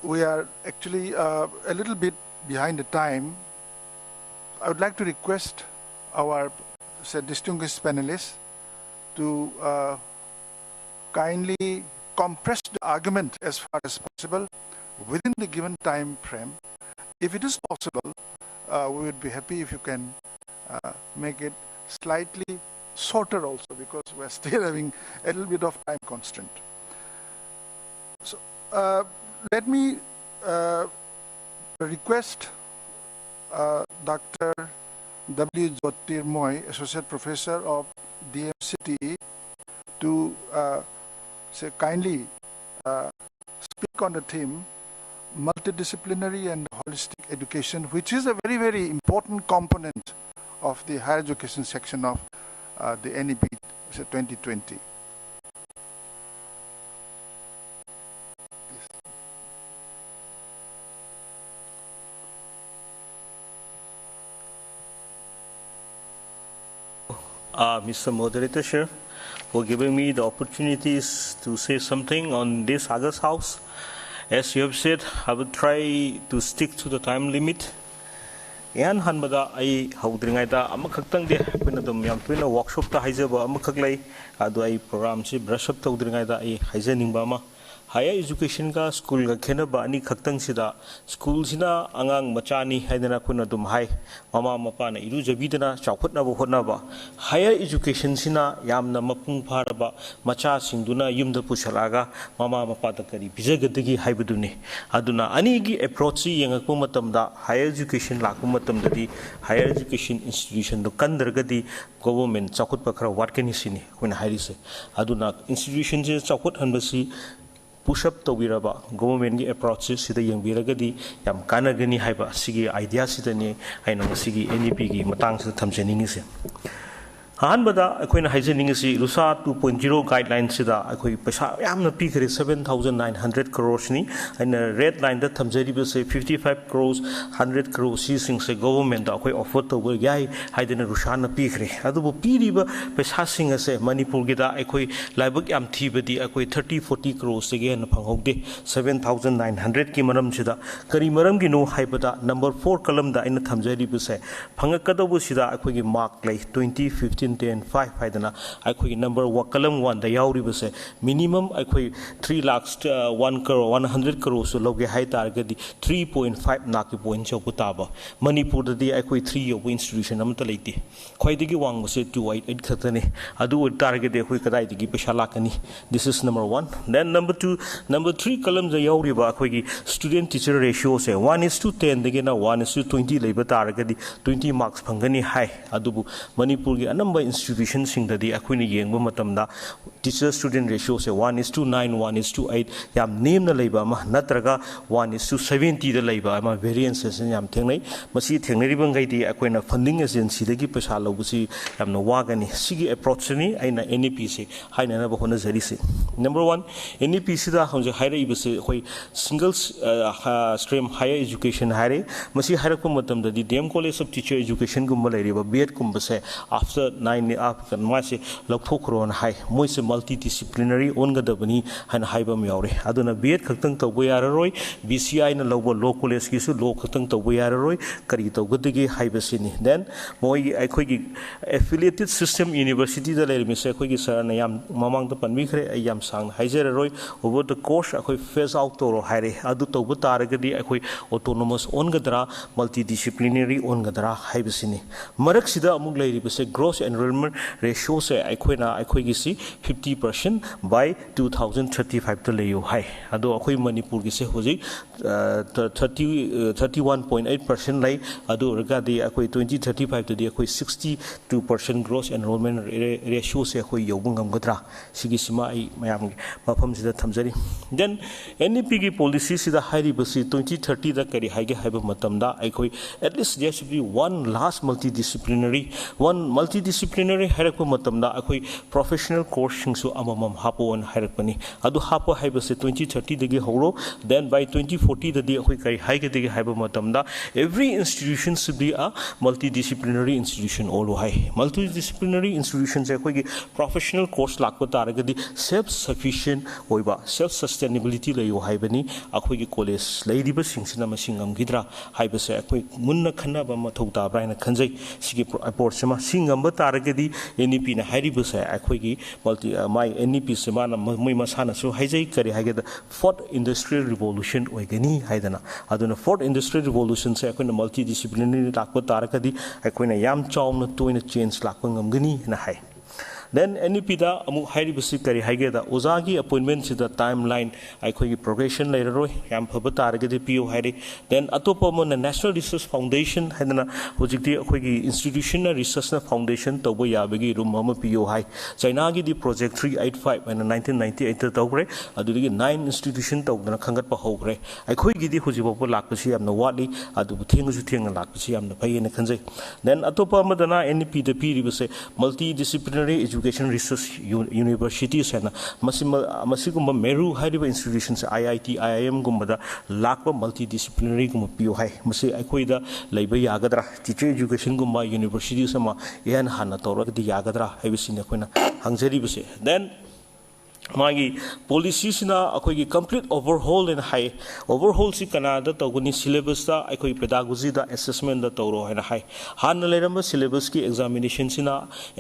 We are actually a little bit behind the time. I would like to request our distinguished panelists to kindly compress the argument as far as possible within the given time frame. If it is possible, we would be happy if you can make it slightly shorter also, because we are still having a little bit of time constraint. So let me request Dr. W. Jyotirmoy, Associate Professor of DMCTE, to kindly speak on the theme multidisciplinary and holistic education, which is a very, very important component of the higher education section of the NEP 2020. Mr. Moderator, sir, for giving me the opportunities to say something on this August House. As you have said, I will try to stick to the time limit. Yan hanbada ay haudringaida amakhaktang de pina dum yam pina workshop ta haijaba amakhak lai adu ai program si brush up tawdringaida ai haijaningba ma higher education ka school ga khenaba ani khaktang sida school sina angang machani haidana kuna dum hai mama mapa na iru jabidana chawkhutna bo hotna ba higher education sina yamna mapung pharaba macha singduna yumda pushalaga mama mapa ta kari bijagadagi haibaduni aduna ani gi approach si yangakpu matamda higher education lakpu matamda di higher education institution do kandargadi government chawkhutpa khara watkani sini kuna hairise aduna institution je chawkhut hanbasi push up to wiraba government gi approaches sida yangbiragadi yam kanagani haiba sigi idea sida ni aina sigi NEP gi matang sida thamjening se Hanbada, Aquina Hygienic Lusa 2.0 guidelines sida Aqui Pasha Yamna Pikari 7,900 crores ni and a red line that Tamzeri say 55 crores 100 crores seizing say government Aqui offer to Yai Haiden Rushana Pikri. Adubu Piriba Pesasing as a Manipur Gida Aqui Libuk Yam Tibadi Aqui 30-40 crores again Pangogde 7,900 Kimaram Sida Karimaram Gino Hypada number 4 column da in the Tamzeri say Pangakadabu Sida Aqui mark like 2015 10 5 haidana akhoi number wakalam 1 da yauri base minimum akhoi 3 lakhs 1 crore 100 crore so loge hai targadi 3.5 nak point choku taba manipur da di akhoi 3 yo institution amta leite khoi digi wang se 2.8 khatane adu target akhoi kadai digi pesha lakani. This is number 1. Then number 2 number 3 column da yauri ba akhoi gi student teacher ratio se 1:10 digi na 1:20 leiba targadi 20 marks phangani hai adubu manipur gi anamba institution sing da di akhoi ni yengba matamda teacher student ratio se 1:9 1:8 yam name na leiba ma natraga 1:70 da leiba ma variances yam thengnai masi thengnari bangai di akhoi na funding agency dagi paisa lobusi yam na wagani sigi approach ni aina NEP se haina na bahona jari se. Number 1 NEP sida hanje haira ibase akhoi single stream higher education haire masi haira ko matamda di DM college of teacher education gumba leiriba B.Ed kumba se after 9 after masi lokthokron hai moise multidisciplinary ongadabani han haiba myaure aduna B.Ed khaktang tawbo yararoi BCI na lobo law college ki su law khaktang tawbo yararoi kari tawgadigi haiba sini. Then moi akhoi gi affiliated system university da leirmi se akhoi gi sir na yam mamang da panmi khre yam sang haijararoi over the course akhoi phase out toro haire adu tawbo taragadi akhoi autonomous ongadra multidisciplinary ongadra haiba sini. Marak sida amuk leiriba se gross enrollment ratio se aikoina aikoigi si 50% by 2035 to leyo hai ado akoi manipur gi se hoji 31.8% lai ado regadi akoi 2035 to di akoi 62% gross enrollment ratio se akoi yobungam gadra sigi sima ai mayam mafam sida thamjari. Then NEP gi policy sida hairi basi 2030 da kari haige haiba matamda aikoi at least there should be one multidisciplinary multidisciplinary hairako matamda akoi professional course singsu amamam hapo on hairakpani adu hapo haibase 2030 dagi horo then by 2040 dadi akoi kai haige dagi haiba matamda every institution should be a multidisciplinary institution all hai multidisciplinary institution se akoi professional course lakpa taragadi self sufficient oiba self sustainability layo haibani akoi college lairiba singsina masingam gidra haibase akoi munna khana ba mathau ta braina khanjai sigi report sema singamba taragadi NEP na hairiba se akoi gi multi my NEP semana moi masana so haijai kari haigeda fourth industrial revolution oigani haidana aduna fourth industrial revolution se akoi na multidisciplinary lakpa taragadi akoi na yam chawna toina change lakpa ngamgani na hai then NEP da amu hairi basi kari haigeda ozagi appointment sida timeline aikoi progression lairoi yam phaba taragedi PO hairi then atopa mo national research foundation haidana hojikti akoi gi institutional research na foundation tobo yabagi room ama PO hai China gi di project 385 and 1998 ta tawre adudigi 9 institution tawdana khangat pa hogre aikoi gi di hojibo lakpasi yamna wali adu thengu thenga lakpasi yamna phayena khanjai then atopa madana NEP da piri base multidisciplinary education research universities and masigumba meru hariba institutions IIT IIM gumbada lakpa multidisciplinary gumba pio hai masi aikoida leiba yagadra teacher education gumba universities ama yan hana tawragdi yagadra haibisine koina hangjari bise then magi policy sina akoi gi complete overhaul in high overhaul si Canada tawguni syllabus da akoi pedagogy da assessment da tawro hena high han leramba syllabus ki examination sina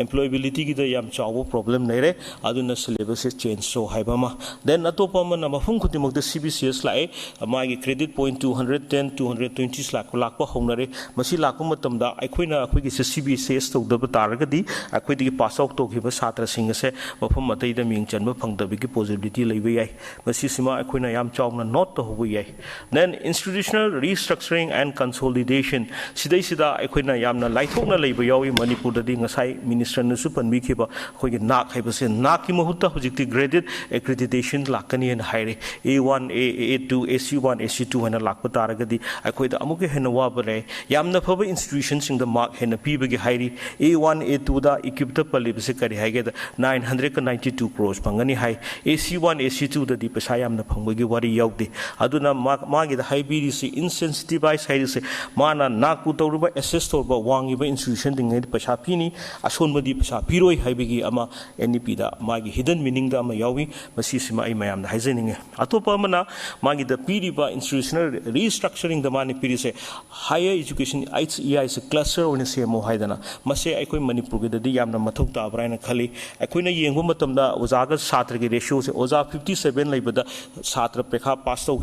employability gi da yam chawo problem nere aduna syllabus se change so haiba ma then atopa ma na mafum khutimok da CBCS lai magi credit point 210 220 lakh pa honare masi lakpa matam da akoi na akoi gi CBCS tawda taragadi akoi di pass out to giba satra singa se mafum matai da ming chanba the possibility lay Masisima Aquina Yam Chowna not the Huawei. Then institutional restructuring and consolidation. Sidai Sida Aquina Yamna Lightona Laboyawi Manipur ding asai Minister Nusupan Mikiba Hoy Nak Hypersen Naki Mahuta Hujiti graded accreditation Lakani and Hire A1 A2 AC1 AC2 and a Lakpataragadi Aquida Amuke Henawabare Yamna Paba institutions in the mark Hena Pibagi Hiri A1 A2 da equipped Palibisicari Haged 992 crores Pangani High AC1 AC2 da di pesayam na phangwagi wari yaudi aduna magi da high BDC insensitized hai se mana nakpu tawruba assess torba wangi ba institution dingai pesa pini asonba di pesa piroi haibigi ama NEP da magi hidden meaning da ama yawi masi sima ai mayam da haizeninge atopa mana magi da piri ba institutional restructuring da mani piri se higher education IHEI se cluster on se mo haidana mase aikoi manipur ge da di yamna mathok ta abraina khali aikoi na yengba matam da uzaga छात्र के ratio से ओजा 57 लेबदा छात्र पेखा पास तो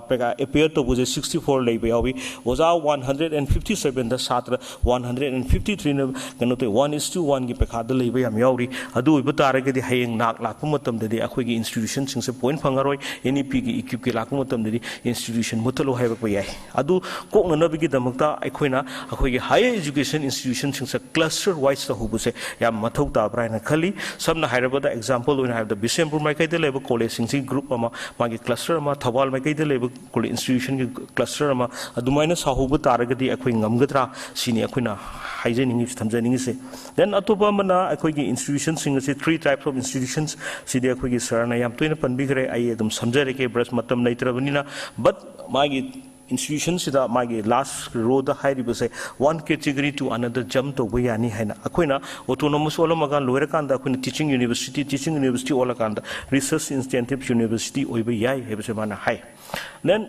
Pekha appear तो बुझे 64 लेबे यावी ओजा 157 द छात्र 153 न कनो ते 1:1 की पेखा द लेबे याम यावरी अदु इब तारगे दि हयेंग नाक लाकु मतम दि अखोई की इंस्टीट्यूशन सिंग से पॉइंट फंगारोय NEP की इक्विप के लाकु मतम दि इंस्टीट्यूशन मुतलो हाइब प याय अदु कोकननबि की दमकता अखोइना अखोई की हायर एजुकेशन इंस्टीट्यूशन सिंग से क्लस्टर वाइज त हुबुसे या मथौ ता ब्राइन खली सबना हाइरबदा example one have the December Makai de Labor College Singing Group Ama Magi Cluster Ama Thawal Makai de Labor College Institution Cluster Ama Adumaina Sahuba Taragadi Aquing Amgatra Sini Aquina Hygienic Tamzaning se. Then Atopa Mana Aquigi institutions sing 3 types of institutions Sidi Aquigi Sarana Yam Twin Panbigre Ayadum Samjareke Breast Matam Naitra but Magi institutions sida magi last row the high say one category to another jump to wayani haina akoina autonomous ola magan lower kanda akoina teaching university ola kanda research incentive university oiba yai hebse mana high then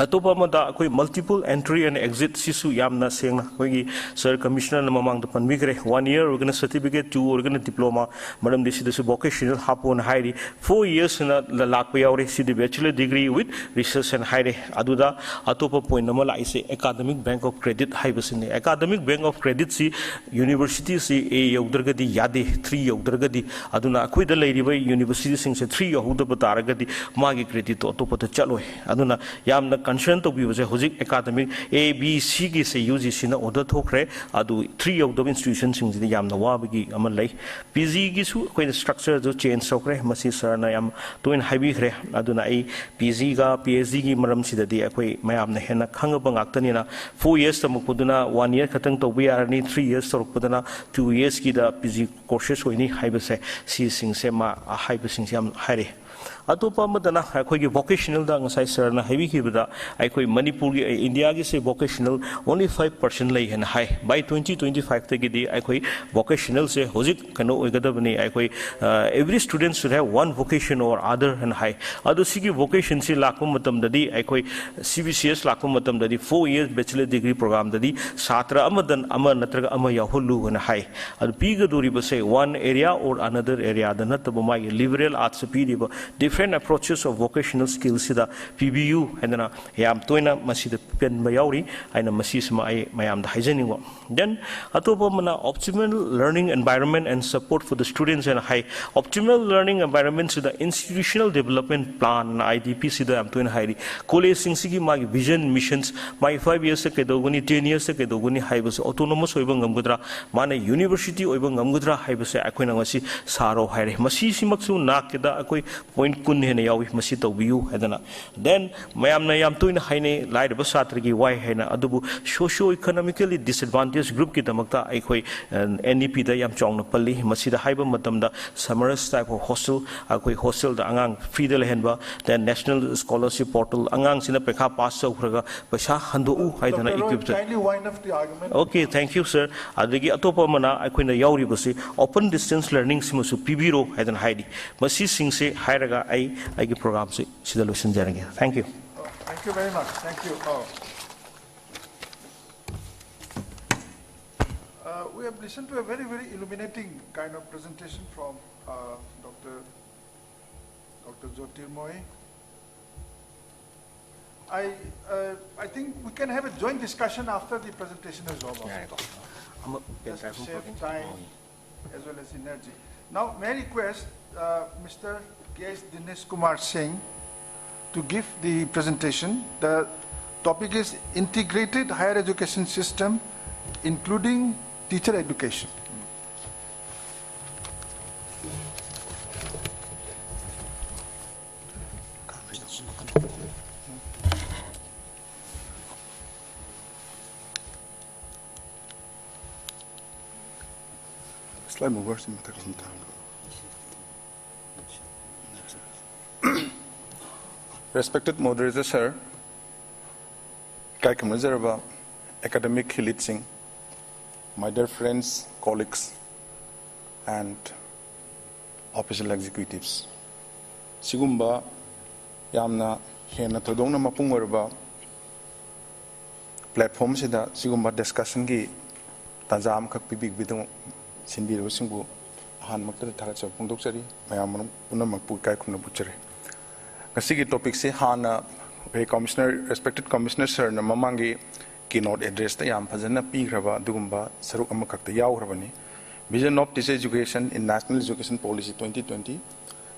atopa mada akoi multiple entry and exit sisu yamna sengna koigi sir commissioner na mamang da panbigre 1 year we're going to certificate 2 we're going to diploma madam this is vocational hapon hairi 4 years na lakpa yaure sidi bachelor degree with research and hairi aduda atopa point na mala ise academic bank of credit haibasine academic bank of credit si university si a yaudragadi yade 3 yaudragadi aduna akoi da leiriba university sing se 3 yahuda bataragadi magi credit to atopa ta chaloi aduna yamna concern to be was a Hozik academic A, B, C is a UGC na order tokre, adu 3 of the institutions in the Yamna Wabigi Amalay, PZ gisu, when the structure to change sokre, Masisa and I am doing Habikre, Aduna A, PZ ga, PSZ Maram Sida de Aquay, Mayam Hena, Kangabang Actanina, 4 years to Mukuduna, 1 year Katang to we are 3 years to Pudana, 2 years Gida PZ courses, we need Hibase, see Sing Sema, a Hibasing Hari. Atopa madana akhoi vocational da ngasai sir na heavy kibada akhoi Manipuri India gi se vocational only 5% lei hen high by 2025 te gi di akhoi vocational se hojik kano oigadabani akhoi every student should have one vocation or other and high adu sigi vocation si lakpa matam dadi akhoi CBCS lakpa matam dadi 4 years bachelor degree program dadi satra amadan ama natraga ama yahulu and high adu piga duri base one area or another area da nataba mai liberal arts pidi different approaches of vocational skills sida PBU and then yam toina masida pen mayauri aina masisma ai mayam da haijening then atopa mana optimal learning environment and support for the students and high optimal learning environment sida institutional development plan IDP sida am toina hairi college sing sigi magi vision missions my 5 years ke doguni 10 years ke doguni haibus autonomous oiba ngamgudra mana university oiba ngamgudra haibase akoina ngasi saro haire masi simaksu nakeda akoi point kun hena yawi masi tawbiu hedana then mayamna yam toina haine laida basatra gi why hena adubu socio economically disadvantaged group ki damakta aikhoi NEP da yam chongna palli masi da haiba matamda summers type of hostel akoi hostel da angang free da lehenba then national scholarship portal angang sina pekha pass chawraga paisa handu haidana equip kindly wind up the argument. Okay, thank you sir adigi atopa mana aikoina yauri basi open distance learning simusu pibiro haidana haidi masi singse hairaga I program se sida losin jarange. Thank you. Thank you very much. Thank you. We have listened to a very, very illuminating kind of presentation from Dr. Jyotirmoy. I think we can have a joint discussion after the presentation is over. Just to save time as well as energy. Now, may I request Mr. K.S. Dinesh Kumar Singh to give the presentation. The topic is Integrated Higher Education System, including teacher education. Slide over. Respected moderator, sir, Kaikamazaraba, academic Hilitsing, my dear friends, colleagues, and official executives. Sigumba, Yamna, Hena Todona Mapungurba, platform Sida, Sigumba discussion gi, Tazam Kakpibik Bidum, Sinbiru Singu, Han Makta Tarats of Punduksari, Mayam Unamapu Kaikuna Butchery. Kasigi topic se hana commissioner respected commissioner sir na mamangi keynote address ta yam phajana pi graba dugumba saruk amakak ta yaw grabani vision of teacher education in national education policy 2020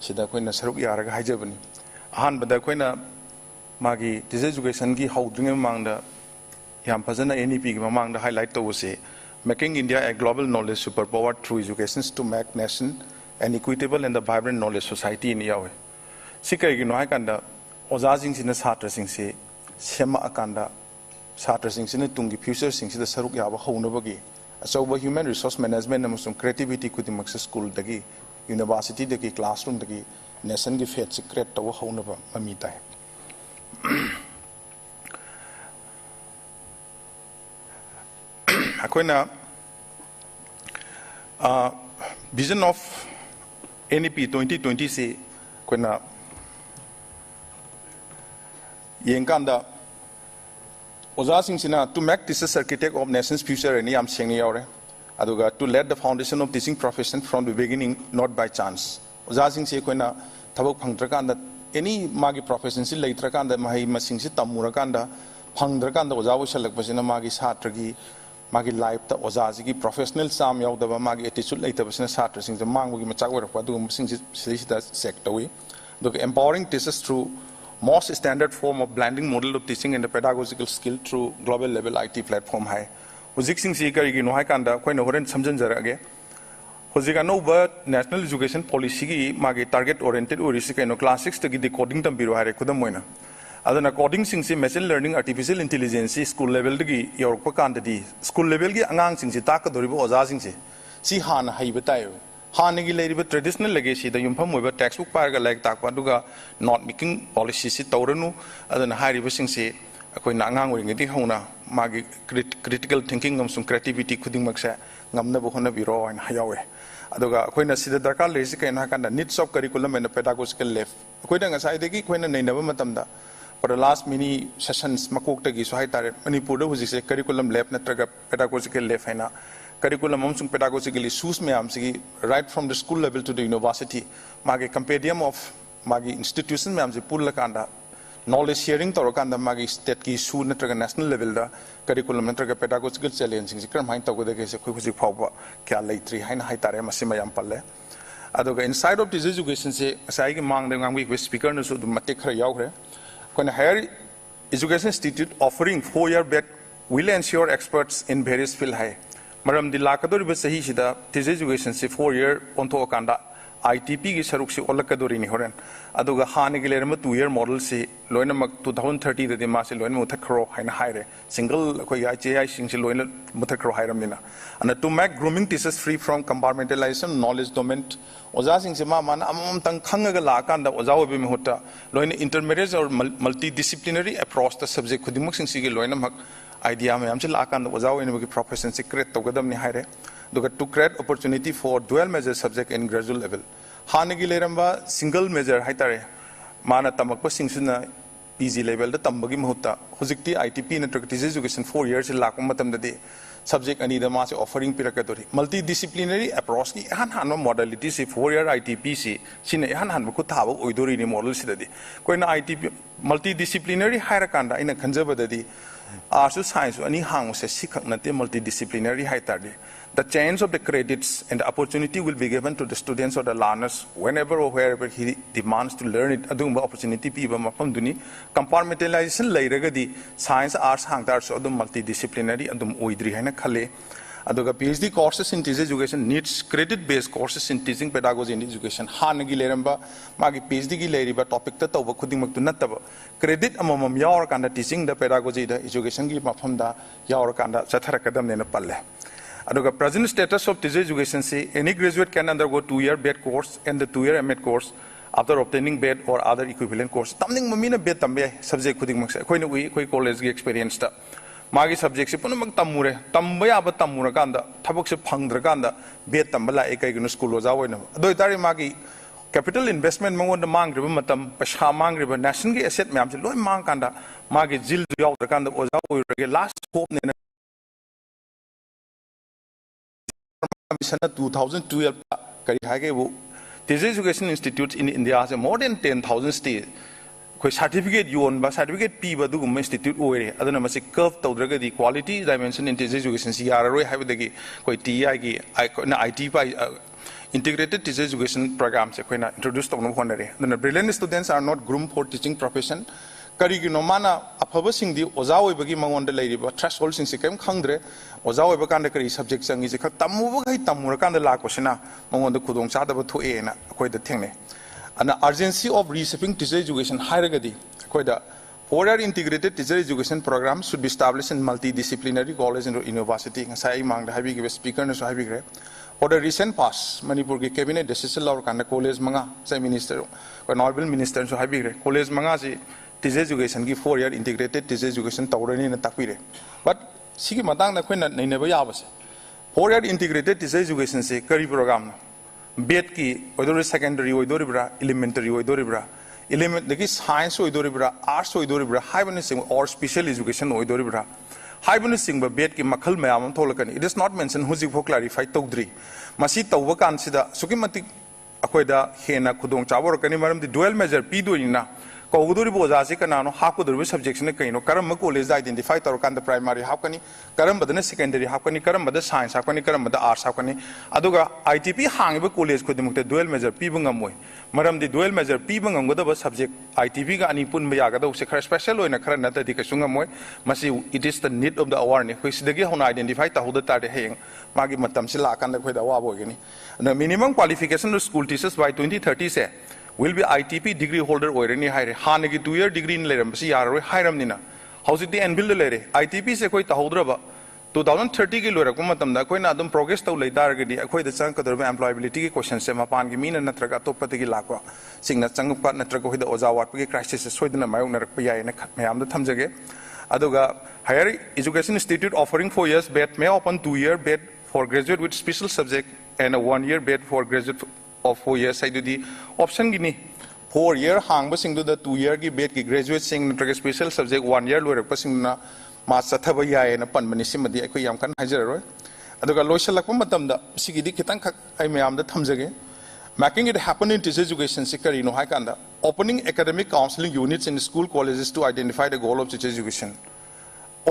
sida koina saruk yaraga haijabani ahan bada koina magi teacher education gi houdringe mangda yam phajana NEP gi mamangda highlight to se making India a global knowledge superpower through education to make nation an equitable and a vibrant knowledge society in yawe Sikai Ginoi Kanda, Ozazing in the Satra Sing Se, Sema Akanda, Satra Sings in the Tungi, future Sings the Saruk Yaba Honabagi. So, human resource management and some creativity could the school dagi, university dagi, classroom dagi, Nessan give head secret to Honaba, Mamita. Aquena vision of NEP 2020 say, Quena. Yenkanda Ozasing Sina to make this architect of nation's future and Yam Senior Aduga to let the foundation of teaching profession from the beginning, not by chance. Ozasing Sequena Tabuk Pangtrakanda, any Magi profession, Laitrakanda, Mahi Masing Tamurakanda, Pangdrakanda, Ozawa Pasina Magi Satragi, Magi Life, the Ozazigi, professional Sam Yodava Magi, attitude later Pasina Satrasing, the Mangu Machawa, Padum Sing sector way. The empowering teachers through most standard form of blending model of teaching and the pedagogical skill through global level IT platform hai. Hojik sing si kari gi no hai kanda koi no horen samjan jarage. Hojik anova national education policy gi magi target oriented orisi kai no class 6 tagi decoding tam biro hare khudam moina. Adana coding sing si machine learning artificial intelligence school level tagi yorok pa kanda di school level gi angang sing si tak doribo oza sing si han hai batayo. Hanigi lady traditional legacy the Yumpam with textbook parga like Takwaduga not making policy sit Tauranu other than high reversing say a queen angang wing it hona magi critical thinking of some creativity couldn't make Namna Bohona Biro and Hayawe. Adoga Quena Sida Daka Lesica and Hakanda needs of curriculum and the pedagogical left. Quitting aside the Quena never matamda. For the last many sessions, Makokta so high Manipuri was a curriculum left, Natraga pedagogical left. Curriculum among pedagogical issues right from the school level to the university. Magi compendium of Magi institution meamsi pulakanda knowledge sharing torokanda Magi state ki issue natraga national level da curriculum natraga pedagogical challenge kram hain tawda ke se khuji phawba kya leitri hain hai tare masima yam palle adoga inside of this education se sai ki mang de ngang wi speaker no su matik khara yaw khre kon higher education institute offering 4-year back will ensure experts in various field hai Maram di lakadori ba sahi sida teacher education se 4-year onto kanda ITP gi saruk se olakadori ni horen aduga hane gi lerma 2-year model se loina mak 2030 de ma se loina muthak khro haina haire single ko ICI sing se loina muthak khro hairam nina and to make grooming teachers free from compartmentalization knowledge domain oja sing se ma man amam tang khangaga la kanda oja obi mi hota loina intermediate or multidisciplinary approach the subject khudimuk sing se gi loina mak idea में हमसे लाकान वजाओ इन की profession से create तो कदम नहीं हारे दोगे to create opportunity for dual major subject in graduate level हाने की लेरंबा सिंगल मेजर हाई तारे माना तमक पर सिंगसुना पीजी लेवल द तंबगी महत्ता हुजिक्ति ITEP network teacher education 4 years से लाकों मतम दे सब्जेक्ट अनी दमा से ऑफरिंग पिरक तोरी मल्टी डिसिप्लिनरी अप्रोच की हन हन मॉडलिटी से 4 year आईटीपी से सिने हन हन को थाबो ओइदोरी नि मॉडल से दे कोई ना आईटीपी मल्टी डिसिप्लिनरी हायर कांडा इन खंजब ददी Arts and science ani hang se sikak nate multidisciplinary hai tarde the change of the credits and the opportunity will be given to the students or the learners whenever or wherever he demands to learn it adum opportunity piba mafam duni compartmentalization leiragadi science arts hang tar so adum multidisciplinary adum oidri haina khale aduga PhD courses in teacher education needs credit based courses in teaching pedagogy and education hanagi leramba magi PhD gi leriba topic ta tawba khuding mak tunataba credit amamam yaur kanda teaching the pedagogy the education gi mafam da yaur kanda chathara kadam ne palle aduga present status of teacher education say any graduate can undergo 2-year BEd course and the 2-year MEd course after obtaining BEd or other equivalent course tamning mamina BEd tambe subject khuding mak se koina ui koi college gi experience ta मागी subject से पुनः तमुरे तंबया अब तमुर कांदा थबक से फंगद्र कांदा बेत तंबला एक कई स्कूल ओजा होइना अदोय तारे मागी कैपिटल इन्वेस्टमेंट मंगोंद मांग्रिब मतम पैसा मांग्रिब नेशनल की एसेट मैम से लोय मांग कांदा मागी जिल यावद्र कांदा ओजा होइरगे लास्ट होप ने मिशन 2012 करी हागे वो teacher education institutes in India से मोर देन 10,000 स्टेट कोई सर्टिफिकेट यून बा सर्टिफिकेट पी बदु गुम इंस्टीट्यूट ओरे अदना मसे कर्व तौद्रगदी quality dimension in teacher education सी यारोय हाबदगी कोई टीआई की आईटी पा integrated teacher education programs se koina introduce tawno honare the brilliant students are not groomed for teaching profession kari gi no mana aphaba sing di oja oi bagi mangon de leiri ba threshold sing se kem khangdre oja oi ba kan de kari subject changi se khak tamu ba gai tamur kan de la ko sina mangon de khudong cha da ba thu e na koi da thengne an urgency of reshaping teacher education hairagadi koi da 4-year integrated teacher education program should be established in multidisciplinary college and university sai mang da habi gi speaker na so habi gre for the recent past Manipuri cabinet decision law kan college manga sai minister or honorable minister so habi gre college manga si teacher education gi 4-year integrated teacher education tawrani na takpire but sigi matang na khoina nei ne ba ya ba se 4-year integrated teacher education se kari program BEd ki oidori secondary oidori bra elementary oidori bra element the science oidori bra arts oidori bra haibani sing or special education oidori bra haibani sing ba BEd ki makhal mayam tholakani it is not mentioned huji pho clarify tawdri masi tawba kan sida sukimati akoida hena khudong chawor kani maram di dual measure pi doina कौगुदुरी बोजा से कनानो हाकुदुरी subject ने कहीं करम college identify तौर कांद primary हाकनी करम बदने secondary हाकनी करम बद science हाकनी करम बद आर्ट्स हाकनी अदुगा आईटीपी हांगिबा कॉलेज खुदिमुक्ते डुअल मेजर पीबा ngam मरमदी डुअल मेजर पीबा ngam सब्जेक्ट आईटीपी का अनि पुन यागदौ से खर स्पेशल होइना खर नतदि कसु ngam मसी it is the need of the hour ने खुसिदगी होना आइडेंटिफाई ताहुद तारे हेंग मागी मतम से लाकन खोदा वाब होगनी the minimum qualification of school teachers by 2030 से will be ITP degree holder oirani haire hanagi 2 year degree in leram si yaroi hairamnina hausi the enbil lere ITP se koi tahodraba 2030 ki loira ko matam da koi na adum progress tau lai dar gadi akoi da chang kadar employability ki question se mapan gi mina natraga topati gi lakwa singna chang pa natraga hoi da oja wat gi crisis se soidna mayong narak pa yai na mayam da thamjage aduga higher education institute offering 4 years bed may open 2 year bed for graduate with special subject and a 1 year bed for graduate of 4 years I do the option gini 4 year hang ba sing do the 2 year gi bed gi graduate sing na special subject 1 year lo pa sing na ma sathaba ya na pan mani simadi ai ko yam kan hajar ro aduga loishalak pa matam da sigi di kitang khak ai mayam da thamjage making it happen in teacher education se kari no ha kan da opening academic counseling units in school colleges to identify the goal of teacher education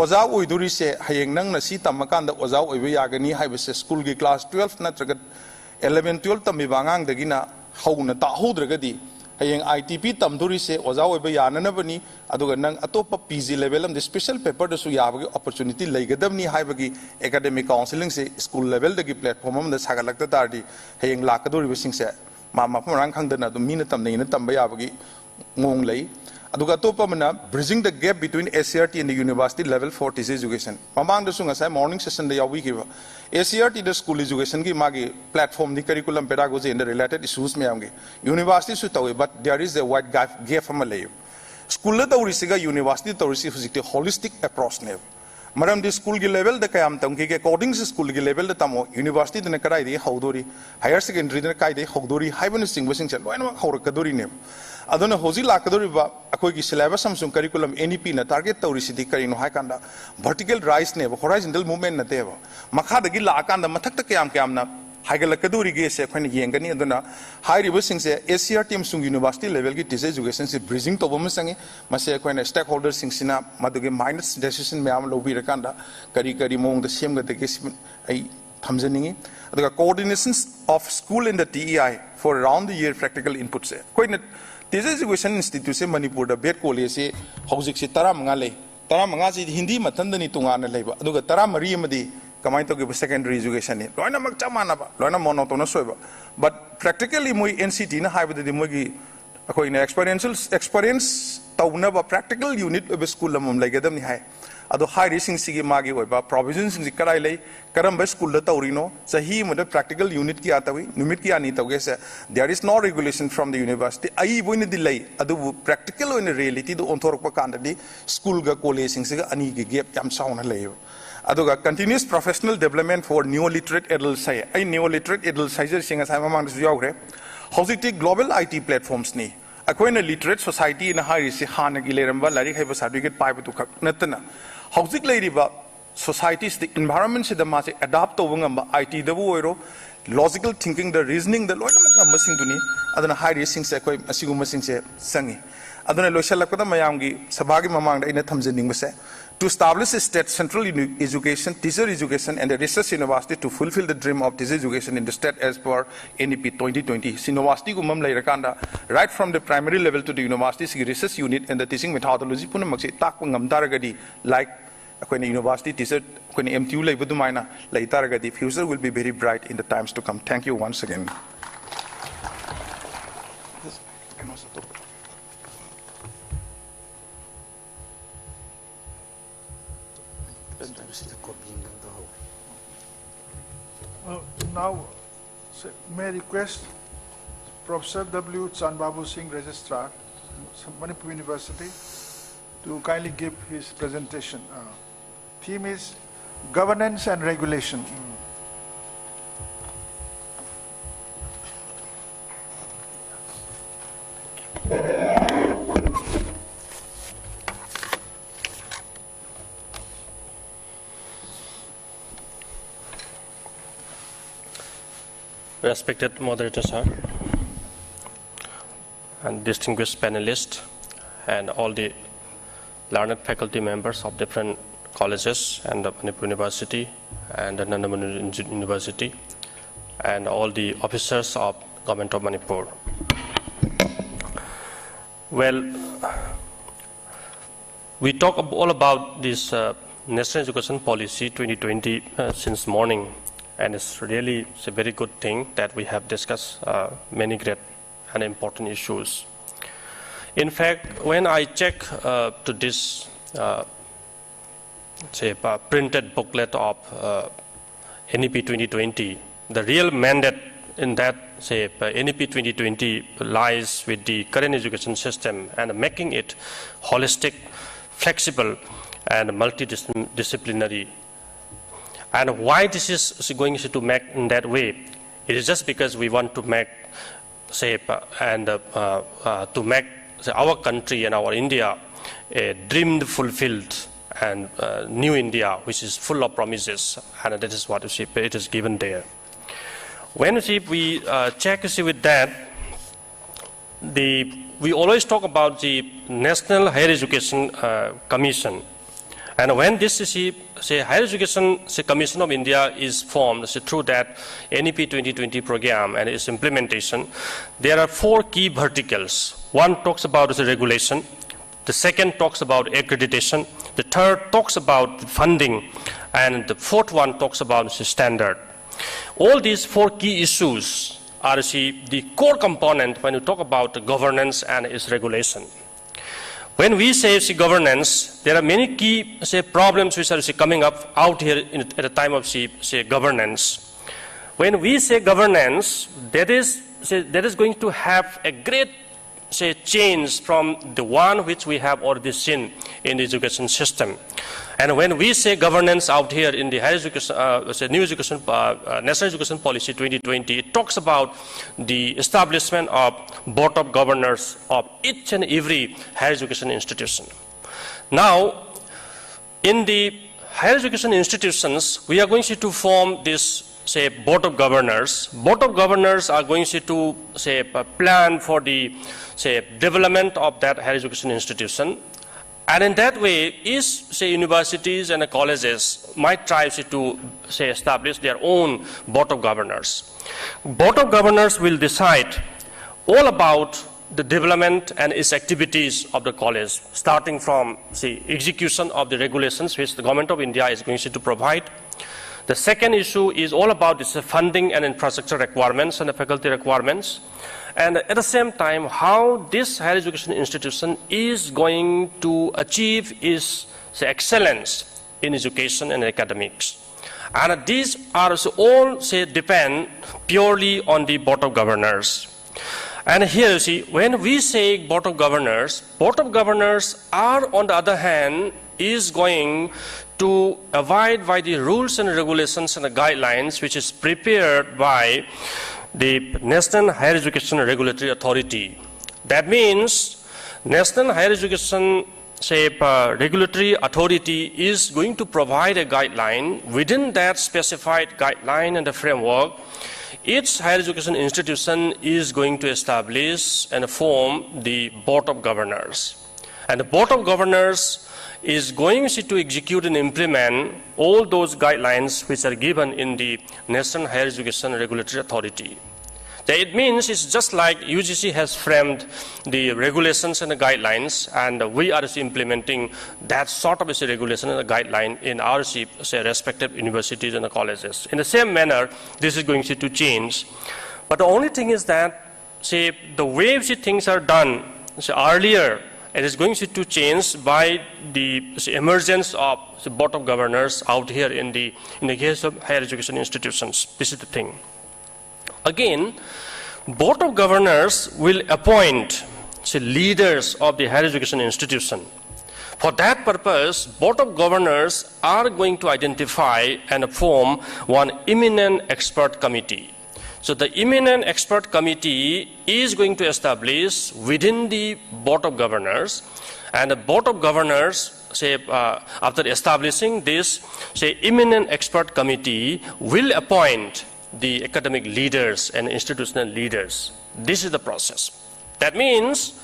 oja oiduri se hayeng nang na si tamakan da oja oibe yagani haibe se school gi class 12 na traga 11 12 tami bangang dagina hauna ta hodragadi hayeng ITP tamduri se oja oiba yanana bani aduga nang atopa PG level am the special paper da su yabagi opportunity leigadamni haibagi academic counseling se school level dagi platform am da sagalakta tardi hayeng lakaduri bising se mama pamrang khangdana du mina tamne ina tamba yabagi ngong lei aduga topa mana bridging the gap between SCRT and the university level for teacher education mamang da sunga sai morning session da yawi kiba SCRT the school education gi magi platform the curriculum pedagogy and the related issues me amge university su tawi but there is a wide gap from a lay school la tawri siga university tawri si physically holistic approach ne maram the school gi level da kayam tam ki according to school gi level da tamo university da karai di haudori higher secondary da kai di haudori haibun sing se loina haurakadori ne adona hoji lakadori ba akoi gi syllabus samsung curriculum NEP na target tawri sidi kari no haikanda vertical rise ne horizontal movement na teba makha da gi la akanda mathak ta kyam na haigalakadori ge se khani yengani adona high river sing se SCRT samsung university level gi teacher education se bridging to bom sangi mase khoi stakeholders sing sina maduge minus decision me am lobi rakanda kari mong da sem ga de ge ai thamjaningi aduga coordination of school in the TEI for around the year practical input se khoi teacher education institute se manipur da bed college se hojik se 15 lei 15 se hindi mathandani tungana leiba aduga 13 amadi kamai to give secondary education ni loina mak chamana ba loina monotona soiba but practically moi NCT na haiba de moi gi akoi na experience tawna ba practical unit of school lamum laigedam ni hai ado high rising sigi magi oiba provisions sing karai lei karam ba school da tawrino sahi mod practical unit ki atawi numit ki ani tawge se there is no regulation from the university ai boina dilai adu practical in reality do onthorok pa kandadi school ga college sing siga ani gi gap yam sauna lei aduga continuous professional development for neo-literate adults say ai neo-literate adults sai singa sai mamang du yogre hojikti global IT platforms ni akoina literate society in high risi hana gi leramba lari haiba certificate pai bu khak natna hojik leiriba societies the environment se da ma se adapt to ngamba IT da bu oiro logical thinking the reasoning the loina ngam sing duni adana high rising se koi asigum sing se sangi adana loishalakda mayam gi sabagi mamang da ina thamjening ba se to establish a state central education, teacher education and a research university to fulfill the dream of teacher education in the state as per NEP 2020. University gumam lairakanda right from the primary level to the university's research unit and the teaching methodology puna makse tak ngam taragadi like akoi university teacher akoi MTU laibudumaina lai taragadi future will be very bright in the times to come. Thank you once again. Now, may I request Professor W. Chanbabu Singh, Registrar, Manipuri University, to kindly give his presentation. Theme is Governance and Regulation. Respected moderator, sir, and distinguished panelists, and all the learned faculty members of different colleges and the Manipuri University and the Manipuri University, and all the officers of Government of Manipur. Well, we talk all about this National Education Policy 2020 since morning, and it's a very good thing that we have discussed many great and important issues. In fact, when I check to this printed booklet of NEP 2020, the real mandate in that NEP 2020 lies with the current education system and making it holistic, flexible, and multidisciplinary. And why this is going to make in that way? It is just because we want to make our country and our India a dreamed fulfilled and new India, which is full of promises, and that is what it is given there. When we check with that, we always talk about the National Higher Education Commission, and when this Higher Education Commission of India is formed through that NEP 2020 program and its implementation, there are 4 key verticals. One talks about the regulation, the second talks about accreditation, the third talks about funding, and the fourth one talks about the standard. All these 4 key issues are the core component when you talk about governance and its regulation. When we say governance, there are many key problems which are coming up out here at the time of governance. When we say governance, that is going to have a great change from the one which we have already seen in the education system. And when we say governance out here in the higher education, National Education Policy 2020, it talks about the establishment of board of governors of each and every higher education institution. Now, in the higher education institutions, we are going to form this board of governors. Board of governors are going to plan for the development of that higher education institution. And in that way, universities and colleges might try to establish their own board of governors. Board of governors will decide all about the development and its activities of the college, starting from execution of the regulations which the Government of India is going to provide. The second issue is all about this funding and infrastructure requirements and the faculty requirements. And at the same time, how this higher education institution is going to achieve its excellence in education and academics. And these are all depend purely on the board of governors. And here, when we say board of governors are, on the other hand, is going to abide by the rules and regulations and the guidelines which is prepared by the National Higher Education Regulatory Authority. That means National Higher Education Regulatory Authority is going to provide a guideline. Within that specified guideline and the framework, each higher education institution is going to establish and form the board of governors. And the board of governors is going to execute and implement all those guidelines which are given in the National Higher Education Regulatory Authority. It means it's just like UGC has framed the regulations and the guidelines, and we are implementing that sort of a regulation and a guideline in our respective universities and the colleges. In the same manner, this is going to change. But the only thing is that, the way things are done earlier, it is going to change by the emergence of the board of governors out here in the case of higher education institutions. This is the thing. Again, board of governors will appoint leaders of the higher education institution. For that purpose, board of governors are going to identify and form one eminent expert committee. So the eminent expert committee is going to establish within the board of governors, and the board of governors, after establishing this, eminent expert committee will appoint the academic leaders and institutional leaders. This is the process. That means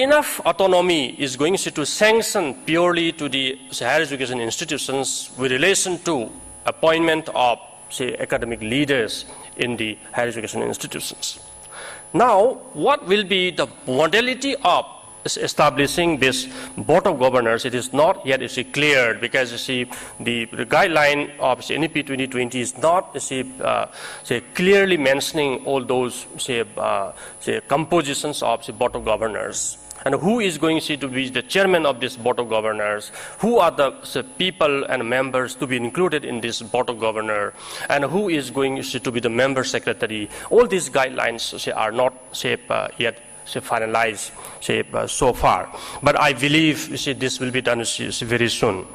enough autonomy is going to sanction purely to the higher education institutions with relation to appointment of, say, academic leaders in the higher education institutions. Now, what will be the modality of establishing this board of governors? It is not yet clear, because you see the guideline of NEP 2020 is not clearly mentioning all those compositions of the board of governors. And who is going to be the chairman of this board of governors? Who are the people and members to be included in this board of governors? And who is going to be the member secretary? All these guidelines are not yet finalized so far. But I believe this will be done very soon.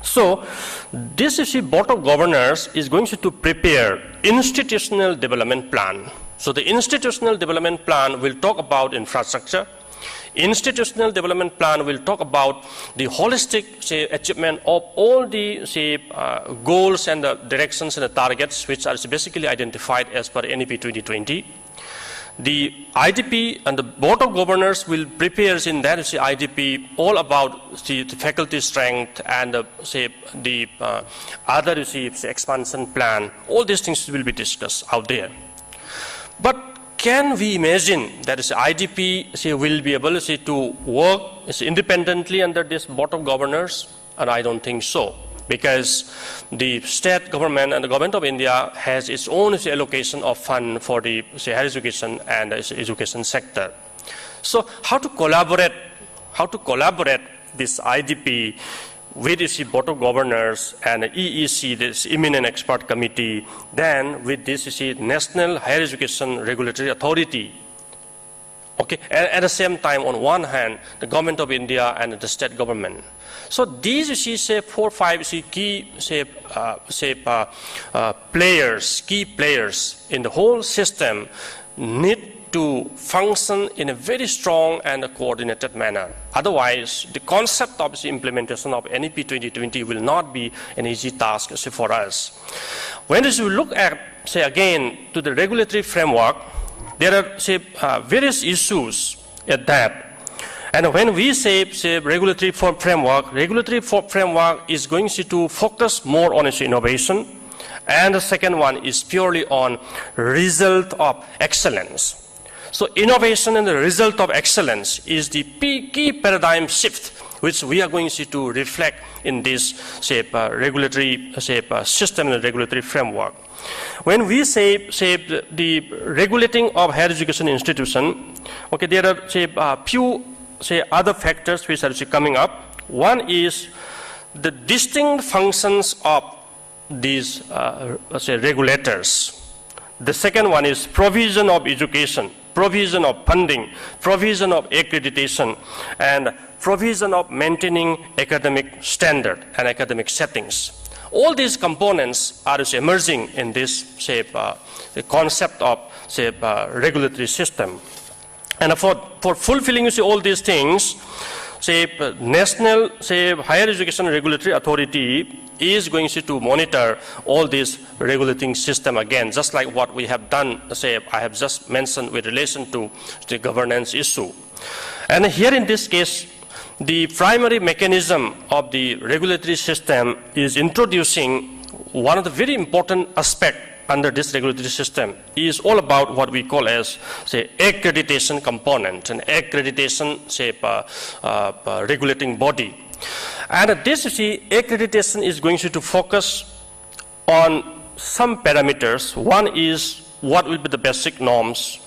So this board of governors is going to prepare institutional development plan. So the institutional development plan will talk about infrastructure. Institutional development plan will talk about the holistic achievement of all the goals and the directions and the targets which are basically identified as per NEP 2020. The IDP and the board of governors will prepare in that IDP all about the faculty strength and the other expansion plan. All these things will be discussed out there. But can we imagine that IDP will be able to work independently under this board of governors? And I don't think so, because the state government and the government of India has its own allocation of fund for the higher education and the education sector. So how to collaborate this IDP with the board of governors and EEC, this eminent expert committee, then with this National Higher Education Regulatory Authority. Okay, and at the same time, on one hand, the government of India and the state government. So these 4 or 5 key players in the whole system need to function in a very strong and a coordinated manner. Otherwise, the concept of the implementation of NEP 2020 will not be an easy task for us. When you look at, again, to the regulatory framework, there are various issues at that. And when we say regulatory framework is going to focus more on innovation, and the second one is purely on result of excellence. So innovation and the result of excellence is the key paradigm shift which we are going to reflect in this regulatory system and regulatory framework. When we say the regulating of higher education institution, okay, there are few other factors which are coming up. One is the distinct functions of these regulators. The second one is provision of education, provision of funding, provision of accreditation, and provision of maintaining academic standard and academic settings. All these components are emerging in this the concept of regulatory system. And for fulfilling all these things, National Higher Education Regulatory Authority is going to monitor all this regulating system again, just like what we have done, I have just mentioned with relation to the governance issue. And here in this case, the primary mechanism of the regulatory system is introducing one of the very important aspects under this regulatory system is all about what we call as, accreditation component, an accreditation, regulating body. And this, accreditation is going to focus on some parameters. One is what will be the basic norms,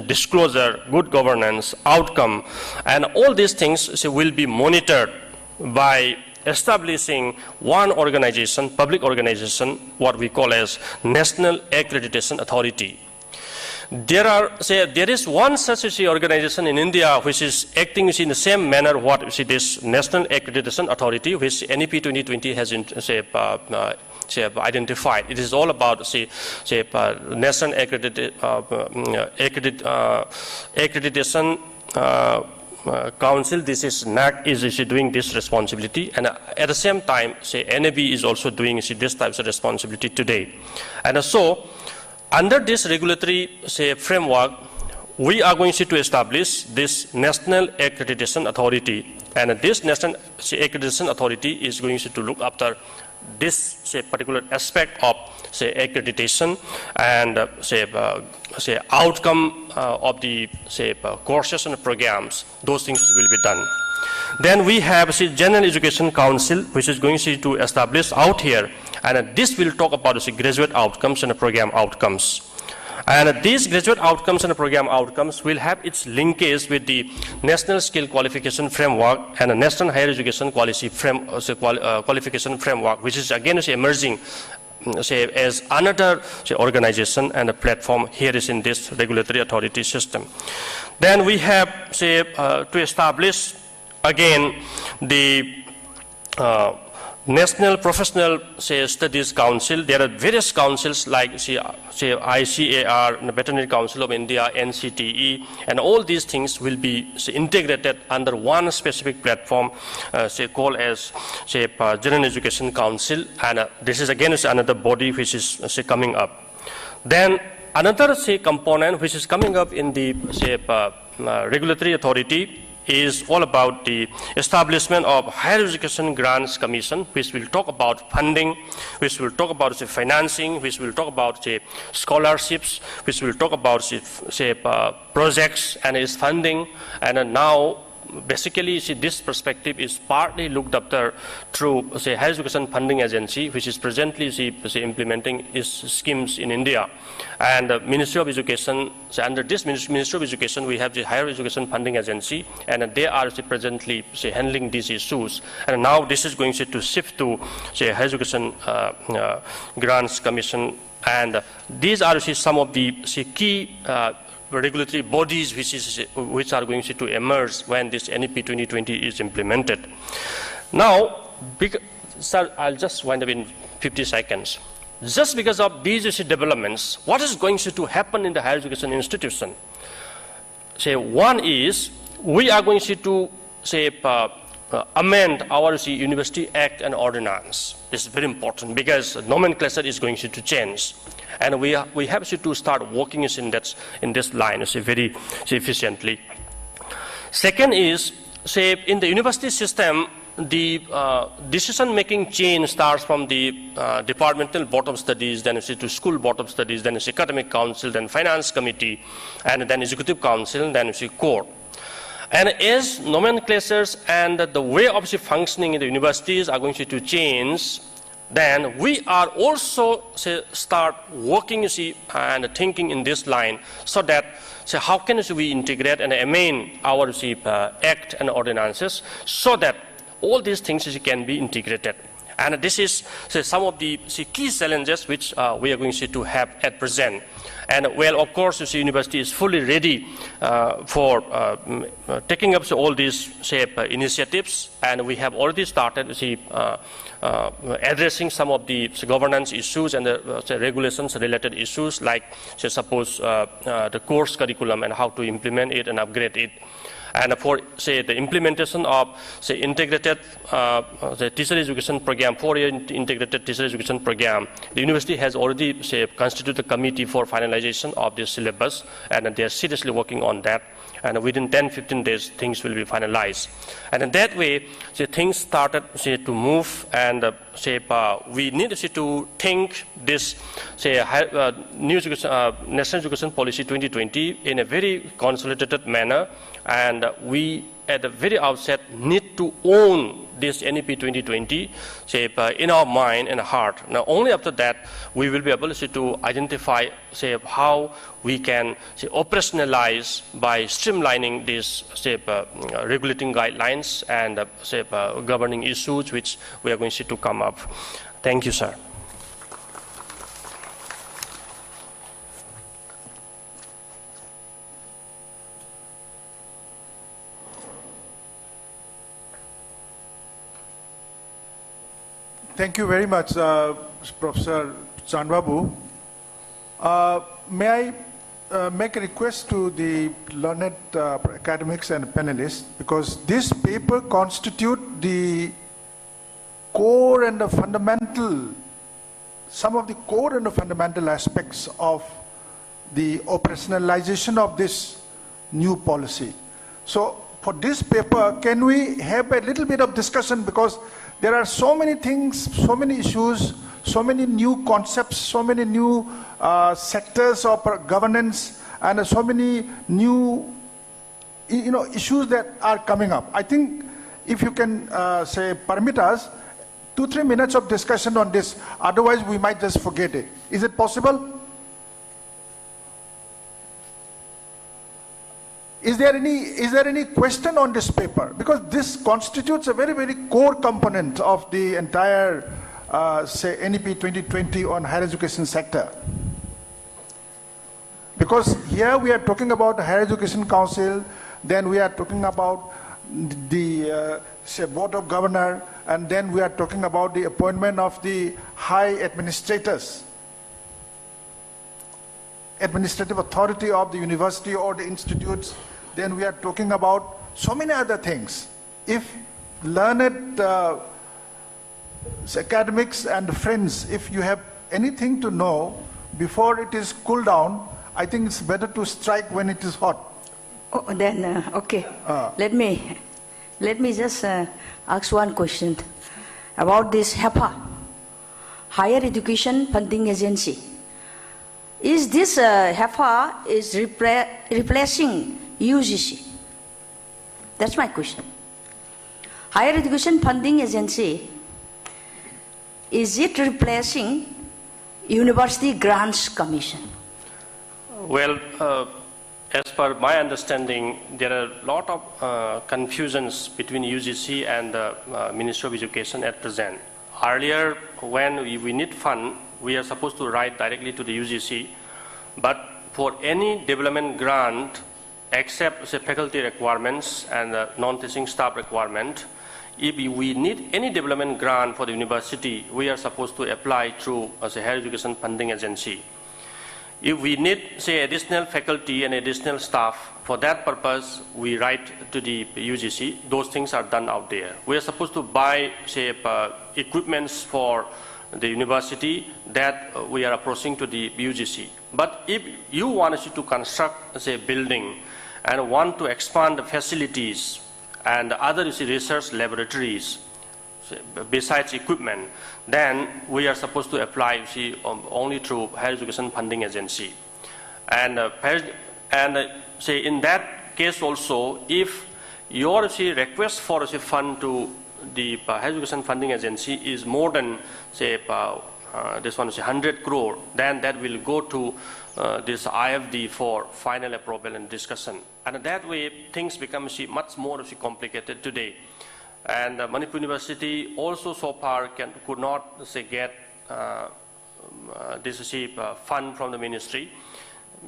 disclosure, good governance, outcome, and all these things will be monitored by establishing one organization, public organization, what we call as National Accreditation Authority. There is one such organization in India which is acting in the same manner what this National Accreditation Authority, which NEP 2020 has identified. It is all about National Accreditation Council. This is NAC is doing this responsibility, and at the same time, NAB is also doing this type of responsibility today. And so, under this regulatory framework, we are going to establish this National Accreditation Authority, and this National Accreditation Authority is going to look after this particular aspect of accreditation and outcome of the courses and programs. Those things will be done. Then we have General Education Council, which is going to establish out here, and this will talk about graduate outcomes and program outcomes. And these graduate outcomes and program outcomes will have its linkage with the National Skill Qualification Framework and the National Higher Education Qualification Framework, which is again emerging as another organization and a platform here is in this regulatory authority system. Then we have to establish again the National Professional Studies Council. There are various councils like ICAR, the Veterinary Council of India, NCTE, and all these things will be integrated under one specific platform called as General Education Council, and this is again another body which is coming up. Then another component which is coming up in the regulatory authority is all about the establishment of Higher Education Grants Commission, which will talk about funding, which will talk about financing, which will talk about scholarships, which will talk about projects and its funding. And now basically this perspective is partly looked after through Higher Education Funding Agency, which is presently implementing its schemes in India. And Ministry of Education, under this Ministry of Education we have the Higher Education Funding Agency, and they are presently handling these issues. And now this is going to shift to Higher Education Grants Commission, and these are some of the key regulatory bodies which are going to emerge when this NEP 2020 is implemented. Now, sir, I'll just wind up in 50 seconds. Just because of these developments, what is going to happen in the higher education institution? One is we are going to amend our University Act and Ordinance. This is very important because nomenclature is going to change. And we have to start working in this line very efficiently. Second is, in the university system, the decision-making chain starts from the departmental board of studies, then to school board of studies, then academic council, then finance committee, and then executive council, then court. And as nomenclatures and the way of functioning in the universities are going to change, then we are also start working and thinking in this line, so that how can we integrate and amend our act and ordinances so that all these things can be integrated. And this is some of the key challenges which we are going to have at present. And well, of course, the university is fully ready for taking up all these initiatives, and we have already started addressing some of the governance issues and the regulations related issues, like suppose the course curriculum and how to implement it and upgrade it. And for the implementation of integrated the teacher education program, 4-year integrated teacher education program, the university has already constituted a committee for finalization of this syllabus, and they are seriously working on that. And within 10-15 days, things will be finalized. And in that way, things started to move, and we need to think this new National Education Policy 2020 in a very consolidated manner. And we, at the very outset, need to own this NEP 2020 in our mind and heart. Now, only after that, we will be able to identify how we can operationalize by streamlining these regulating guidelines and governing issues which we are going to come up. Thank you, sir. Thank you very much, Professor Chanbabu. May I make a request to the learned academics and panelists, because this paper constitutes the core and the fundamental, some of the core and the fundamental aspects of the operationalization of this new policy. So for this paper, can we have a little bit of discussion, because there are so many things, so many issues, so many new concepts, so many new sectors of governance, and so many new issues that are coming up. I think if you can say permit us 2-3 minutes of discussion on this, otherwise we might just forget it. Is it possible? Is there any question on this paper? Because this constitutes a very, very core component of the entire say NEP 2020 on higher education sector. Because here we are talking about the Higher Education Council, then we are talking about the say Board of Governor, and then we are talking about the appointment of the high administrators, administrative authority of the university or the institutes. Then we are talking about so many other things. If learned academics and friends, if you have anything to know before it is cooled down, I think it's better to strike when it is hot. Oh, then, okay. Let me just ask one question about this HEPA, Higher Education Funding Agency. Is this HEPA is replacing UGC? That's my question. Higher Education Funding Agency, is it replacing University Grants Commission? Well, as per my understanding, there are a lot of confusions between UGC and the Ministry of Education at present. Earlier, when we need fund, we are supposed to write directly to the UGC, but for any development grant, except say, faculty requirements and non-teaching staff requirement, if we need any development grant for the university, we are supposed to apply through as a Higher Education Funding Agency. If we need, say, additional faculty and additional staff, for that purpose, we write to the UGC. Those things are done out there. We are supposed to buy, say, equipments for the university that we are approaching to the UGC. But if you want to construct, say, a building and want to expand the facilities and other research laboratories, besides equipment, then we are supposed to apply only through Higher Education Funding Agency. And say in that case also, if your request for fund to the Higher Education Funding Agency is more than say this one is 100 crore, then that will go to this IFD for final approval and discussion. And that way things become much more complicated today. And Manipur University also so far could not say get this fund from the ministry,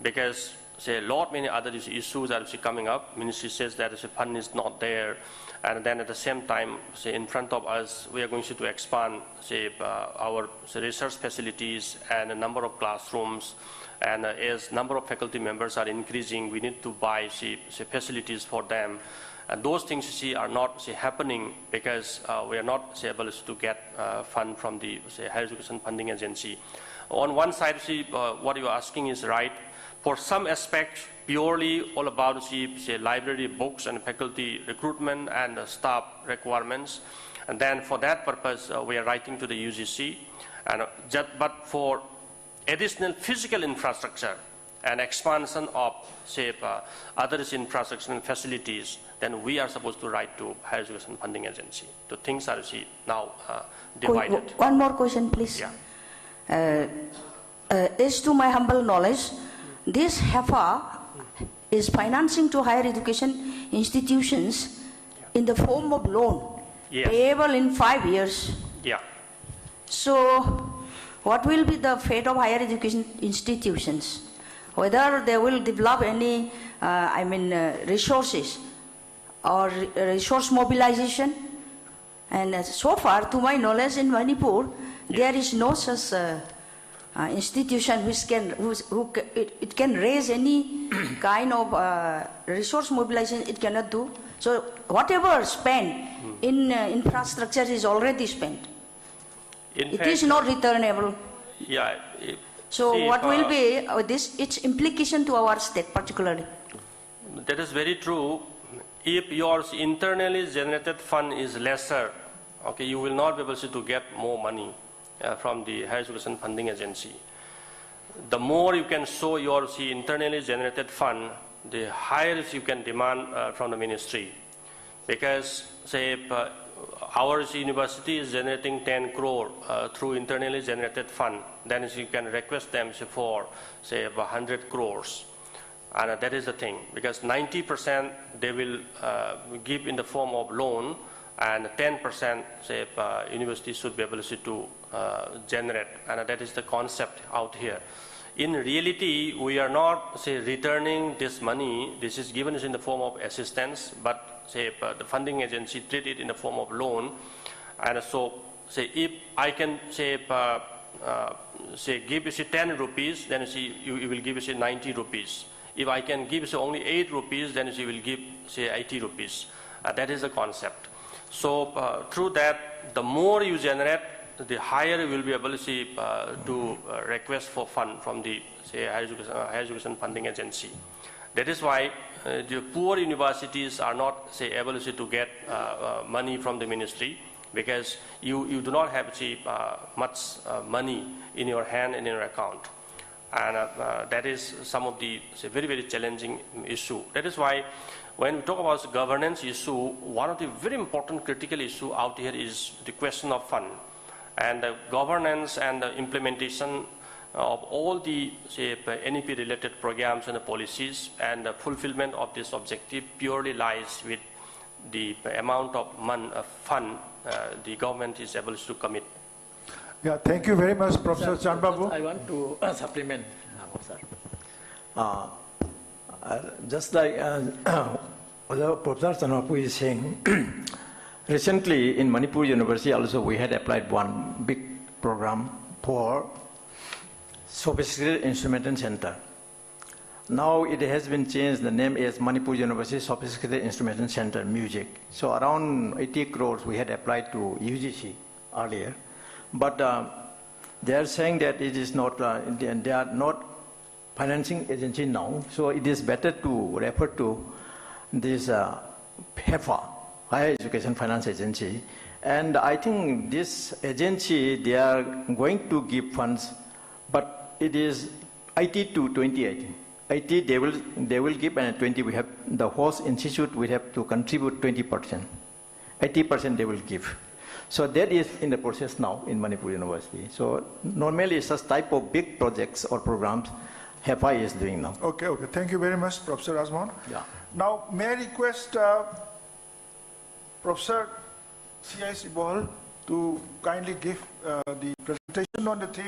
because say a lot many other issues are coming up. Ministry says that the fund is not there, and then at the same time, say in front of us, we are going to expand say our research facilities and a number of classrooms. And as number of faculty members are increasing, we need to buy say facilities for them. And those things are not happening because we are not able to get fund from the Higher Education Funding Agency. On one side, what you are asking is right. For some aspects, purely all about say library books and faculty recruitment and staff requirements. And then for that purpose, we are writing to the UGC. And but for additional physical infrastructure and expansion of say other infrastructure and facilities, then we are supposed to write to Higher Education Funding Agency. The things are now divided. One more question, please. Yeah. As to my humble knowledge, this HEPA is financing to higher education institutions in the form of loan, payable in 5 years. Yeah. So, what will be the fate of higher education institutions? Whether they will develop any, resources or resource mobilization? And so far, to my knowledge, in Manipur, there is no such institution which it can raise any kind of resource mobilization. It cannot do. So whatever spent in infrastructure is already spent. It is not returnable. Yeah. So what will be its implication to our state particularly? That is very true. If your internally generated fund is lesser, okay, you will not be able to get more money from the higher education funding agency. The more you can show your internally generated fund, the higher you can demand from the ministry. Because say our university is generating 10 crore through internally generated fund, then you can request them for say 100 crores. And that is the thing, because 90% they will give in the form of loan, and 10% say university should be able to generate, and that is the concept out here. In reality, we are not say returning this money. This is given in the form of assistance, but say the funding agency treat it in the form of loan, and so say if I can say give you 10 rupees, then you will give you 90 rupees. If I can give you only 8 rupees, then you will give say 80 rupees. That is the concept. So through that, the more you generate, the higher you will be able to request for fund from the say higher education funding agency. That is why the poor universities are not say able to get money from the ministry, because you do not have much money in your hand and in your account. And that is some of the very, very challenging issue. That is why when we talk about the governance issue, one of the very important critical issue out here is the question of fund. And the governance and the implementation of all the NEP related programs and the policies, and the fulfillment of this objective purely lies with the amount of fund the government is able to commit. Yeah, thank you very much, Professor Sir, Chanbabu. I want to supplement, sir. Just like Professor Chanbabu is saying, recently in Manipuri University also we had applied one big program for Sophisticated Instrumentation Center. Now it has been changed, the name is Manipuri University Sophisticated Instrumentation Center Music. So around 80 crores we had applied to UGC earlier. But they are saying that it is not, they are not financing agency now, so it is better to refer to this HEFA, Higher Education Finance Agency. And I think this agency, they are going to give funds, but it is IT to 2018. IT they will give, and 20 we have, the host institute will have to contribute 20%. 80% they will give. So that is in the process now in Manipur University. So normally such type of big projects or programs HEFA is doing now. Okay, okay. Thank you very much, Professor Asman. Yeah. Now, may I request Professor C.I.C. Bohal to kindly give the presentation on the theme.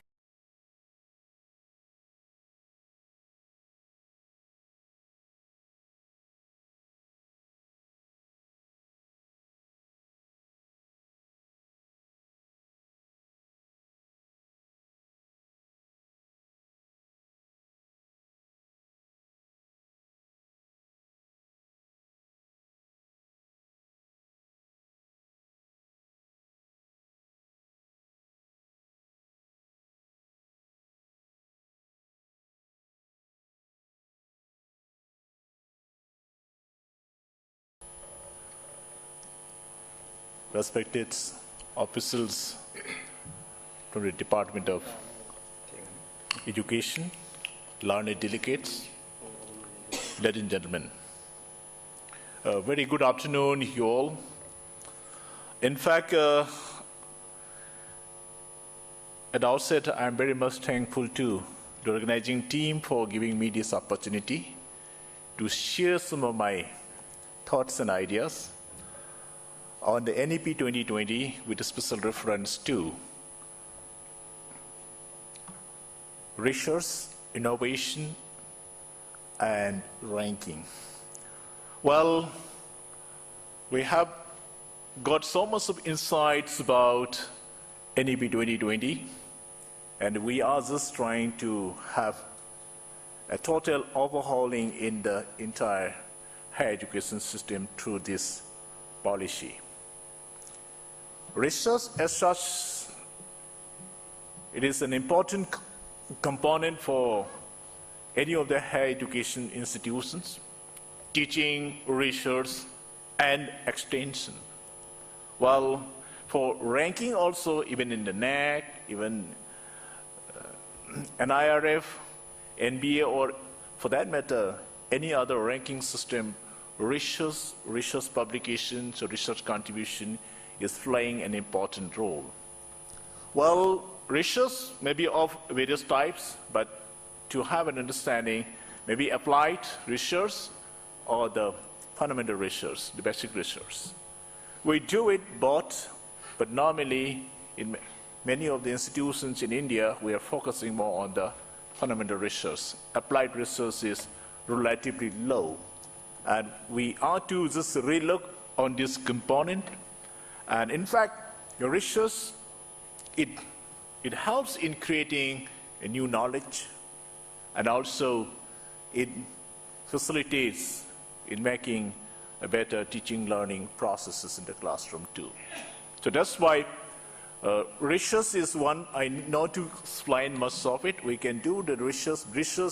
Respected officials from the Department of Education, learned delegates, ladies and gentlemen. Very good afternoon, you all. In fact, at the outset, I am very much thankful to the organizing team for giving me this opportunity to share some of my thoughts and ideas on the NEP 2020 with a special reference to research, innovation, and ranking. Well, we have got so much of insights about NEP 2020, and we are just trying to have a total overhauling in the entire higher education system through this policy. Research as such, it is an important component for any of the higher education institutions teaching, research, and extension. Well, for ranking also, even in the NAC, even NIRF, NBA, or for that matter, any other ranking system, research publications or research contribution is playing an important role. Well, research may be of various types, but to have an understanding, maybe applied research or the fundamental research, the basic research. We do it both, but normally in many of the institutions in India, we are focusing more on the fundamental research. Applied research is relatively low. And we are to just relook on this component. And in fact, your research, it helps in creating a new knowledge, and also it facilitates in making a better teaching learning processes in the classroom too. So that's why research is one, I know to explain much of it. We can do the research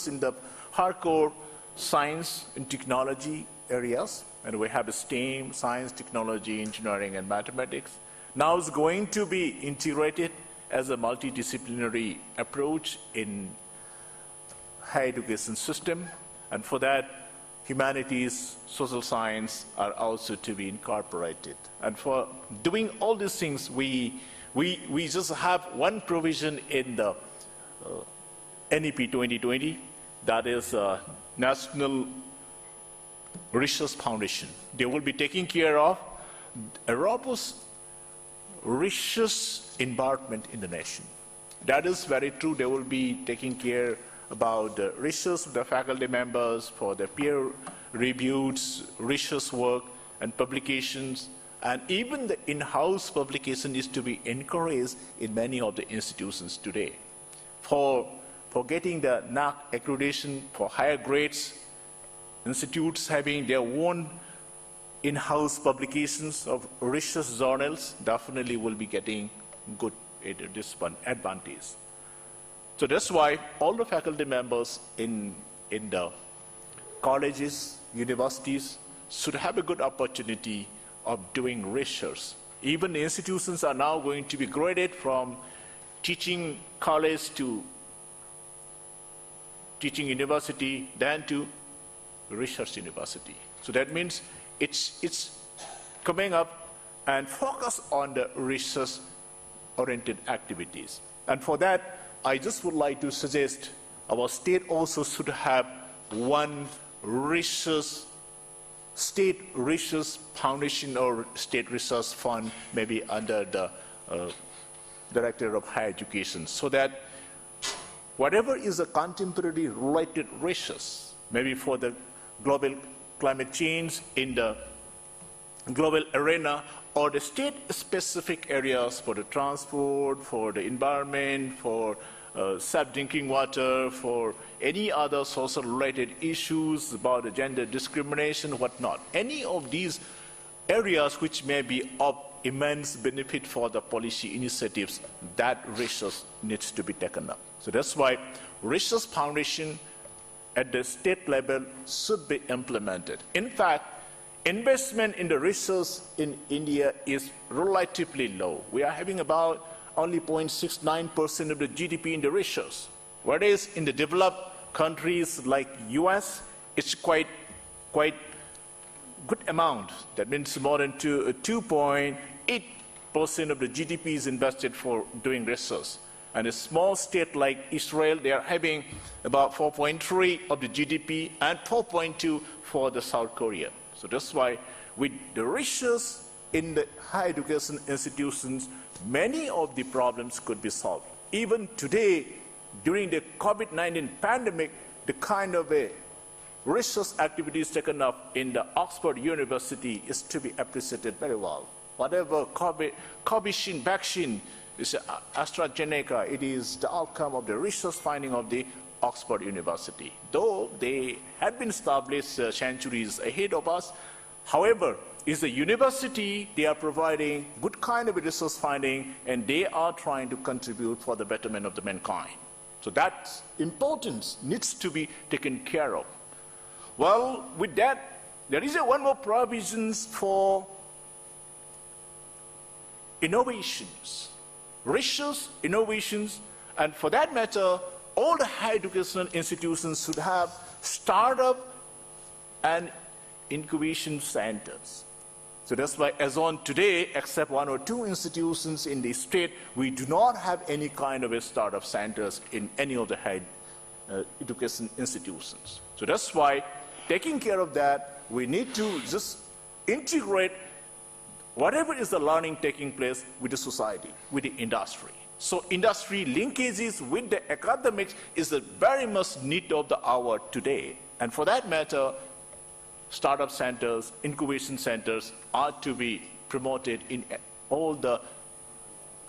in the hardcore science and technology areas, and we have the STEM, science, technology, engineering, and mathematics. Now it's going to be integrated as a multidisciplinary approach in higher education system, and for that, humanities, social science are also to be incorporated. And for doing all these things, we just have one provision in the NEP 2020, that is National Research Foundation. They will be taking care of a robust research environment in the nation. That is very true. They will be taking care about the research of the faculty members for the peer-reviewed research work and publications, and even the in-house publication is to be encouraged in many of the institutions today. For getting the NAC accreditation for higher grades, institutes having their own in-house publications of research journals definitely will be getting good advantage. So that's why all the faculty members in the colleges, universities should have a good opportunity of doing research. Even the institutions are now going to be graded from teaching college to teaching university, then to research university. So that means it's coming up and focus on the research-oriented activities. And for that, I just would like to suggest our state also should have one state research foundation or state research fund, maybe under the Director of Higher Education, so that whatever is a contemporary related research, maybe for the global climate change in the global arena, or the state-specific areas for the transport, for the environment, for safe drinking water, for any other social-related issues about the gender discrimination, whatnot. Any of these areas which may be of immense benefit for the policy initiatives, that research needs to be taken up. So that's why research foundation at the state level should be implemented. In fact, investment in the research in India is relatively low. We are having about only 0.69% of the GDP in the research. Whereas in the developed countries like US, it's quite good amount. That means more than 2.8% of the GDP is invested for doing research. And a small state like Israel, they are having about 4.3 of the GDP and 4.2 for the South Korea. So that's why with the research in the higher education institutions, many of the problems could be solved. Even today, during the COVID-19 pandemic, the kind of a research activities taken up in the Oxford University is to be appreciated very well. Whatever COVID vaccine is AstraZeneca, it is the outcome of the research finding of the Oxford University. Though they had been established centuries ahead of us, however, is the university, they are providing good kind of a research finding, and they are trying to contribute for the betterment of the mankind. So that importance needs to be taken care of. Well, with that, there is one more provisions for innovations, research, innovations, and for that matter, all the higher educational institutions should have startup and incubation centers. So that's why, as on today, except 1 or 2 institutions in the state, we do not have any kind of a startup centers in any of the higher education institutions. So that's why, taking care of that, we need to just integrate whatever is the learning taking place with the society, with the industry. So industry linkages with the academics is the very much need of the hour today. And for that matter, startup centers, incubation centers are to be promoted in all the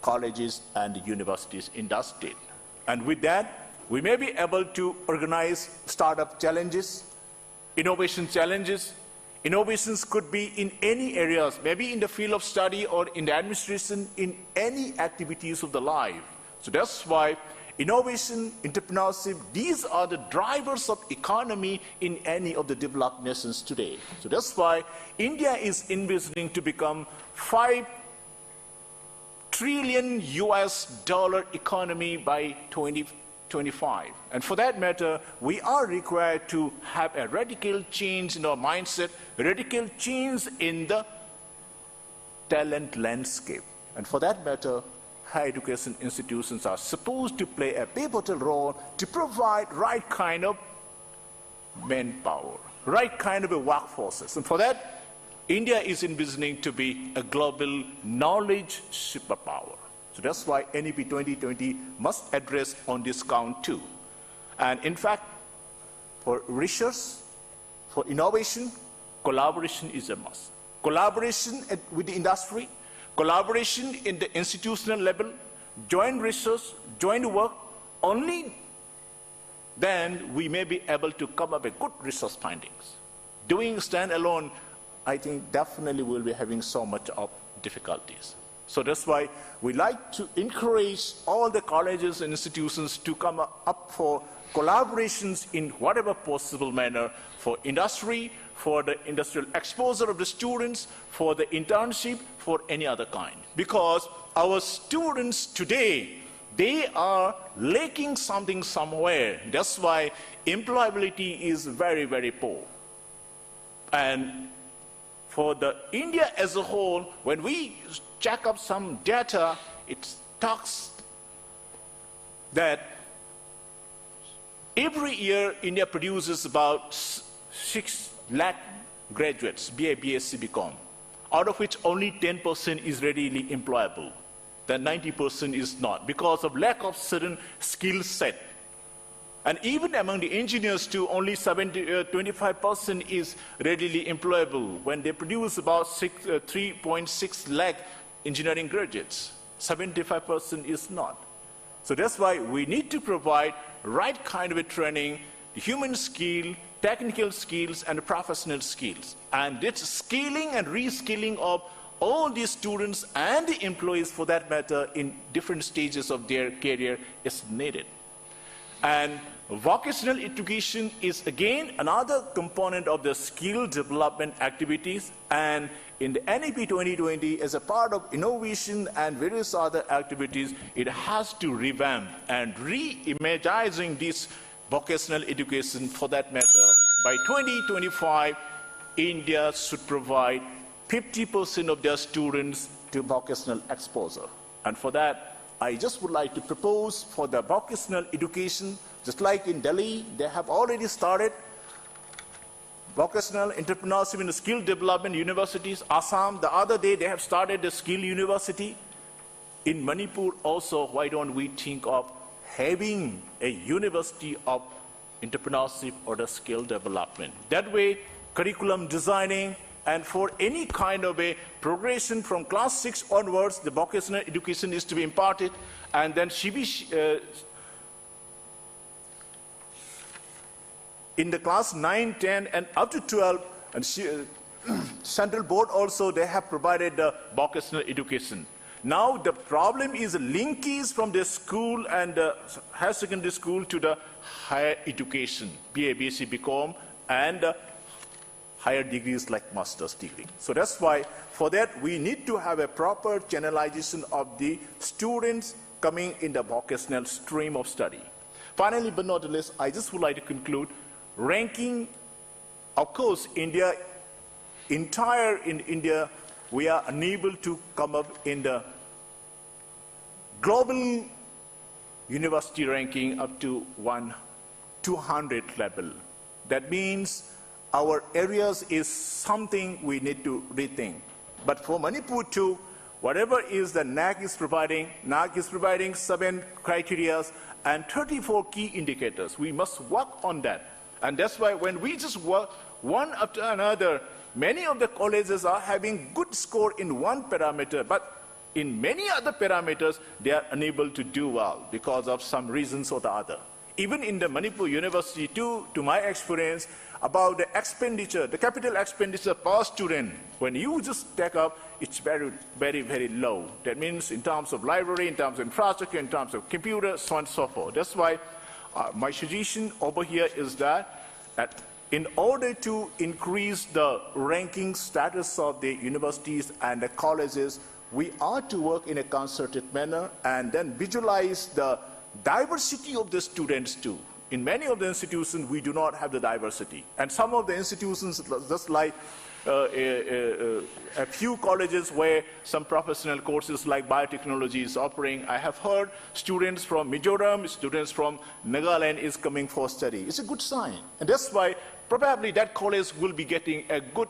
colleges and universities in that state. And with that, we may be able to organize startup challenges, innovation challenges. Innovations could be in any areas, maybe in the field of study or in the administration, in any activities of the life. So that's why innovation, entrepreneurship, these are the drivers of economy in any of the developed nations today. So that's why India is envisioning to become $5 trillion economy by 2025. And for that matter, we are required to have a radical change in our mindset, a radical change in the talent landscape. And for that matter, higher education institutions are supposed to play a pivotal role to provide right kind of manpower, right kind of a workforces. And for that, India is envisioning to be a global knowledge superpower. So that's why NEP 2020 must address on this count too. And in fact, for research, for innovation, collaboration is a must. Collaboration with the industry, collaboration in the institutional level, joint research, joint work, only then we may be able to come up with good research findings. Doing standalone, I think definitely we'll be having so much of difficulties. So that's why we like to encourage all the colleges and institutions to come up for collaborations in whatever possible manner for industry, for the industrial exposure of the students, for the internship, for any other kind. Because our students today, they are lacking something somewhere. That's why employability is very, very poor. And for the India as a whole, when we check up some data, it talks that every year India produces about 6 lakh graduates, BA, BSc, BCom, out of which only 10% is readily employable. Then 90% is not, because of lack of certain skill set. And even among the engineers too, only 25% is readily employable when they produce about 3.6 lakh engineering graduates. 75% is not. So that's why we need to provide right kind of a training, human skill, technical skills, and professional skills. And this skilling and reskilling of all these students and the employees, for that matter, in different stages of their career is needed. And vocational education is again another component of the skill development activities, and in the NEP 2020, as a part of innovation and various other activities, it has to revamp and re-imaging this vocational education. For that matter, by 2025, India should provide 50% of their students to vocational exposure. And for that, I just would like to propose for the vocational education, just like in Delhi, they have already started vocational entrepreneurship and skill development universities. Assam, the other day, they have started the skill university. In Manipur also, why don't we think of having a university of entrepreneurship or the skill development? That way, curriculum designing, and for any kind of a progression from class 6 onwards, the vocational education is to be imparted, and then in the class 9, 10, and up to 12, and Central Board also, they have provided the vocational education. Now the problem is linkage from the school and the higher secondary school to the higher education, BA, BSc, BCom, and higher degrees like master's degree. So that's why, for that, we need to have a proper channelization of the students coming in the vocational stream of study. Finally, but not the least, I just would like to conclude, ranking, of course, in India, we are unable to come up in the global university ranking up to 200 level. That means our areas is something we need to rethink. But for Manipur too, whatever is the NAC is providing 7 criteria and 34 key indicators. We must work on that. And that's why when we just work one after another, many of the colleges are having good score in one parameter, but in many other parameters, they are unable to do well because of some reasons or the other. Even in the Manipur University too, to my experience, about the expenditure, the capital expenditure per student, when you just take up, it's very, very, very low. That means in terms of library, in terms of infrastructure, in terms of computers, so on and so forth. That's why my suggestion over here is that in order to increase the ranking status of the universities and the colleges, we are to work in a concerted manner and then visualize the diversity of the students too. In many of the institutions, we do not have the diversity. And some of the institutions, just like a few colleges where some professional courses like biotechnology is offering, I have heard students from Mizoram, students from Nagaland is coming for study. It's a good sign. And that's why probably that college will be getting a good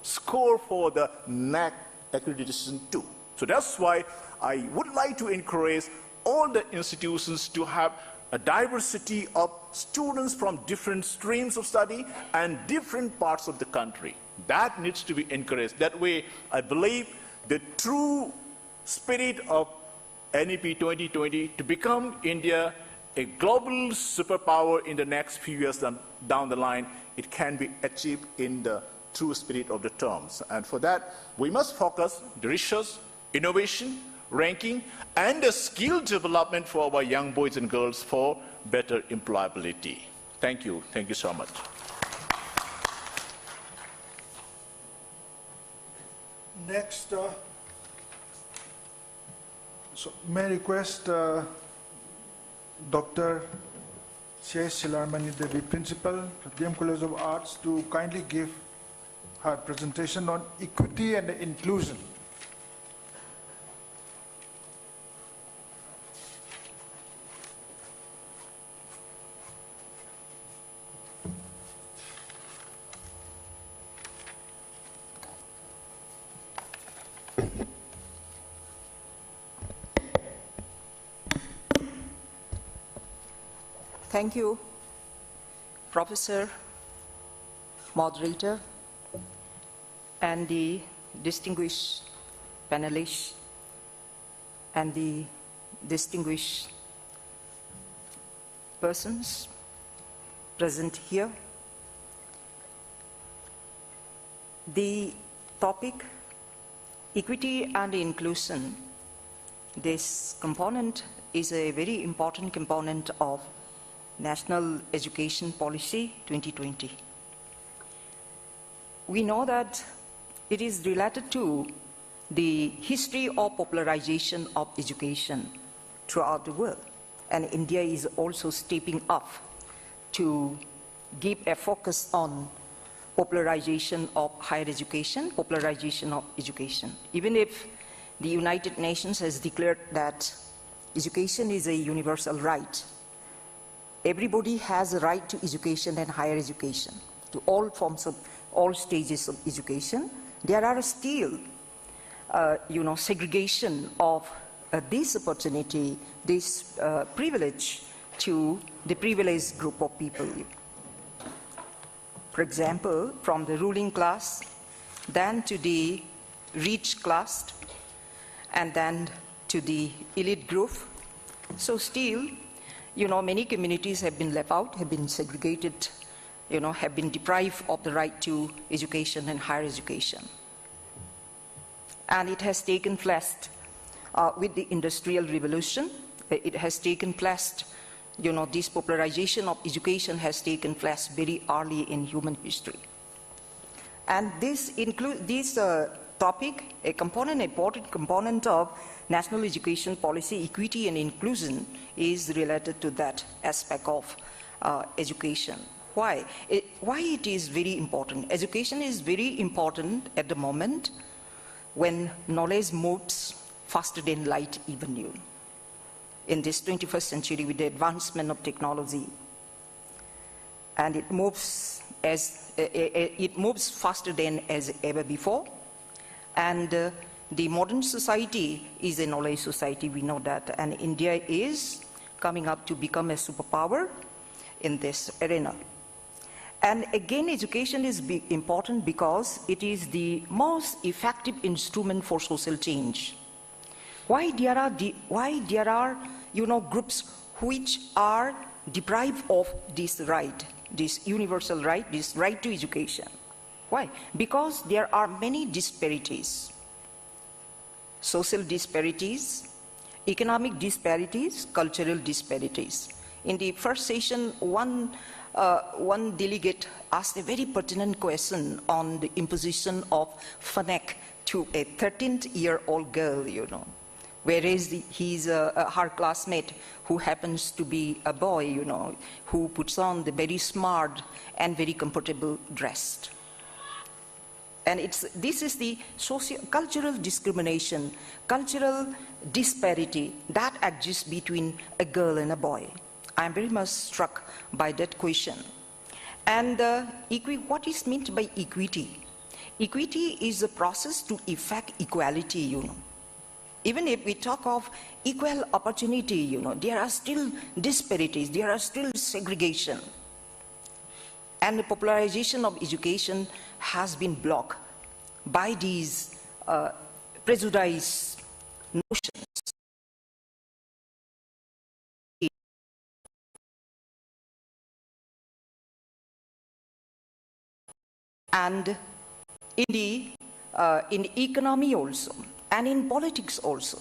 score for the NAC accreditation too. So that's why I would like to encourage all the institutions to have a diversity of students from different streams of study and different parts of the country. That needs to be encouraged. That way, I believe the true spirit of NEP 2020 to become India a global superpower in the next few years down the line, it can be achieved in the true spirit of the terms. And for that, we must focus the research, innovation, ranking, and the skill development for our young boys and girls for better employability. Thank you. Thank you so much. Next, so may I request Dr. Shilarmani Devi, Principal, DM College of Arts, to kindly give her presentation on equity and inclusion. Thank you, Professor, Moderator, and the distinguished panelists, and the distinguished persons present here. The topic, equity and inclusion, this component is a very important component of National Education Policy 2020. We know that it is related to the history of popularization of education throughout the world. And India is also stepping up to give a focus on popularization of higher education, popularization of education. Even if the United Nations has declared that education is a universal right, everybody has a right to education and higher education, to all forms of, all stages of education. There are still, segregation of this opportunity, this privilege to the privileged group of people. For example, from the ruling class, then to the rich class, and then to the elite group. So still, many communities have been left out, have been segregated, have been deprived of the right to education and higher education. And it has taken place with the Industrial Revolution. It has taken place, this popularization of education has taken place very early in human history. And this topic, important component of national education policy, equity and inclusion, is related to that aspect of education. Why? Why it is very important? Education is very important at the moment when knowledge moves faster than light even you. In this 21st century with the advancement of technology, and it moves faster than as ever before, and the modern society is a knowledge society, we know that, and India is coming up to become a superpower in this arena. And again, education is important because it is the most effective instrument for social change. Why there are groups which are deprived of this right, this universal right, this right to education? Why? Because there are many disparities. Social disparities, economic disparities, cultural disparities. In the first session, one delegate asked a very pertinent question on the imposition of FANEC to a 13-year-old girl, whereas he's her classmate who happens to be a boy, who puts on the very smart and very comfortable dress. And this is the cultural discrimination, cultural disparity that exists between a girl and a boy. I'm very much struck by that question. And what is meant by equity? Equity is a process to effect equality, Even if we talk of equal opportunity, there are still disparities, there are still segregation. And the popularization of education has been blocked by these prejudiced notions. And in the economy also, and in politics also.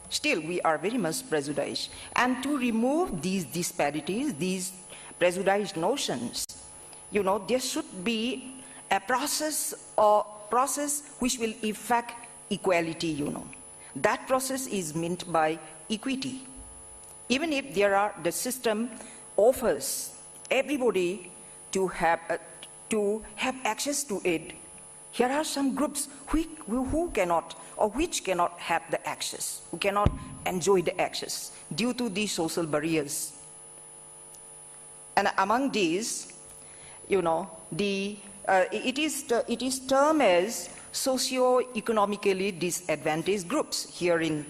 Still, we are very much prejudiced. And to remove these disparities, these prejudiced notions, there should be a process which will effect equality, That process is meant by equity. Even if the system offers everybody to have access to it, here are some groups who cannot, or which cannot have the access, who cannot enjoy the access due to these social barriers. And among these, it is termed as socio-economically disadvantaged groups here in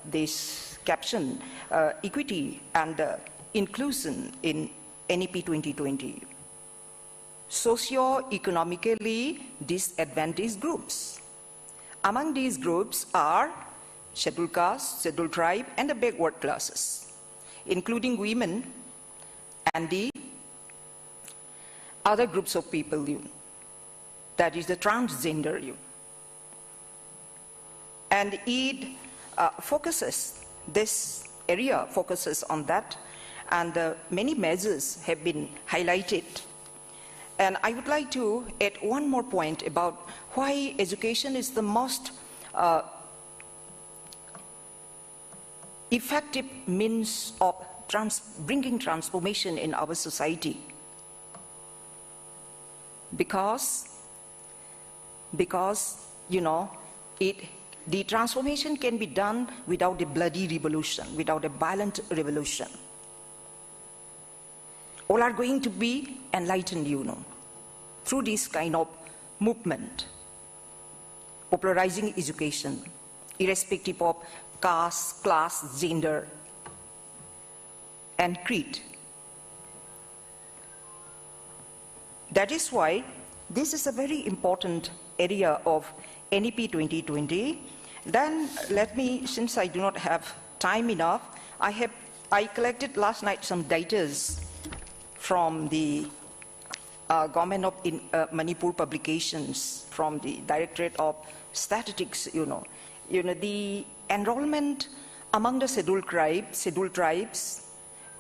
this caption, equity and inclusion in NEP 2020. Socio-economically disadvantaged groups. Among these groups are scheduled caste, scheduled tribe, and the backward classes, including women and the other groups of people, that is the transgender. And it focuses, this area focuses on that, and many measures have been highlighted. And I would like to add one more point about why education is the most effective means of bringing transformation in our society. Because the transformation can be done without a bloody revolution, without a violent revolution. All are going to be enlightened, through this kind of movement, popularizing education, irrespective of caste, class, gender, and creed. That is why this is a very important area of NEP 2020. Then let me, since I do not have time enough, I collected last night some data from the Government of Manipur publications, from the Directorate of Statistics. The enrollment among the scheduled tribes,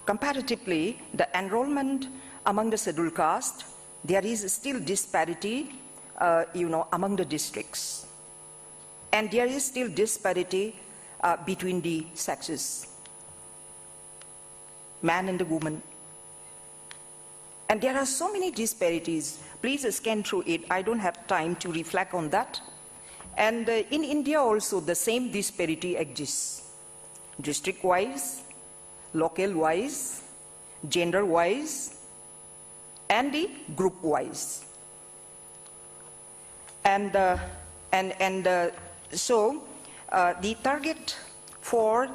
comparatively, the enrollment among the scheduled caste there is still disparity, among the districts. And there is still disparity between the sexes, man and the woman. And there are so many disparities. Please scan through it. I don't have time to reflect on that. And in India also, the same disparity exists. District-wise, local-wise, gender-wise, and the group-wise. And so the target for,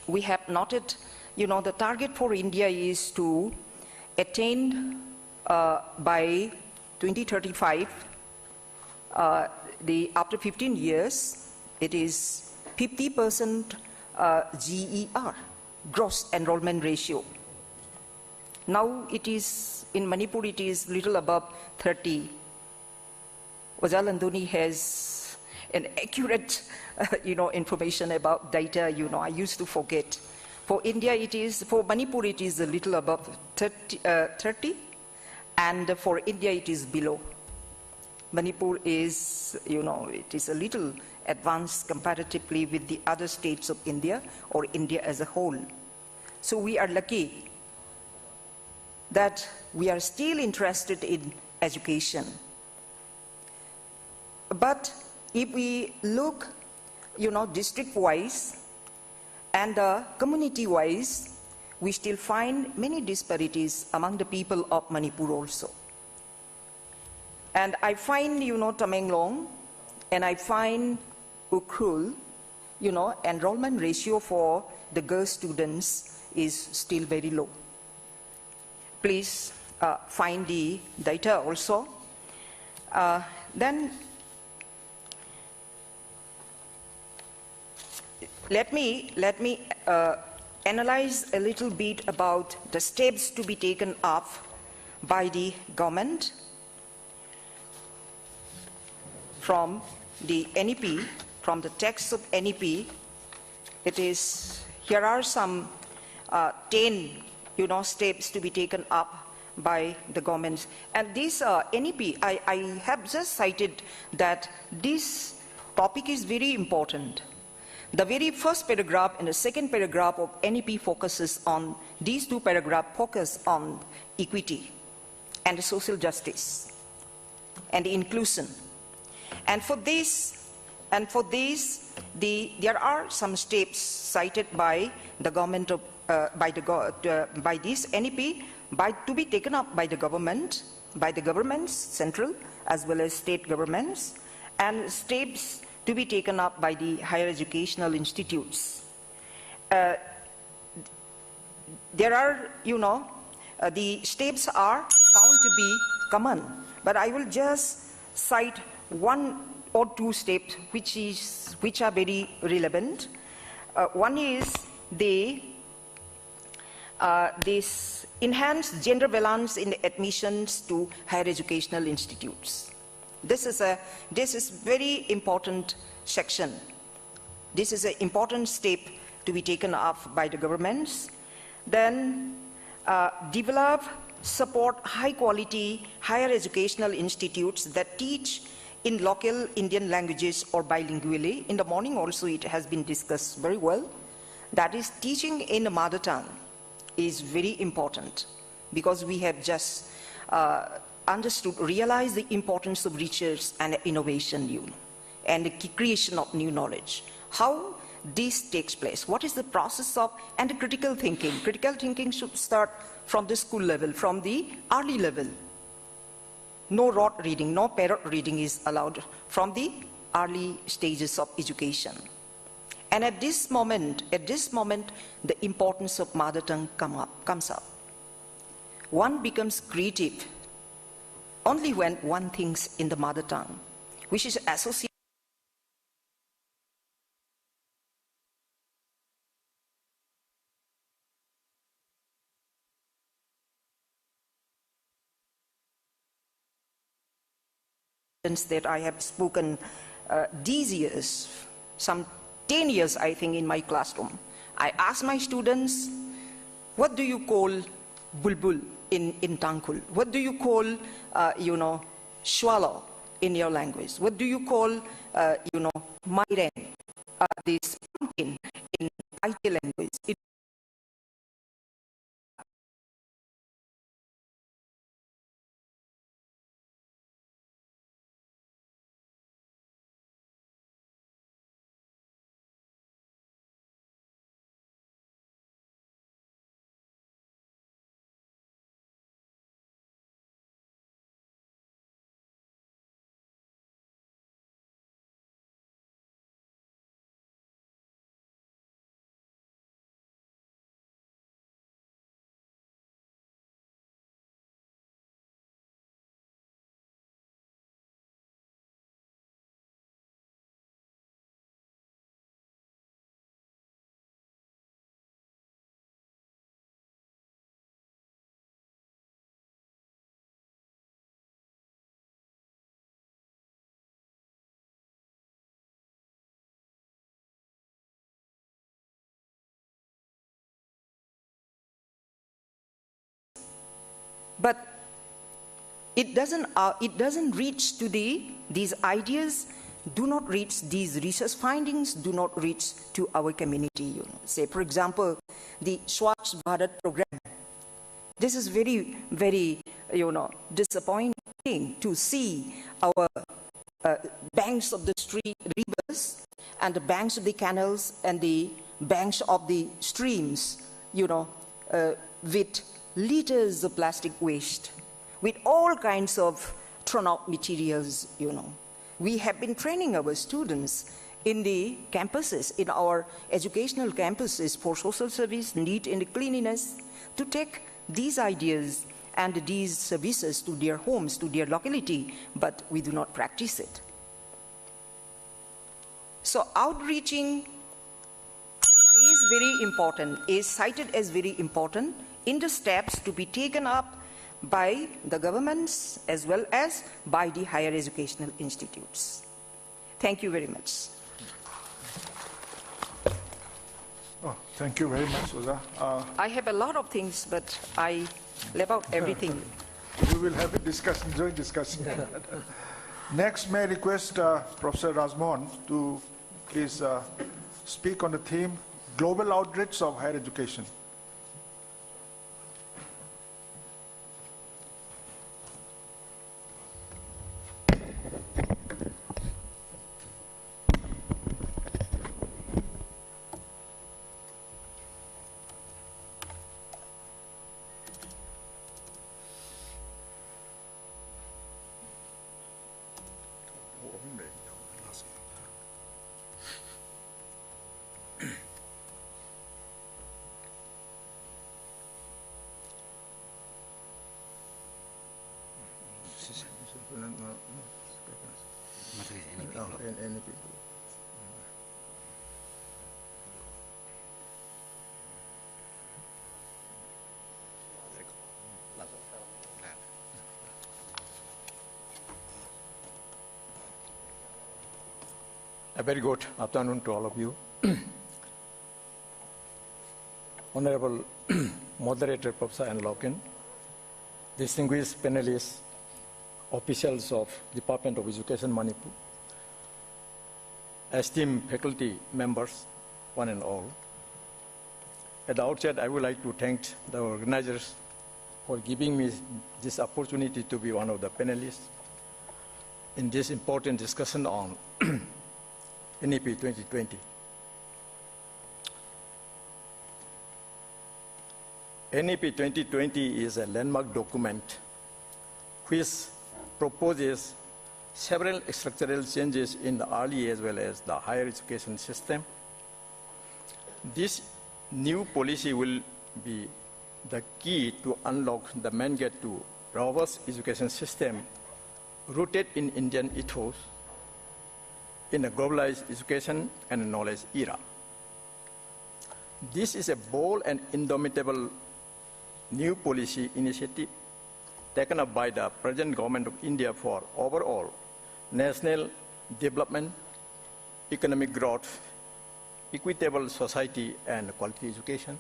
we have noted, the target for India is to attain by 2035, after 15 years, it is 50% GER, gross enrollment ratio. Now it is, in Manipur, it is little above 30. Wajal Andoni has an accurate, information about data, I used to forget. For India, it is, for Manipur, it is a little above 30, and for India, it is below. Manipur is, it is a little advanced comparatively with the other states of India or India as a whole. So we are lucky that we are still interested in education. But if we look, district-wise and community-wise, we still find many disparities among the people of Manipur also. And I find, Tamenglong, and I find Ukhrul, enrollment ratio for the girl students is still very low. Please find the data also. Then let me analyze a little bit about the steps to be taken up by the government from the NEP, from the text of NEP. It is, here are some 10 steps to be taken up by the governments. And this NEP, I have just cited that this topic is very important. The very first paragraph and the second paragraph of NEP focuses on, these two paragraphs focus on equity and social justice and inclusion. And for this, there are some steps cited by the government of, by this NEP, to be taken up by the government, central as well as state governments, and steps to be taken up by the higher educational institutes. There are, the steps are found to be common, but I will just cite one or two steps which are very relevant. One is this enhanced gender balance in admissions to higher educational institutes. This is very important section. This is an important step to be taken up by the governments. Then develop, support high quality higher educational institutes that teach in local Indian languages or bilingually. In the morning also it has been discussed very well. That is, teaching in the mother tongue is very important, because we have just realized the importance of research and innovation, and the creation of new knowledge. How this takes place, what is the process of, and the critical thinking. Critical thinking should start from the school level, from the early level. No rote reading, no parrot reading is allowed from the early stages of education. And at this moment, the importance of mother tongue comes up. One becomes creative only when one thinks in the mother tongue, which is associated that I have spoken these years, some 10 years I think, in my classroom. I ask my students, what do you call bulbul? in Tangkhul? What do you call, swallow in your language? What do you call, mairen, this pumpkin in Paite language? But it doesn't reach to these ideas do not reach, these research findings do not reach to our community. Say, for example, the Swachh Bharat program. This is very, very, disappointing to see our banks of the rivers and the banks of the canals and the banks of the streams, with liters of plastic waste, with all kinds of thrown out materials, We have been training our students in the campuses, in our educational campuses for social service, neat and cleanliness, to take these ideas and these services to their homes, to their locality, but we do not practice it. So outreaching is very important, is cited as very important in the steps to be taken up by the governments as well as by the higher educational institutes. Thank you very much. Oh, thank you very much, Oza. I have a lot of things, but I left out everything. We will have a discussion, joint discussion. Next, may I request Professor Rajmohan to please speak on the theme, Global Outreach of Higher Education. A very good afternoon to all of you. Honorable Moderator Professor Ann Loken, distinguished panelists, officials of Department of Education Manipur, esteemed faculty members, one and all. At the outset, I would like to thank the organizers for giving me this opportunity to be one of the panelists in this important discussion on NEP 2020. NEP 2020 is a landmark document which proposes several structural changes in the early as well as the higher education system. This new policy will be the key to unlock the mandate to robust education system rooted in Indian ethos in a globalized education and knowledge era. This is a bold and indomitable new policy initiative taken up by the present government of India for overall national development, economic growth, equitable society, and quality education.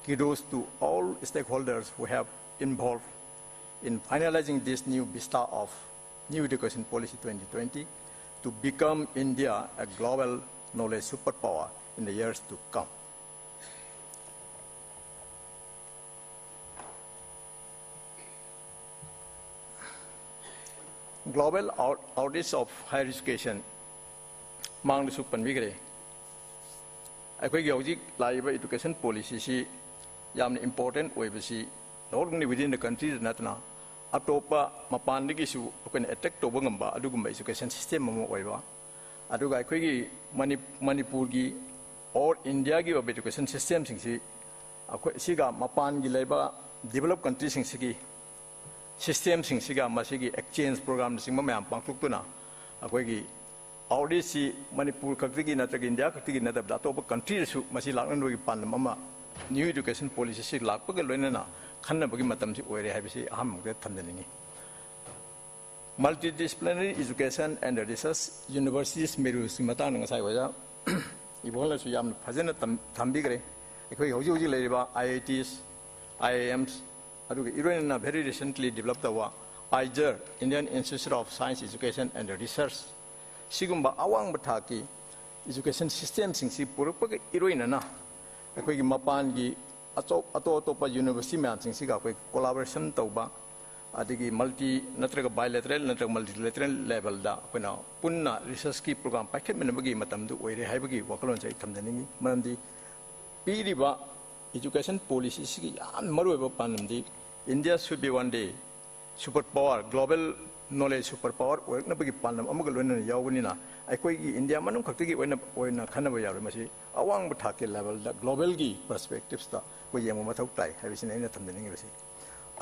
kudos to all stakeholders who have involved in finalizing this new vista of New Education Policy 2020 to become India a global knowledge superpower in the years to come. Global outreach of higher education mang su panbigre akhoi gi hojik laiba education policy si yamna important oibasi not only within the country natna atopa mapan digi su okon attack to bangamba adugumba education system mo oiba aduga akhoi gi manipur gi or india gi education system sing si akhoi siga mapan gi laiba developed countries sing si system sing siga masigi exchange program sing ma mayam pangtuk tuna akhoi gi outreach si manipur khakti natag india khakti natab da to country su masi laknan wi pan mama new education policy si lakpa ga loina na khanna bagi matam si oire habisi aham ge thamdani multidisciplinary education and research universities meru si matang nga sai waja ibola su yam phajana thambi gre ekhoi hoji hoji leiba iits iims adu ge irena very recently developed the IJER Indian Institute of Science Education and Research sigumba awang bathaki education system sing si purukpa iroina na akoi gi mapan gi ato pa university man sing si ga koi collaboration tauba adigi multi natraga bilateral natraga multilateral level da koina punna research ki program paket men bagi matam du oire haibagi wakalon chai thamdani manamdi piriba education policy si yam maruba panamdi India should be one day superpower global knowledge superpower work na bagi panam amagal wena yawni na aikoi gi india manung khakti gi wena khana ba yaru masi awang ba thake level da global gi perspectives da ko yemu mathau tai habisina ina thamdani ngi basi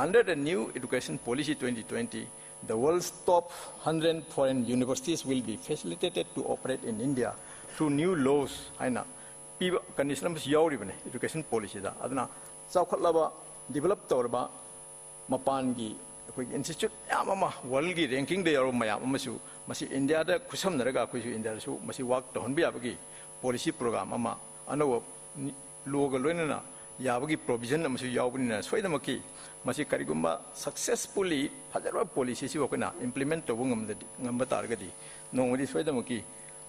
under the new education policy 2020 the world's top 100 foreign universities will be facilitated to operate in India through new laws aina piba condition mas yawri bane education policy da aduna chawkhatlaba develop torba mapan gi institute yamama world gi ranking de yaro mayam amasu masi india da khusam naraga khoisu india su masi work to honbi abagi policy program ama ano loga loina yabagi provision amasu yawbuni na soida maki masi karigumba successfully hajarwa policy si okona implement to ngamba targadi nongodi soida maki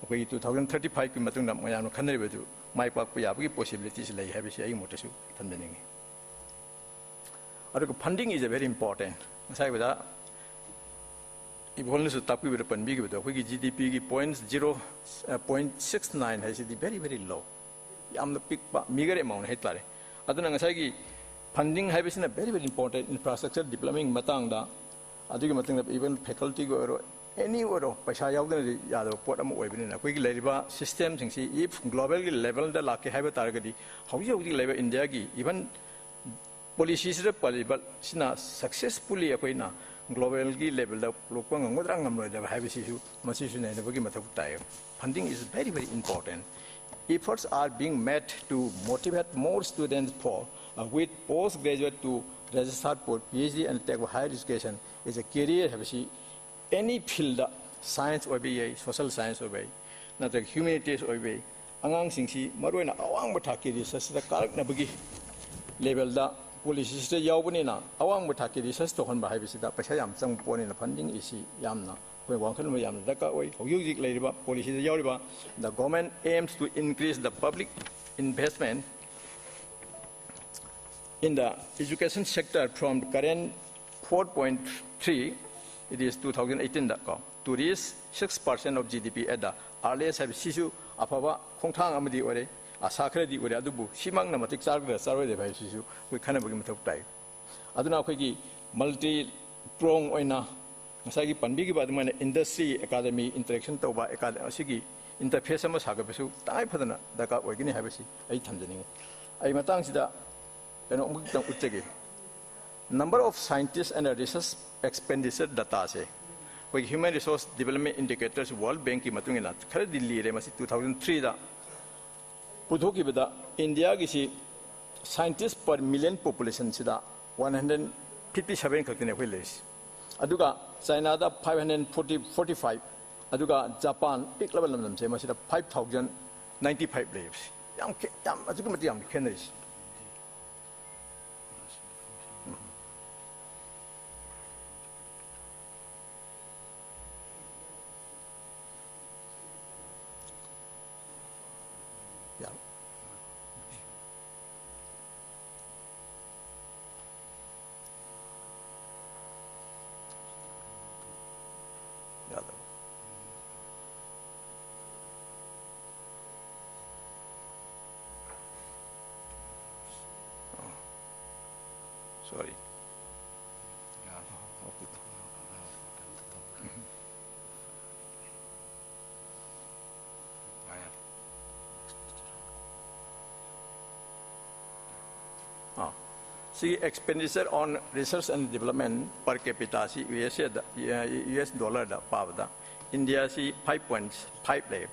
okoi 2035 ki matungna mayam khanari bedu mai pak pa yabagi possibilities lai habisi ai motasu thandaningi adugo funding is a very important sai bada ibholne su tapi bada panbi gi bada hogi gdp gi 0.69 has the very very low yam the pick ba migare amount he tare aduna ngasai gi funding habisina very very important infrastructure development matang da adugi matang da even faculty go any oro paisa yaudana yado pot am oibina koi gi leriba system sing si if global level da lakke haiba targadi hoji hoji leba india gi even policies re palibal sina successfully akoina global gi level da lokpang ngodra ngamro da habisi su masi su nei bagi mathak tai funding is very very important efforts are being made to motivate more students for with postgraduate to register for PhD and take higher education is a career habisi any field science or be social science or be not the humanities or be angang singsi maroina awang bathaki research da karak na bagi level da policy se yawbuni na awang bathaki research to hon ba haibisi da paisa yam chang poni na funding isi yamna koi wangkhan ma yam da ka oi hoyuk leiriba policy se yawriba the government aims to increase the public investment in the education sector from the current 4.3 it is 2018 to reach 6% of GDP at the earliest have sisu afaba khongthang amadi ore asa khredi ore adubu simang na matik charga sarwe de bhai sisu koi khana bagi mathok tai aduna khoi gi multi prong oina ngasai gi panbi gi bad mane industry academy interaction toba academy asigi interface ama saga besu tai phadana daka oigini habisi ai thamjani ai matang sida eno muk tang uchege number of scientists and research expenditure data se koi human resource development indicators world bank ki matungina khare dilli re masi 2003 da pudhoki beda india gi si scientists per million population sida 157 khakne hoi les aduga china da 545 aduga japan peak level nam se masida 5095 lives yam aduga mati yam kheneris Sorry. See, expenditure on research and development per capita, see, US dollar da pavda. India see 5.5 lei.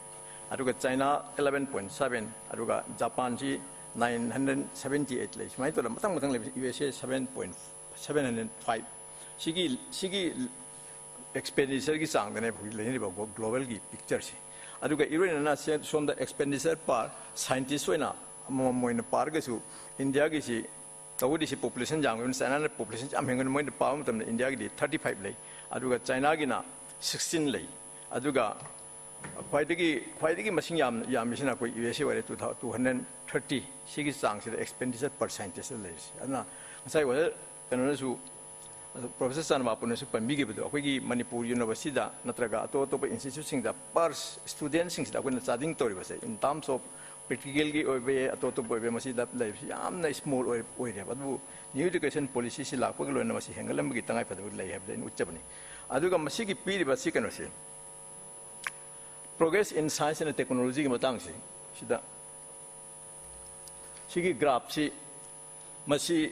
Aduga China 11.7. Aduga Japan see 978 lei. Mai to la matang lei USA 7.705. Sigi expenditure ki sang dane bhui lei ni ba global ki picture si. Aduga iron na se from the expenditure per scientist we na moina par ga su India ki si Tawudi si population jang when China population jam hengan mo pa mo tam India gi 35 lei aduga China gi na 16 lei aduga khwaidagi masing yam misina ko USA wale 230 sigi sang si expenditure per scientist lei ana sai wa kanona su Professor Sanma pun su pambi gi bedo ko gi Manipur University da natraga to institute sing da per student sing da ko na charging tori ba in terms of practical gi obe atoto bobe masi da life yamna small oire adu new education policy si la pag lo na masi hengalam gi tangai padu lai have den uchabni aduga masi gi pi ba si kano se progress in science and technology gi matang si sida sigi graph si masi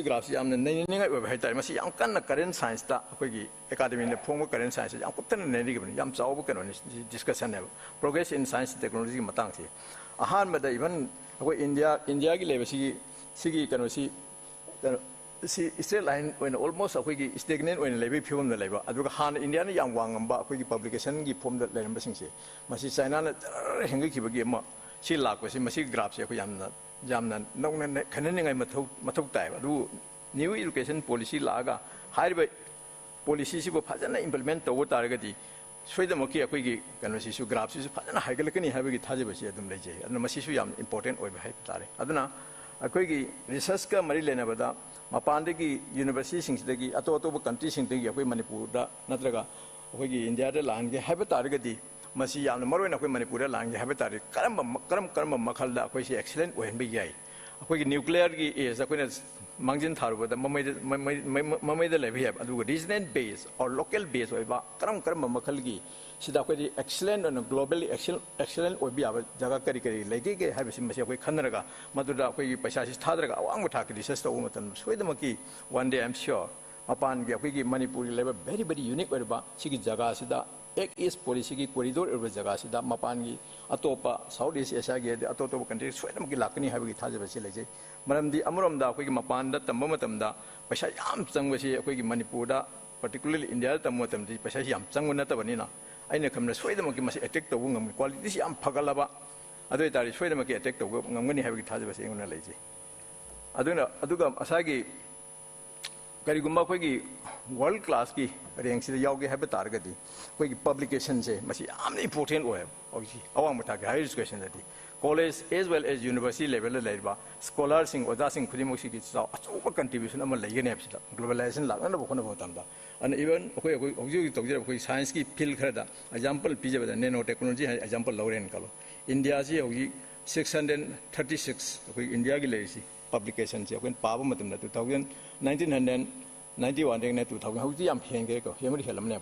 graph si amna nei nei obe hai tai masi yam kan na current science da ko gi academy ne phong current science yam kuptan ne ri gi yam chaw kano ni discussion ne progress in science and technology gi matang si ahan mada even ko India ki level sigi kano si straight line when almost ko gi stagnant when level film na level aduga han India na yang wang ba ko gi publication gi form da level sing se masi China na hengi ki bagi ma si la ko si masi graph se ko yamna nong na khanen ngai mathok tai adu new education policy la ga high policy si bo phajana implement to tar ga di soidamaki akoigi kano si su graph si su phajana haigalakani habagi thaje basi adum leje aduna masi su yam important oi hai tare aduna akoigi research ka mari lena bada mapande ki university sing sidagi ato country sing dagi akoi Manipur da natraga akoigi India da lang ge haba tare ga di masi yam maroi na akoi Manipur da lang ge haba tare karam makhal da akoi si excellent oi bi yai akoigi nuclear ki is akoi Mangjin Tharu, the Mamada Levy, resident base or local base, or Karam Makalgi, Sidaki excellent and globally excellent would be our Jagakari, Legi, have a Simasi Kanaraga, Maduda, Pasashi Tadraga, Wangutaki, disaster woman, Swedamaki, one day I'm sure, upon Gapiki Manipuri level, very unique, Sigi Jagasida, Ek is policy corridor over Jagasida, Mapangi, Atopa, Southeast Asia, the Atoto country, Swedamaki Lakani, having Taja. Madam the Amuram da Quiki Mapanda, Tamomatam da, Pashayam Sangwashi, Quiki Manipura, particularly India, Tamotam, the Pashayam Sangunatavanina. I know come to Swedamaki must attack the woman, quality this yam Pagalaba. Other that is Swedamaki attack the woman, I'm going to have it Taja in a lazy. Aduga Asagi Karigumba Quiki, world class key, ranks the Yogi Habitargati, Quiki publications, must be important web, Awamutaka, higher education that college as well as university level labor scholars in Odasing Kudimushi over contribution of Malayan globalization and even science pill creda example pizza with nanotechnology example Lauren Kalo. India 636 India Gilasi publications when Pava Matum 1991 2000 how the Amhangeko, Hemri Helamne,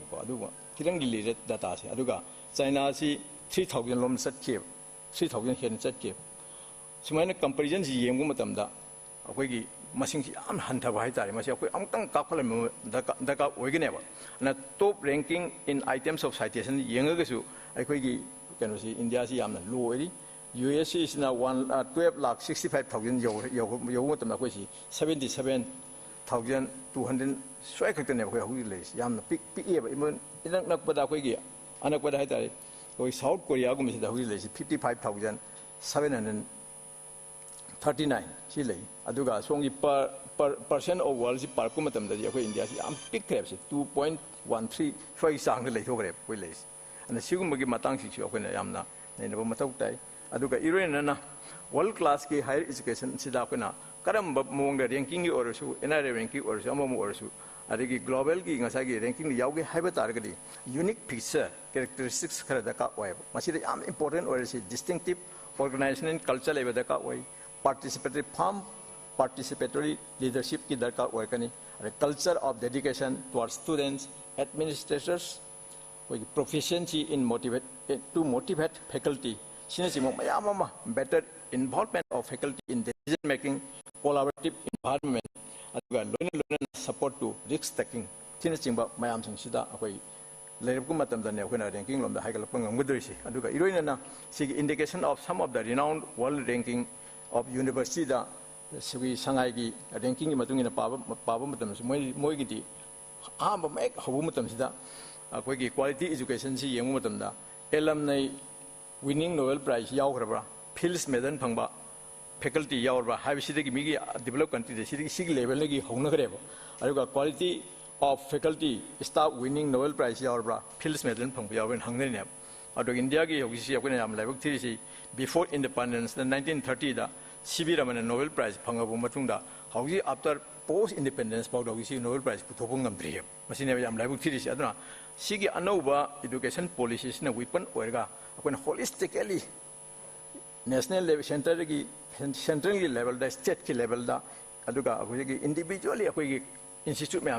Kiran related data Aduga, China 3,000 lom set cave. 3,000 hen set cave. So, my comparison is Yamatamda. Okay, Masing am Hunter Vaitari, myself, Amtang Kapalam, Daka Oganeva. And a top ranking in items of citation, Yangasu, Akwegi, can see India, Yam, low. US is now 12,65,000 Yomatamaki, 77,200 Swakakan, where we lays, Yam, pick even in Nakpadakwegi, Anakwadaitari. South Korea is 55,739 Chile. Aduga, so per percent of world's parkumatum that India is big crabs, 2.13 for example, later relays. And the Sugumagi Matang when I am now, in the Matautai, Aduga Irena, world class higher education, Sidakuna, Karamba among the ranking or so, another ranking or some or so. Adigi global Gingasagi ranking the Yogi Habitargadi, unique picture, characteristics Karadaka way. Masidi important or is distinctive organization and culture level the way, participatory participatory leadership ki darkar oikani, a culture of dedication to our students, administrators, with proficiency in to motivate faculty. Better involvement of faculty in decision making, collaborative environment, support to risk taking. Ranking indication of some of the renowned world ranking of university da Shanghai ranking quality education alumni winning Nobel Prize Fields Medal faculty developed country level quality of faculty staff winning Nobel Prize Fields Medal India before independence, the 1930 CB Raman Nobel Prize after post independence Nobel Prize Sigi Anova education policies na weapon orga holistically national level centrally level da state level da individually institute with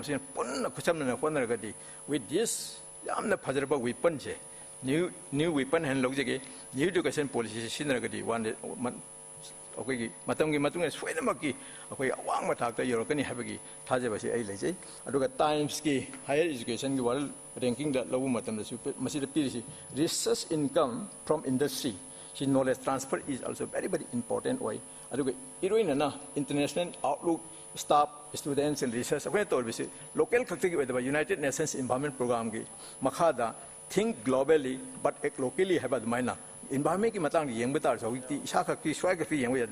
this weapon new weapon and new education policies one times higher education world ranking research income from industry. Knowledge transfer is also very important way. International outlook, staff, students, and research. Local United Nations Environment Program think globally but locally have a minor. Environment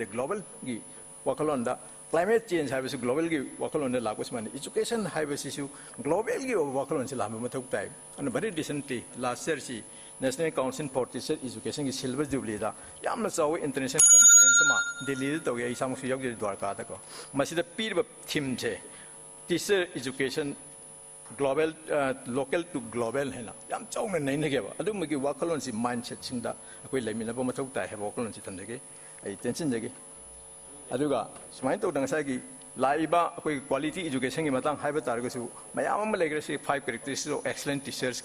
the global climate change has global education has issue global and very recently last year National Council for Teacher Education Silver Jubilee international conference Delhi theme teacher education global local to global mindset quality education five characteristics of excellent teachers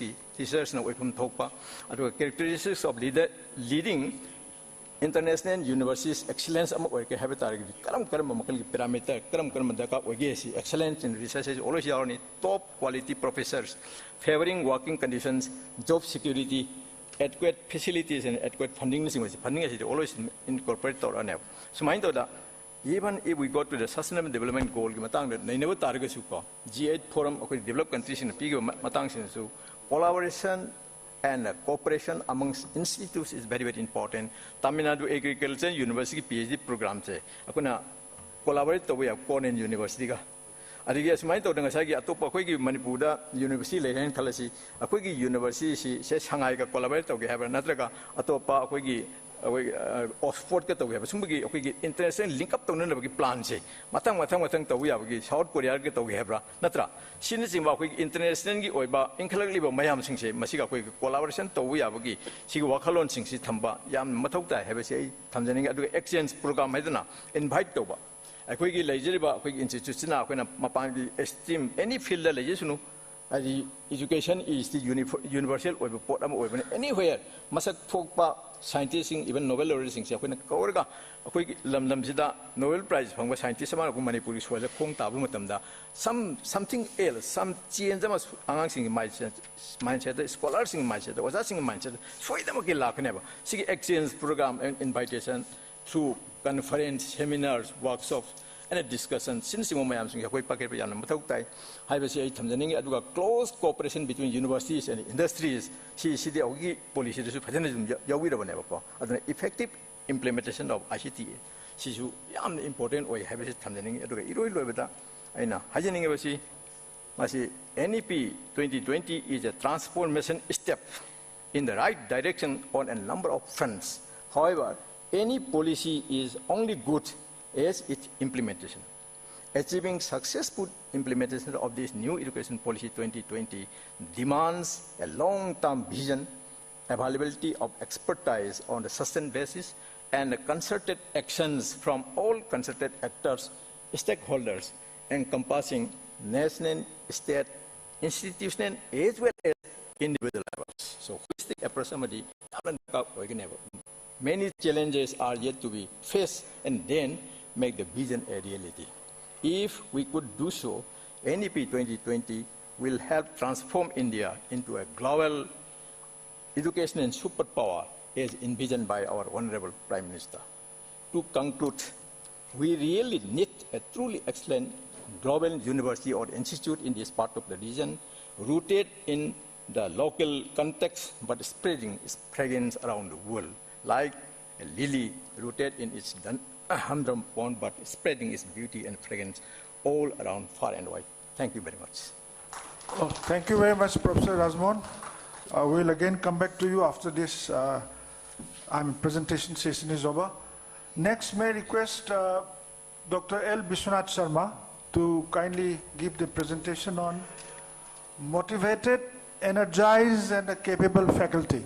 characteristics of leading international universities excellence parameter excellence in research is always top quality professors favoring working conditions job security adequate facilities and adequate funding is always incorporated so even if we go to the sustainable development goal G8 forum developed countries in the collaboration and cooperation amongst institutes is very important. Tamil Nadu Agriculture University PhD program collaborate with Cornell University. Manipur University University Shanghai collaborate Oxford international link up plan South Korea international collaboration exchange program invite institution esteem any field education is the universal anywhere masak scientists even Nobel laureates Nobel Prize scientists Manipuri something else some change mindset scholars mindset exchange program and invitation through conference seminars workshops and a discussion since close cooperation between universities and industries policy effective implementation of ICT is important way NEP 2020 is a transformation step in the right direction on a number of fronts. However, any policy is only good as its implementation. Achieving successful implementation of this new education policy 2020 demands a long-term vision, availability of expertise on a sustained basis, and concerted actions from all concerted actors, stakeholders encompassing national, state, institutional, as well as individual levels. So holistic approximately, many challenges are yet to be faced and then make the vision a reality. If we could do so, NEP 2020 will help transform India into a global education and superpower as envisioned by our Honorable Prime Minister. To conclude, we really need a truly excellent global university or institute in this part of the region, rooted in the local context but spreading its fragrance around the world, like a lily rooted in its humdrum pond but spreading its beauty and fragrance all around far and wide. Thank you very much. Oh, thank you very much, Professor Razmon. We'll again come back to you after this presentation session is over. Next, may I request Dr. L. Biswanath Sharma to kindly give the presentation on motivated, energized, and a capable faculty.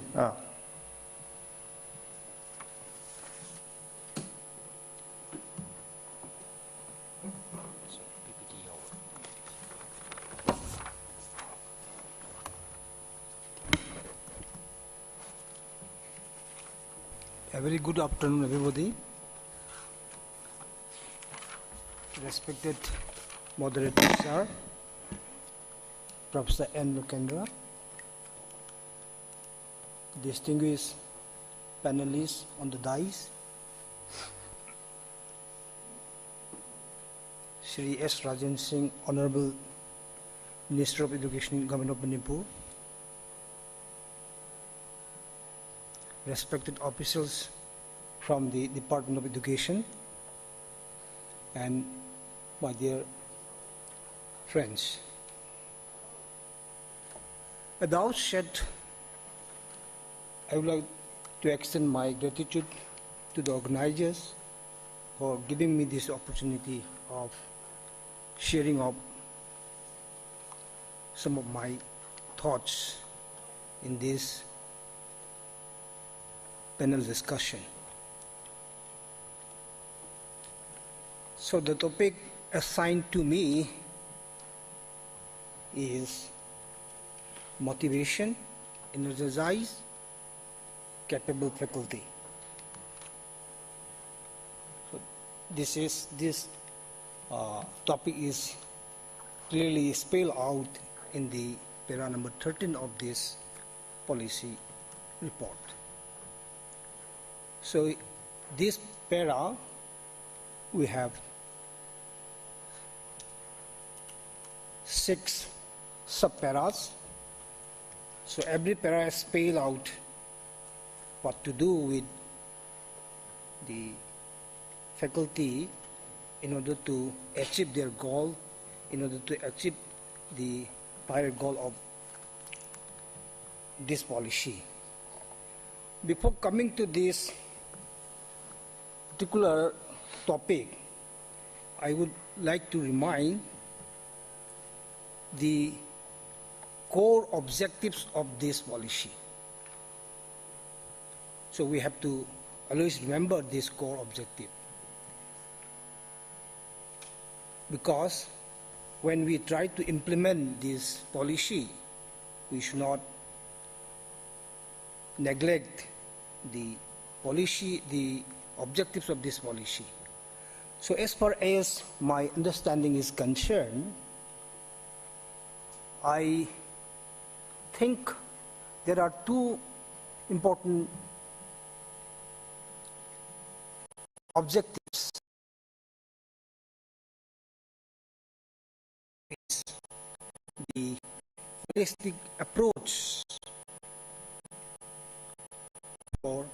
A very good afternoon, everybody. Respected moderator, sir, Professor N. Lukendra, distinguished panelists on the dais, Shri S. Rajan Singh, Honorable Minister of Education, Government of Manipur, respected officials from the Department of Education, and my dear friends. At the outset, I would like to extend my gratitude to the organizers for giving me this opportunity of sharing of some of my thoughts in this panel discussion. So the topic assigned to me is motivation, energized, capable faculty. So this topic is clearly spelled out in the para number 13 of this policy report. So this para, we have 6 sub-paras. So every para spells out what to do with the faculty in order to achieve their goal, in order to achieve the prior goal of this policy. Before coming to this particular topic, I would like to remind the core objectives of this policy. So we have to always remember this core objective, because when we try to implement this policy, we should not neglect the policy, the objectives of this policy. So as far as my understanding is concerned, I think there are 2 important objectives. It's the holistic approach for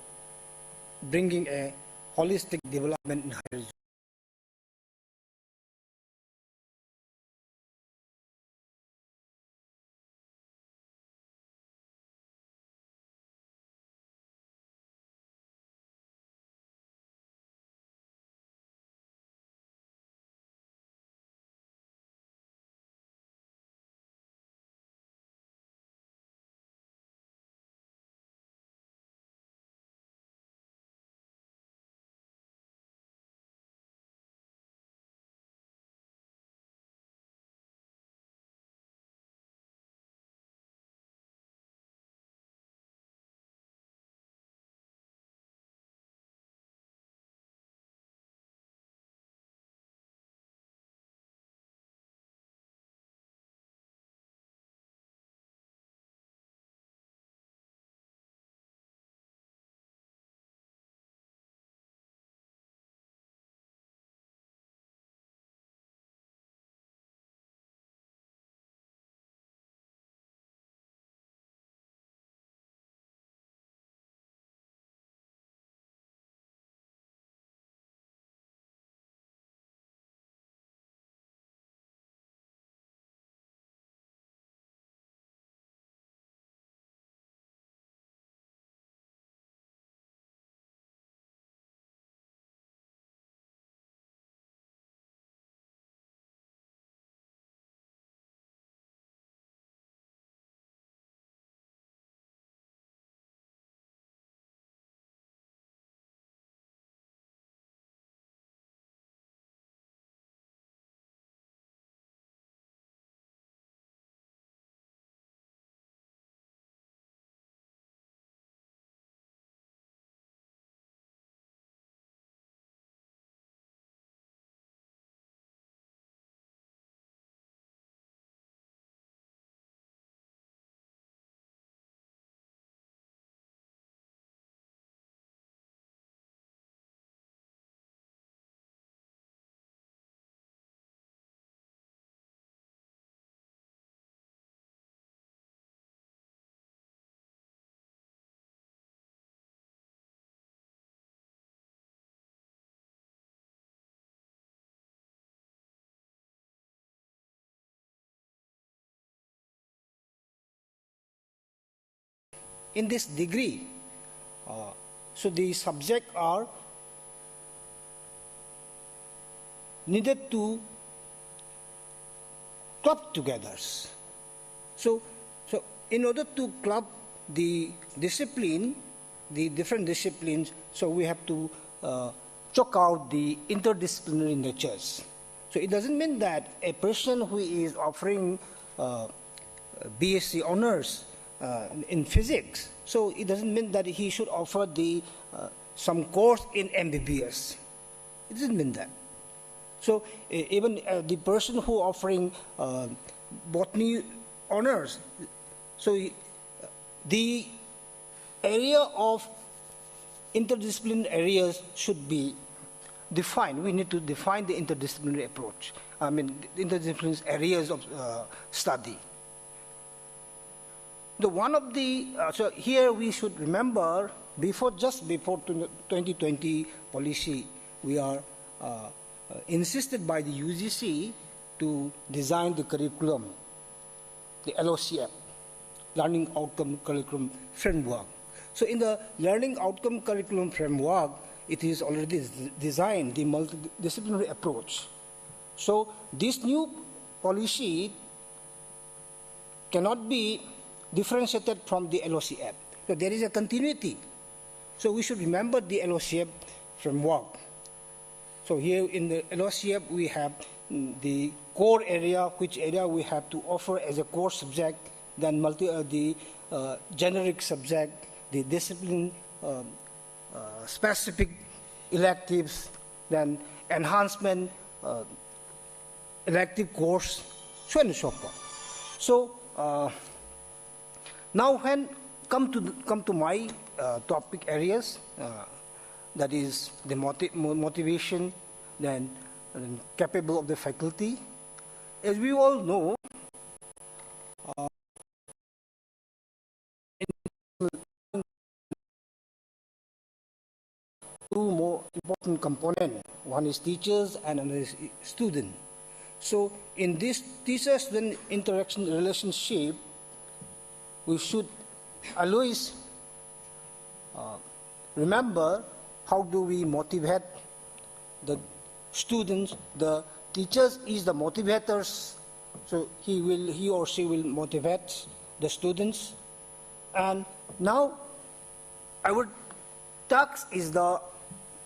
bringing a holistic development in higher education. in this degree, so the subjects are needed to club together. So in order to club the discipline, the different disciplines, so we have to chalk out the interdisciplinary natures. So it doesn't mean that a person who is offering BSc honors in physics, so it doesn't mean that he should offer some course in MBBS. It doesn't mean that. So even the person who offering botany honors, so the area of interdisciplinary areas should be defined. We need to define the interdisciplinary approach. I mean, the interdisciplinary areas of study. So here we should remember, just before 2020 policy, we are insisted by the UGC to design the curriculum, the LOCF, Learning Outcome Curriculum Framework. So in the Learning Outcome Curriculum Framework, it is already designed, the multidisciplinary approach. So this new policy cannot be differentiated from the LOCF. So there is a continuity. So we should remember the LOCF framework. So here in the LOCF, we have the core area, which area we have to offer as a core subject, then the generic subject, the discipline specific electives, then enhancement elective course, so on and so forth. So now when come to my topic areas, that is the motivation, then capable of the faculty. As we all know, two more important components. One is teachers and another is student. So in this teacher-student interaction relationship, we should always remember how do we motivate the students. The teachers is the motivators, so he or she will motivate the students. And now our task is the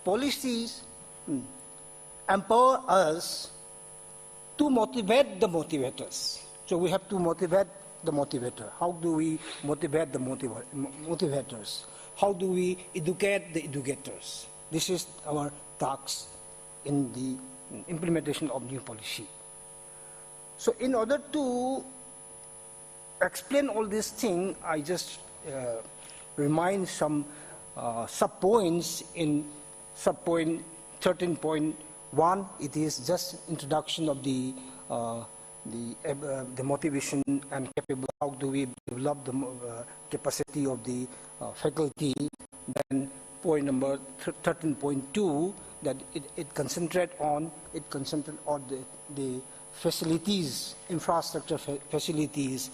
policies empower us to motivate the motivators. So we have to motivate the motivator. How do we motivate the motivators? How do we educate the educators? This is our task in the implementation of new policy. So in order to explain all these things, I just remind some sub-points in sub-point 13.1. It is just introduction of the motivation and capable. How do we develop the capacity of the faculty? Then point number 13.2, that it concentrate on the facilities, infrastructure facilities,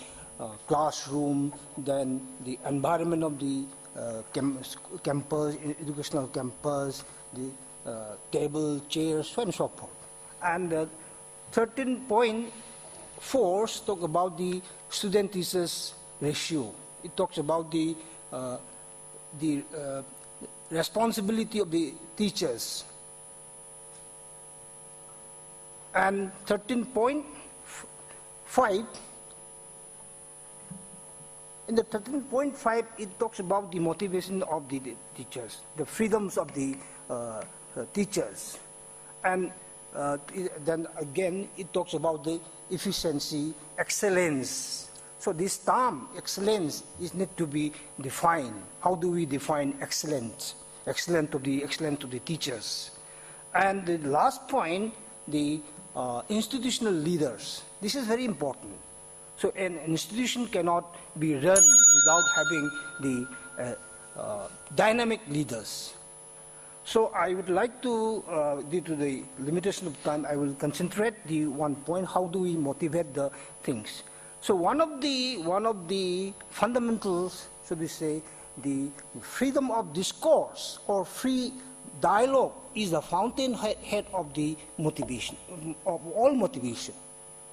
classroom, then the environment of the campus, educational campus, the table, chairs, so on and so forth. And 13.4 talk about the student-teachers ratio. It talks about the responsibility of the teachers. And 13.5, in the 13.5, it talks about the motivation of the teachers, the freedoms of the teachers. And then again, it talks about the efficiency, excellence. So this term, excellence, is need to be defined. How do we define excellence? Excellence to the teachers. And the last point, the institutional leaders. This is very important. So an institution cannot be run without having the dynamic leaders. So I would like to, due to the limitation of time, I will concentrate the one point, how do we motivate the things. So one of the fundamentals, should we say, the freedom of discourse or free dialogue is the fountainhead of the motivation, of all motivation.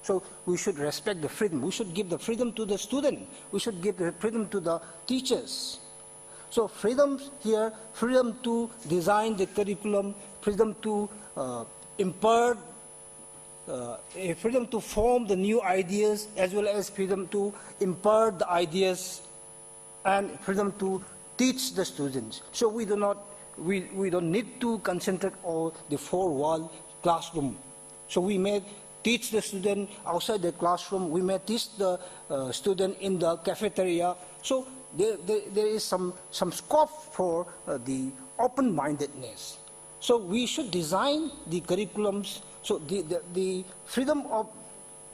So we should respect the freedom. We should give the freedom to the student. We should give the freedom to the teachers. So freedom here, freedom to design the curriculum, freedom to impart, freedom to form the new ideas, as well as freedom to impart the ideas, and freedom to teach the students. So we don't need to concentrate on the four-wall classroom. So we may teach the student outside the classroom. We may teach the student in the cafeteria. So there is some scope for the open-mindedness. So we should design the curriculums. So the freedom of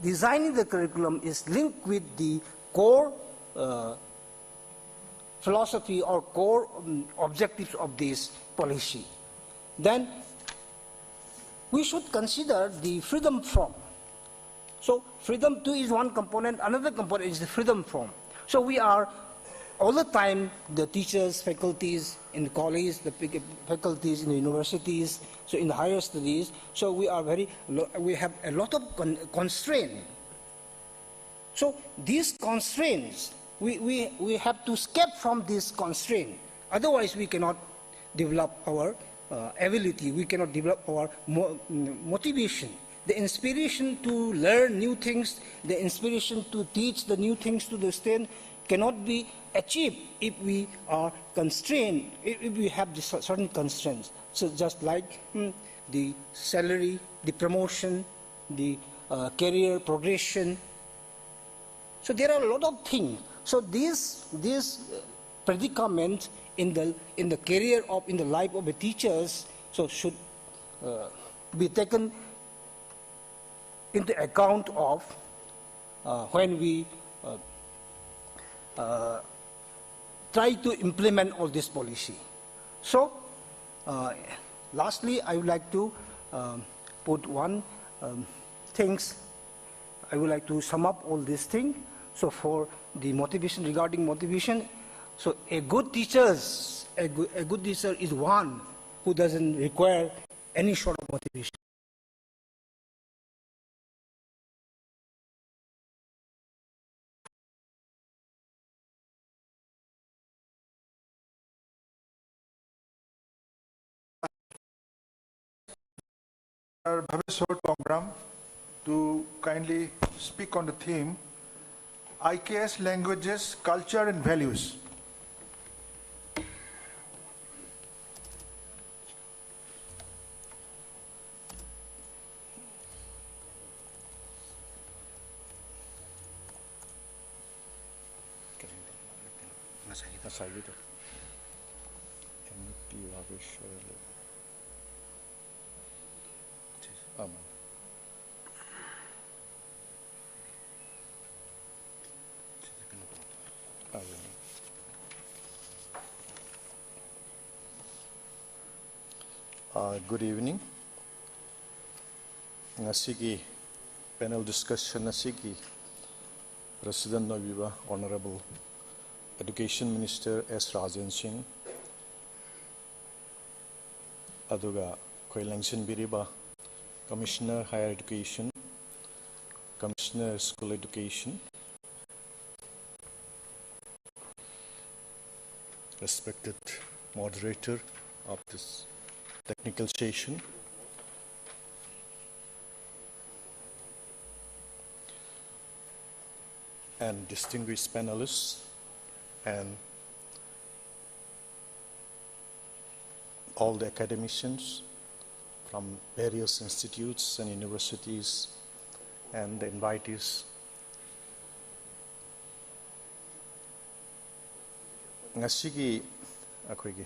designing the curriculum is linked with the core philosophy or core objectives of this policy. Then we should consider the freedom from. So freedom to is one component. Another component is the freedom from. So we are all the time, the teachers, faculties in the college, the faculties in the universities, so in the higher studies, so we have a lot of constraints. So these constraints, we have to escape from this constraint. Otherwise, we cannot develop our ability. We cannot develop our motivation. The inspiration to learn new things, the inspiration to teach the new things to the student cannot be achieved if we are constrained, if we have certain constraints. So just like the salary, the promotion, the career progression. So there are a lot of things. So these predicaments in the career of, in the life of the teachers, so should be taken into account of when we try to implement all this policy. So lastly, I would like to put one things. I would like to sum up all these things. So for the motivation, regarding motivation, so a good teacher is one who doesn't require any sort of motivation. Bhavesh Tongram to kindly speak on the theme IKS languages, culture and values. Good evening. Ngasigi panel discussion ngasigi President Noviva Honorable Education Minister S. Rajan Singh aduga Koilangsin Biriba Commissioner Higher Education, Commissioner School Education, respected moderator of this technical session, and distinguished panelists, and all the academicians from various institutes and universities, and the invitees. Ngasigi akoigi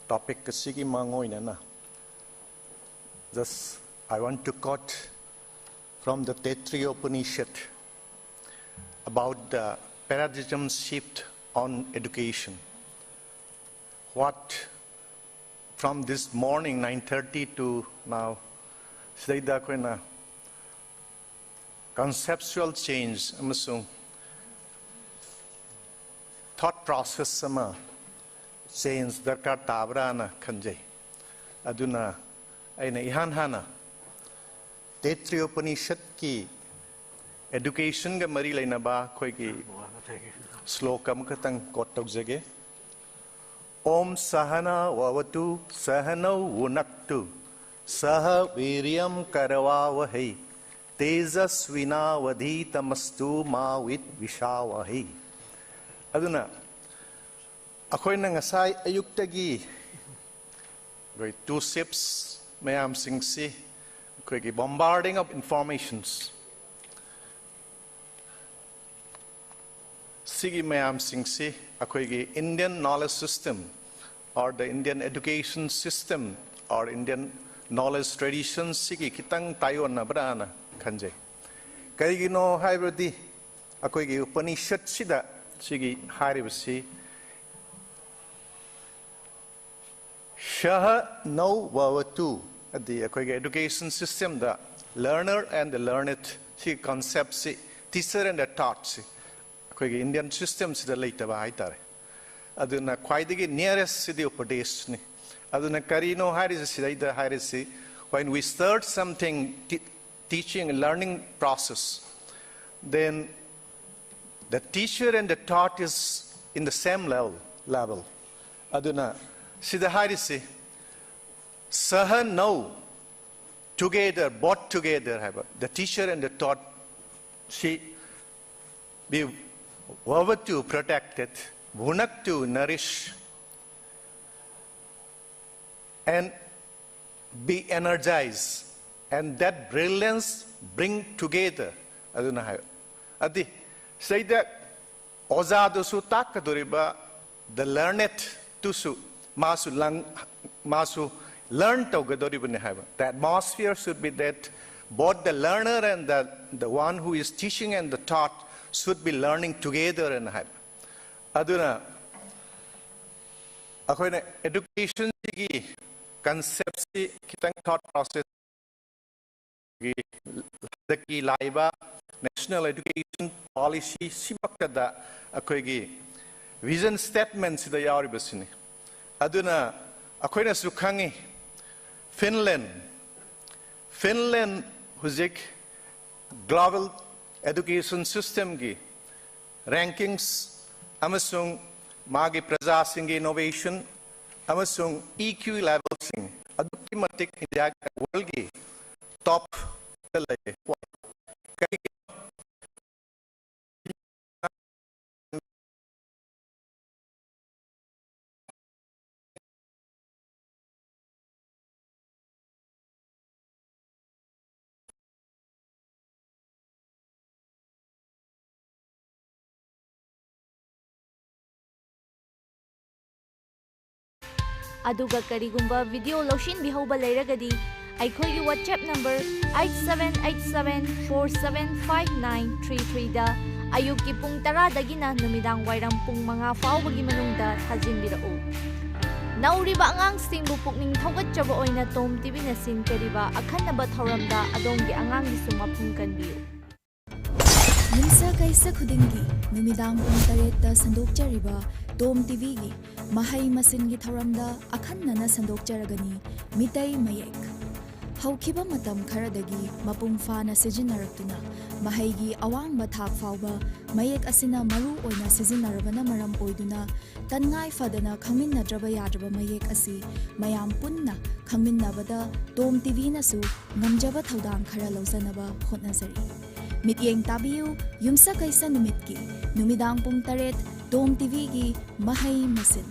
topic kasigi mangoina na. Just I want to quote from the Taittiriya Upanishad about the paradigm shift on education. What from this morning 9:30 to now, Sidaida koina conceptual change amasung thought process sama change darkar tabra na khanjai aduna aina ihan hana Tetri Upanishad ki education ga mari laina ba khoi ki slokam katang kot tok jage Om Sahana Vavatu Sahanau Vunaktu Saha Viryam Karavavahi Tejasvina Vadhitamastu Ma Vit Vishavahi Aduna Akoy na ngasay ayuktagi Goy 2 sips mayam singsi Akoy ki bombarding of informations Sigi mayam singsi akoy ki Indian knowledge system or the Indian education system or Indian knowledge traditions sigi kitang tayo na brana kanje kaigino haibadi akoy ki Upanishad sida sigi haribasi Shaha no vavatu the akoy ki education system the learner and the learned si concept si teacher and the taught si akoy Indian system sida leitaba haitare aduna kwaidagi nearest sidi upadesh ni aduna karino harisi sida harisi when we start something teaching and learning process then the teacher and the taught is in the same level aduna sida harisi saha no together both together have the teacher and the taught she be Vavatu protected, Vunaktu nourish, and be energized, and that brilliance bring together. Aduna Adi say that Ozadu su takaduriba the learned tusu masu learn togadoribun. The atmosphere should be that both the learner and the one who is teaching and the taught should be learning together and have. Aduna, akoy education sigi concept si kitang thought process ki laiba national education policy sibakada akoy gi vision statement sida yaribasini. Aduna akoy na sukhangi Finland huzik global education system gi rankings amasung magi praja sing innovation amasung EQ level sing adukimatik India world gi top lay Aduga karigumba video loshin bihauba leiragadi aikhoigi WhatsApp number 8787475933 da ayuki pung 10 dagina numidang wairam pung mga faubagi manungda thajinbirao Nauriba angang singbu pukning thawgatjaba oina TOMTV na sinkariba akhanaba thauramda adonggi angang gisu mapung kanbiu Nimsa kaisa khudingi numidang pung 8 da sandokjariba TOMTV gi mahai masin gi thauramda akhanna sandokjaragani mitai mayek Haukiba matam kharadagi mapung fana sijinaraktuna mahaygi awangba thak fauba mayek asina maru oina sijinarabana maram oiduna tangai fadana khangminnadraba yadraba mayek asi mayam punna khangminnabada TOMTV nasu ngamjaba thaudang khara lawjanaba hotnajari mityeng tabiu yumsa kaisa numitki numidang pung 8 TOMTV gi mahai masin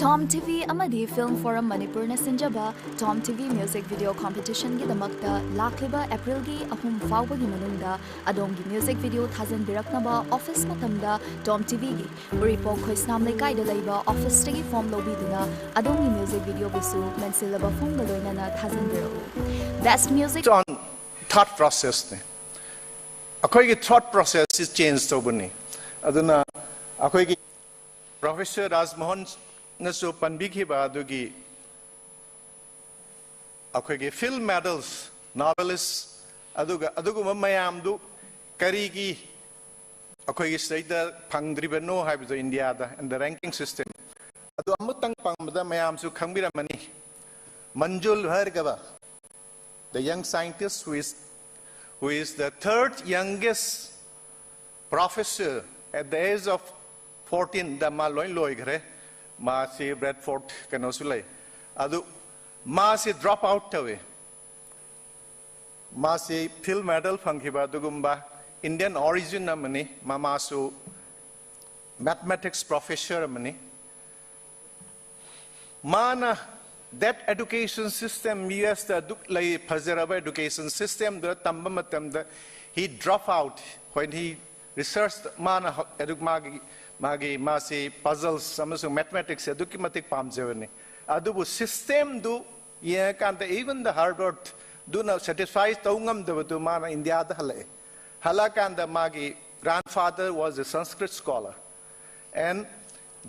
TOMTV amadi Film Forum Manipur na sinjaba TOMTV Music Video Competition gi damakta lakliba April gi ahum fawba gi manungda adong gi music video thazan biraknaba office matamda TOMTV gi Uripok khoisnam lekai da laiba office tagi form lobi duna adong gi music video bisu mensilaba form ga loina na thazan biro Best music on thought process ne akhoi gi thought process is changed obuni aduna akhoi gi Professor Rajmohan nasu panbikhi ba adugi akhoi gi film medals novelists, aduguma mayamdu karigi akhoi state phangdribano haibdo India da and the ranking system. Adu amutang pangmada mayam su khangbiramani. Manjul Bhargava, the young scientist who is the third youngest professor at the age of 14, the Maloin Loigre, Masi Bradford Canosule. Adu Masi drop out away. Masi Phil medal Funkiba Dugumba, Indian origin amani, Mamasu mathematics professor amani. Mana that education system, yes, the Pazaraba education system, the Tambamatam, he dropped out when he researched Mana Edugmagi, Masi, puzzles, some mathematics, Edukimatic Pamjavani. Adubu system do, yeah, even the Harvard do not satisfy Tongam the Mana India the Hale. Halakanda Magi grandfather was a Sanskrit scholar. And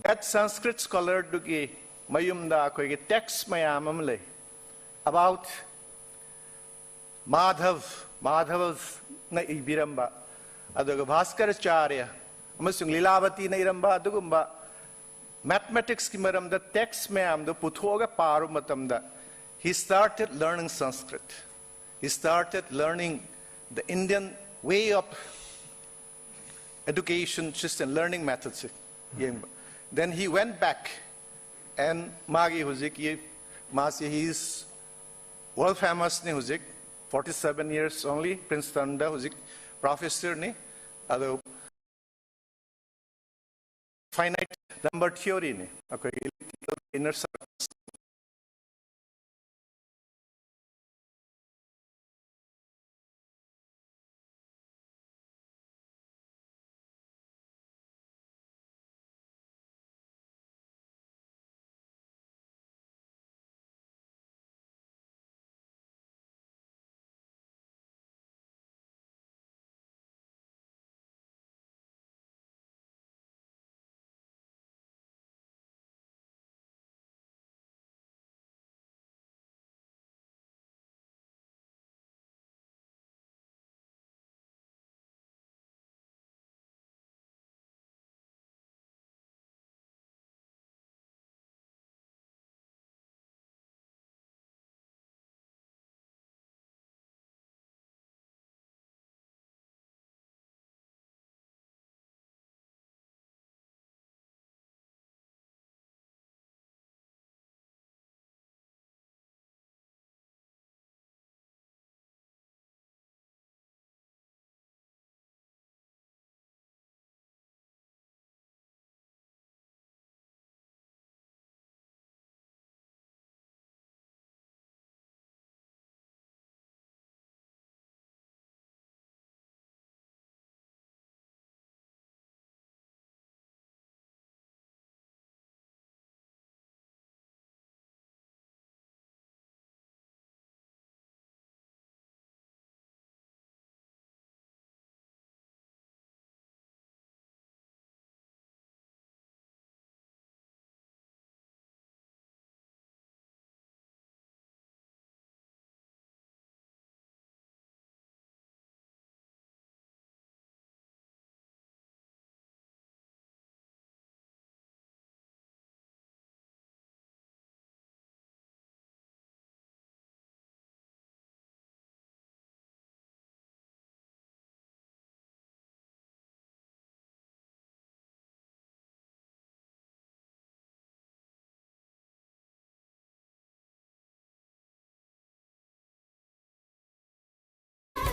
that Sanskrit scholar Dugi Mayumda koige text mayamamle about Madhav's na ibiramba aduga Bhaskaracharya amasung Lilavati na iramba adugumba mathematics ki maram the text mayam the puthoga paru matamda he started learning Sanskrit. He started learning the Indian way of education system, learning methods. Then he went back. And Magi Huzik, Masi, he is world famous ni Huzik, 47 years only, Princeton da Huzik, professor ni, ado finite number theory ni, okay, inner circles.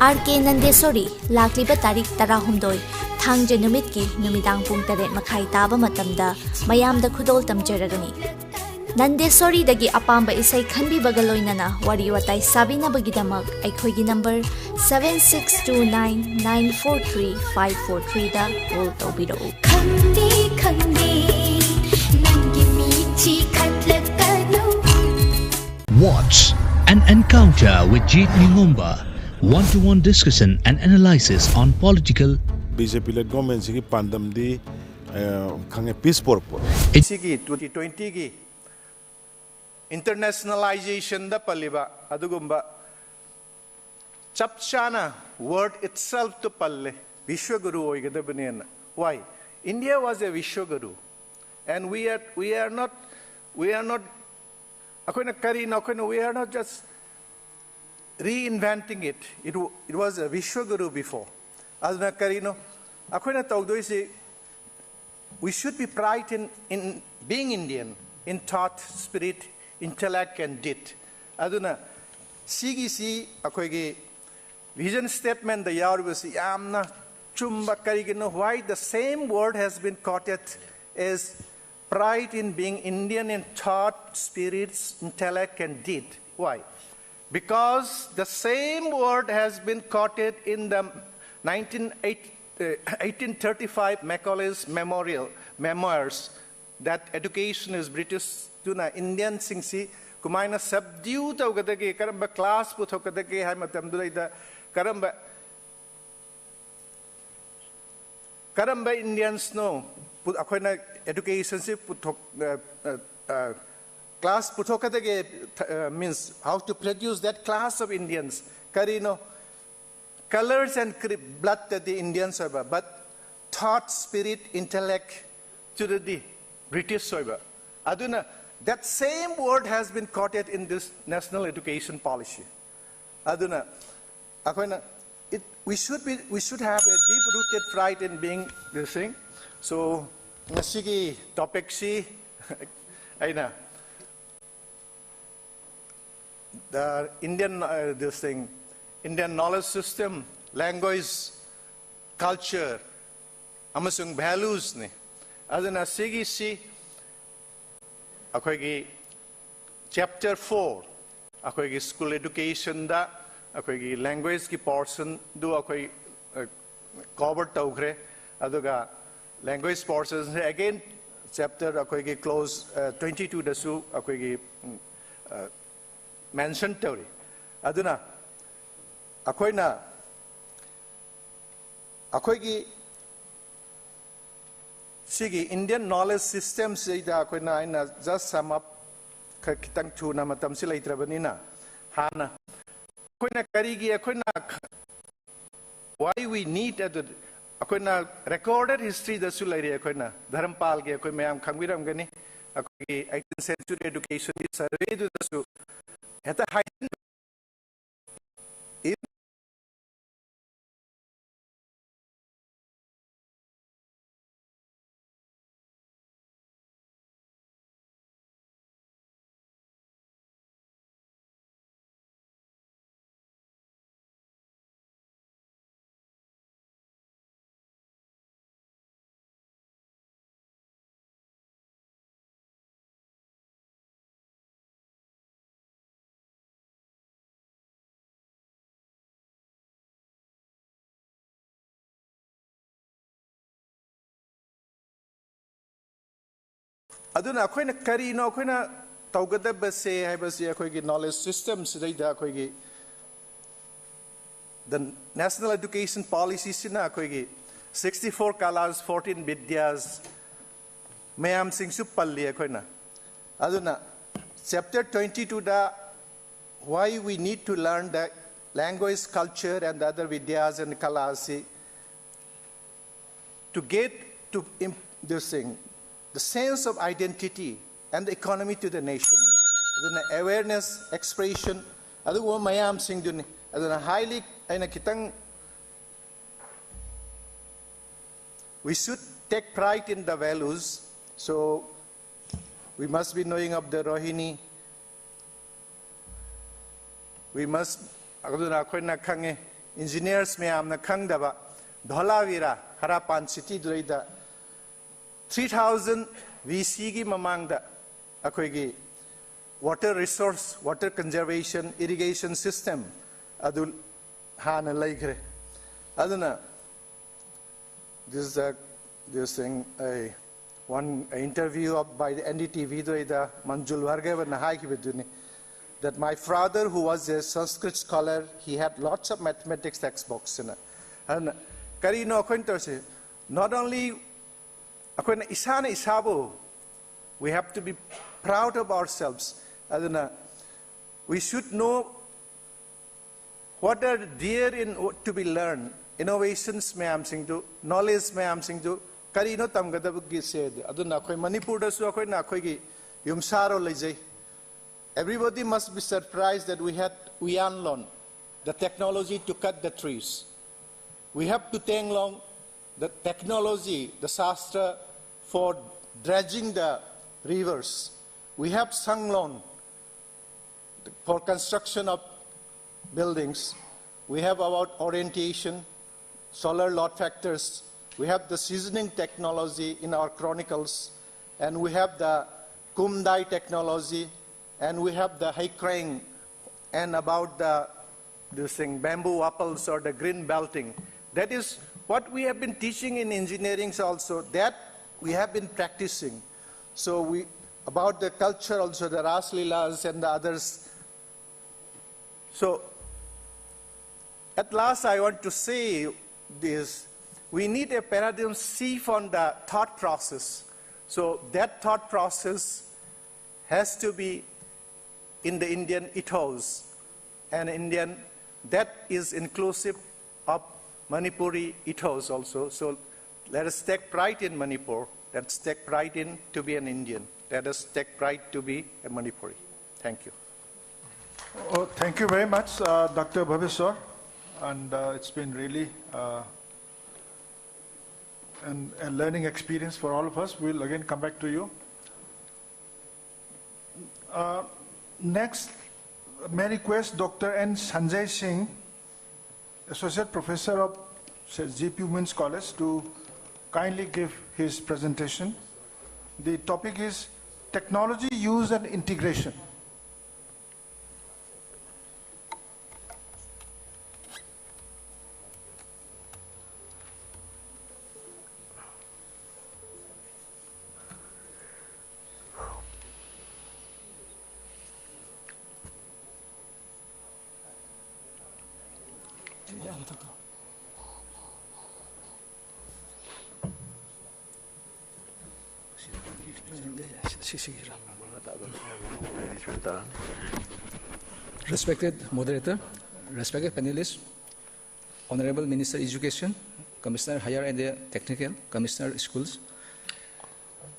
RK Nandesori lakliba tarik 12 thangje numitki numidang pung 8 makhai taba matamda mayamda khudol tamjeragani Nandesori dagi apamba isai khanbi bagaloinana wari watai sabina bagidamak aikhoigi number 7629943543 da call tobiro khandi khandi nangi michi khatlakano. Watch an encounter with Jeet Ningomba. One-to-one discussion and analysis on political BJP-led government sigi pandam di khange peace purpose. Sigi 2020 gi internationalization da paliba adugumba chapchana word itself to palle Vishwaguru oigadabaniana. Why? India was a Vishwaguru, and we are not we are not just reinventing it. It was a Vishwaguru before. Asna karino akoina tawdoisi. We should be proud in being Indian, in thought, spirit, intellect, and deed. Aduna CGC akoigi vision statement the yar was yamna chumba karigino. Why the same word has been quoted as pride in being Indian in thought, spirits, intellect, and deed. Why? Because the same word has been quoted in the 1835 Macaulay's memoirs that education is British tuna Indian singsi kumaina subdue tawgadagi karamba class puthokadagi hai matamdulaida karamba Indians no akoina education si puthok class puthokadagi means how to produce that class of Indians karino colors and blood that the Indians have, but thought, spirit, intellect to the British soiba. Aduna, that same word has been quoted in this national education policy. Aduna, we should have a deep-rooted pride in being this thing. So, nasigi topic si, aina, the Indian this thing. Indian knowledge system, language, culture, amasung values ni. Aduna sigi si akoigi chapter 4 akoigi school education da akoigi language ki portion do akoi cover tawgre aduga language portions again chapter akoigi close 22 da su akoigi mention tawri aduna akoina akoigi sigi Indian knowledge system se da akoina ina just sum up kitang chuna matam si laitrabanina hana akoina karigi akoina why we need akoina recorded history da su lairi akoina dharampal ge akoi mayam khangbiram gani akoigi 18th century education survey du da su heta hidden aduna akoina kari no akoina tawgada base haibasi akoigi knowledge systems da akoigi the national education policy sina akoigi 64 kalas 14 vidyas mayam sing su palli akoina aduna chapter 22 da why we need to learn the language, culture, and the other vidyas and kalas to get to this thing, the sense of identity and the economy to the nation, the awareness, expression, adu mayam sing dun, adu highly aina kitang. We should take pride in the values, so we must be knowing of the Rohini. We must engineers mayam na khangdaba Dholavira Harapan city duida 3000 VC gi mamangda akoigi water resource, water conservation, irrigation system adul hana laikre aduna this thing one interview by the NDTV duida Manjul Vargava na hai ki beduni that my father, who was a Sanskrit scholar, he had lots of mathematics textbooks. And not only we have to be proud of ourselves. We should know what are there in to be learned, innovations mayam singdu, knowledge mayam singdu, kari no tamgadabgi said, aduna koi Manipur da su koi na koi gi yumsaro lejay. Everybody must be surprised that we unlearn the technology to cut the trees. We have to thank long the technology, the Shastra, for dredging the rivers. We have Sanglon for construction of buildings. We have about orientation, solar load factors. We have the seasoning technology in our chronicles. And we have the Kumdai technology. And we have the Haikrang and about this thing, bamboo apples or the green belting. That is what we have been teaching in engineering also, that we have been practicing. So about the culture also, the Ras Leelas and the others. So at last I want to say this, we need a paradigm shift on the thought process. So that thought process has to be in the Indian ethos, and Indian that is inclusive of Manipuri ethos also. So let us take pride in Manipur. Let's take pride in to be an Indian. Let us take pride to be a Manipuri. Thank you. Oh, thank you very much, Dr. Bhaveshwar. And it's been really a learning experience for all of us. We'll again come back to you. Next, may I request Dr. N. Sanjay Singh, Associate Professor of GP Women's College, to kindly give his presentation. The topic is Technology Use and Integration. Respected moderator, respected panelists, Honorable Minister Education, Commissioner Higher and Technical, Commissioner Schools,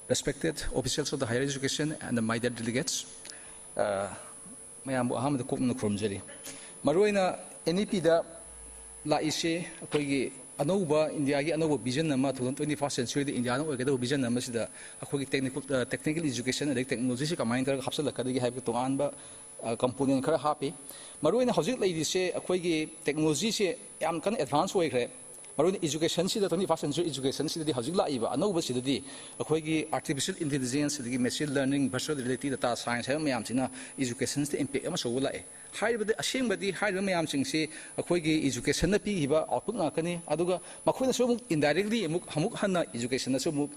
respected officials of the higher education and my dear delegates, mayam aham da kokna kromjari. Maruina NEP da la ise akoigi anova India gi anova vision nama 21st century da India no ogeda vision nama sida akoigi technical education and technology se kamain kar hapsal kadagi haib to anba component khara happy maruina hojik lai se akoigi technology se yam kan advance way khre maruina education se da 21st century education se di hojik lai ba anova se di akoigi artificial intelligence di machine learning virtual reality data science ha mayam sina education se impact ama so lai haibadi asembadi haiba mayam singsi akoigi education na pigiba output ngakani aduga makhona so indirectly hamuk hanna education na so mu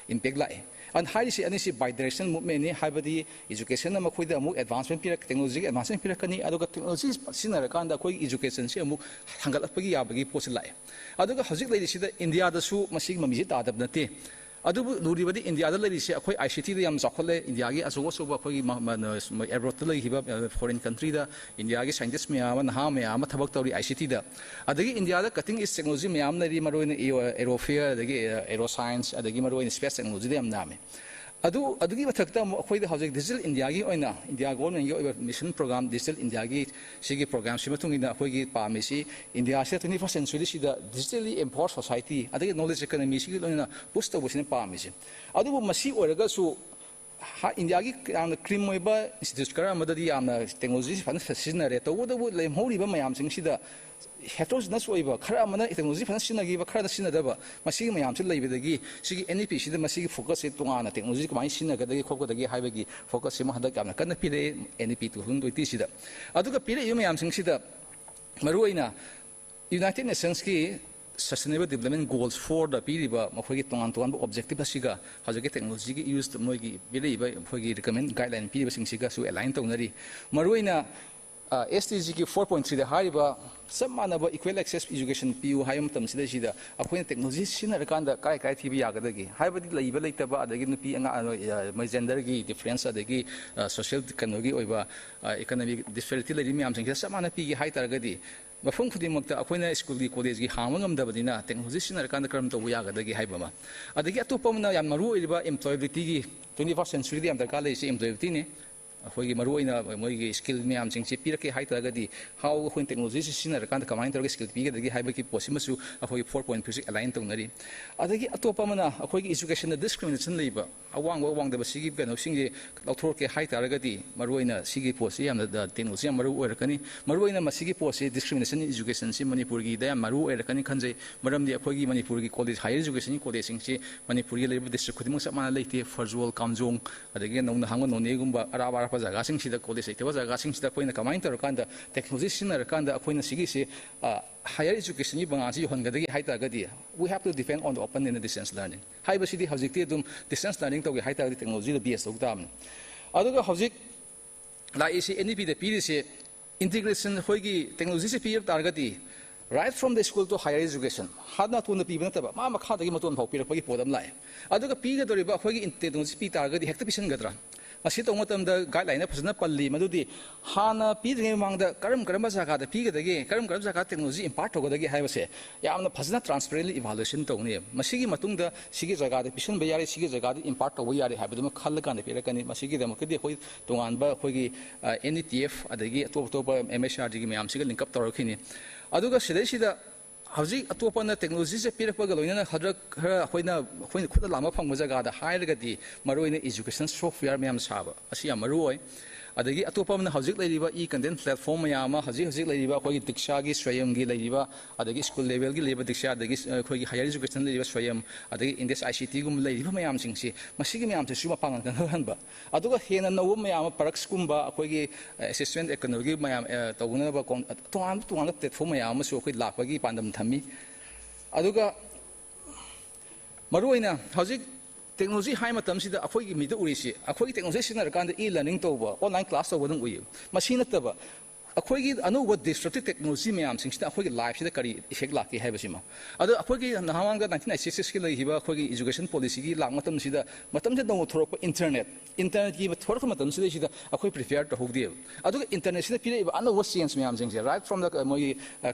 impact lai and haisi anisi bidirectional movement ni haibadi education na makhoida amuk advancement pirak technology advancement pirakani aduga technology sinara kanda akoigi education se amuk hangalapagi yabagi post lai aduga hojik lai sida India da su masig mamiji tadab nate adubu luribadi India da lai se akoi ICT da yam zakhole India gi aso so akoi abroad lai hiba foreign country da India gi scientists me ama ha me ama thabak tawri ICT da adagi India da cutting edge technology me am nari maroin aerosphere adagi aeroscience adagi maroin space technology da yam name adugi mathakta akoi da hojik digital India gi oina India government gi mission program digital India gi sigi program simatung ina akoi gi pamisi India se 21st century sida digitally empowered society adagi knowledge economy sigi oina push to busine pamisi adubu masi oraga su India gi cream moiba institute kara madadi amna technology fan sisinare to wodu lem hori ba mayam sing sida heterogeneous oiba khara amana technology fan sinagi ba khara sinadaba masi mayam se leibedagi sigi NEP sida masi focus se tungana technology kamai sinagadagi khogadagi haibagi focus se mahada kamna kana pire NEP 2020 sida aduga pire mayam sing sida maruina United Nations ki Sustainable Development Goals for the piriba makhoi tongan tongan objective asiga hajagi technology gi use moi gi piriba phoi gi recommend guideline piriba sing siga su align tonari maruina SDG की 4.3 हारिबा सब मानब equal access education PU हाय मतम सिदा सिदा अखोइन technology Sinner कांदा काय काय थीबि यागदगी हाइबदि लइबा लेतबा अदगी नुपी अंगा मै जेंडर की डिफरेंस अदगी सोशल कनोगी ओइबा इकोनॉमिक डिस्पेरिटी लेरि मियाम सिंग सब माना पिगी हाय तरगदी मफम खुदिमक्ता अखोइना स्कूल की कॉलेज की हाम ngam टेक्नोलॉजी सिनर कांदा करम तो यागदगी हाइबमा अदगी अतोपमना याम मरु ओइबा एम्प्लॉयबिलिटी की 21st century दी अंदर काले से एम्प्लॉयबिलिटी ने अखोई मरुना मोई स्किल मैम सिंह पीरके हाइतरगदी हाउ अखोई टेक्नोलॉजी सिनरकान कमाइन तौर स्किल पीगदगी हाइबकी पोसिमसु अखोई 4.3 अलाइन तौनरी अदगी अतोपमना अखोई एजुकेशन डिस्क्रिमिनेशन लेबा अवांग वांगदब सिगी कनो सिंगे लौथोरके हाइतरगदी मरुना सिगी पोसि याम टेक्नोलॉजी मरु ओरकनी मरुना मसिगी पोसि डिस्क्रिमिनेशन एजुकेशन सि मणिपुर की दा मरु ओरकनी खनजे मरमदि अखोई मणिपुर की कॉलेज हायर एजुकेशन कॉलेज सिंग मणिपुर की लेबा डिस्ट्रिक्ट खुदिमक समाना लेते फर्जुअल कामजोंग अदगी नौना हांग नोनेगुंबा अराबा जगह कॉलेज लेते जगह अखोना कमाइन तौरकान टेक्नोलॉजी सिनरकान अखोना सिगिसे हायर एजुकेशन की बंगासी होनगदगी हाइतरगदी we have to depend on the open and distance learning हाइबसिदी हजिक्ति दुम डिस्टेंस लर्निंग तौगे हाइतरगदी टेक्नोलॉजी द बेस तौताम अदुगा हजिक लाइसे एनईपी द पीरिसे इंटीग्रेशन होगी टेक्नोलॉजी से पीर तारगदी right from the school to higher education hadna tuna pi banataba ma makha dagi matun phau pirakpagi podam lai aduga piga doriba akhoi technology pi targadi hekta pisan gadra asi to matam da guideline phasna palli madudi hana pi dringe mangda karam jaga da piga dagi karam jaga technology impart hogadagi haibase yamna phasna transparently evaluation tawni masigi matungda sigi jaga da pisan bayari sigi jaga da impart taw yari haibaduma khalla kan pirakani masigi da makadi khoi tongan ba khoi NETF adagi atop MSRD gi mayam siga link up tawrakhini अदुगा सिदा हजिक अतोपना technology से पीरपग लोइना हद्रक अखोइना खुद लामा फंग जगह हाइरगदी मरोइना education software ma'am साब असी मरुओय अदगी अतोपना हजिक लेरिबा ई content platform ma'am हजिक लेरिबा अखोइ दीक्षा की स्वयं की लेरिबा अदगी school level की लेरिबा दीक्षा अदगी अखोइ हायर एजुकेशन लेरिबा स्वयं अदगी इंडेक्स ICT गुम लेरिबा मैम सिंगसी मसिगी मैम से सुमा पांगन हनबा अदुगा हेना नव मैम परक्स गुम्बा अखोइ असिस्टेंट इकोनॉमी मैम तौनबा तोंगान प्लेटफॉर्म मैम सो अखोइ लापगी पांदम थमी अदुगा मरुइना हजिक टेक्नोलॉजी हाई मतम सिदा अखोई मिद उरिसी अखोई टेक्नोलॉजी सिनरकान ई लर्निंग तौबा ऑनलाइन क्लास तौबा दम उइ मसी नतबा अखोई अनौब डिस्ट्रक्टिव टेक्नोलॉजी मैम सिंगसिदा अखोई लाइफ सिदा करी इफेक्ट लाके हाइबसिमा अदो अखोई नहावांग 1996 की लइहिबा अखोई एजुकेशन पॉलिसी की लांग मतम सिदा नौ थोरप इंटरनेट की थोरक मतम सिदा अखोई प्रिपेयर तहौदे अदो इंटरनेट सिदा पिरे अनौब चेंज मैम सिंगसे राइट फ्रॉम द मोई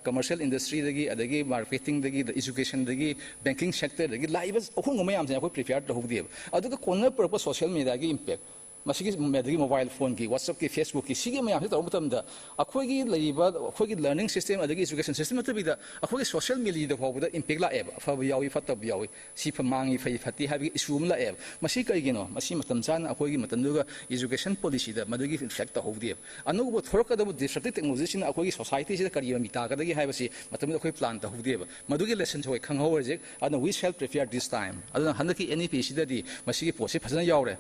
कमर्शियल इंडस्ट्री दगी अदगी मार्केटिंग दगी एजुकेशन दगी बैंकिंग सेक्टर दगी लाइब अखोंग मैम से अखोई प्रिपेयर तहौदे अदो कोनर परप सोशल मीडिया की इंपैक्ट मसिगी मोबाइल फोन की व्हाट्सएप की फेसबुक की सिगे मैम से तौर मतमदा अखोगी लइबा अखोगी लर्निंग सिस्टम अदगी एजुकेशन सिस्टम मतबिदा अखोगी सोशल मीडिया फाउबदा इंपैक्ट लाएब फब यावी फतब यावी सी फमांगी फई फती हाबी इशू म लाएब मसि कइगिनो मसि मतम जान अखोगी मतमदुगा एजुकेशन पॉलिसी दा मदुगी इफेक्ट होदे अनुगो थोरकदब डिस्ट्रक्टिव टेक्नोलॉजी सिना अखोगी सोसाइटी सिदा करियो मितागदगी हाइबसी मतमदा अखोई प्लान ता होदे मदुगी लेसन होय खंगहो जे अदना we shall prepare this time अदना हनकी NEP सिदादी मसिगी पोसे फजना यावरे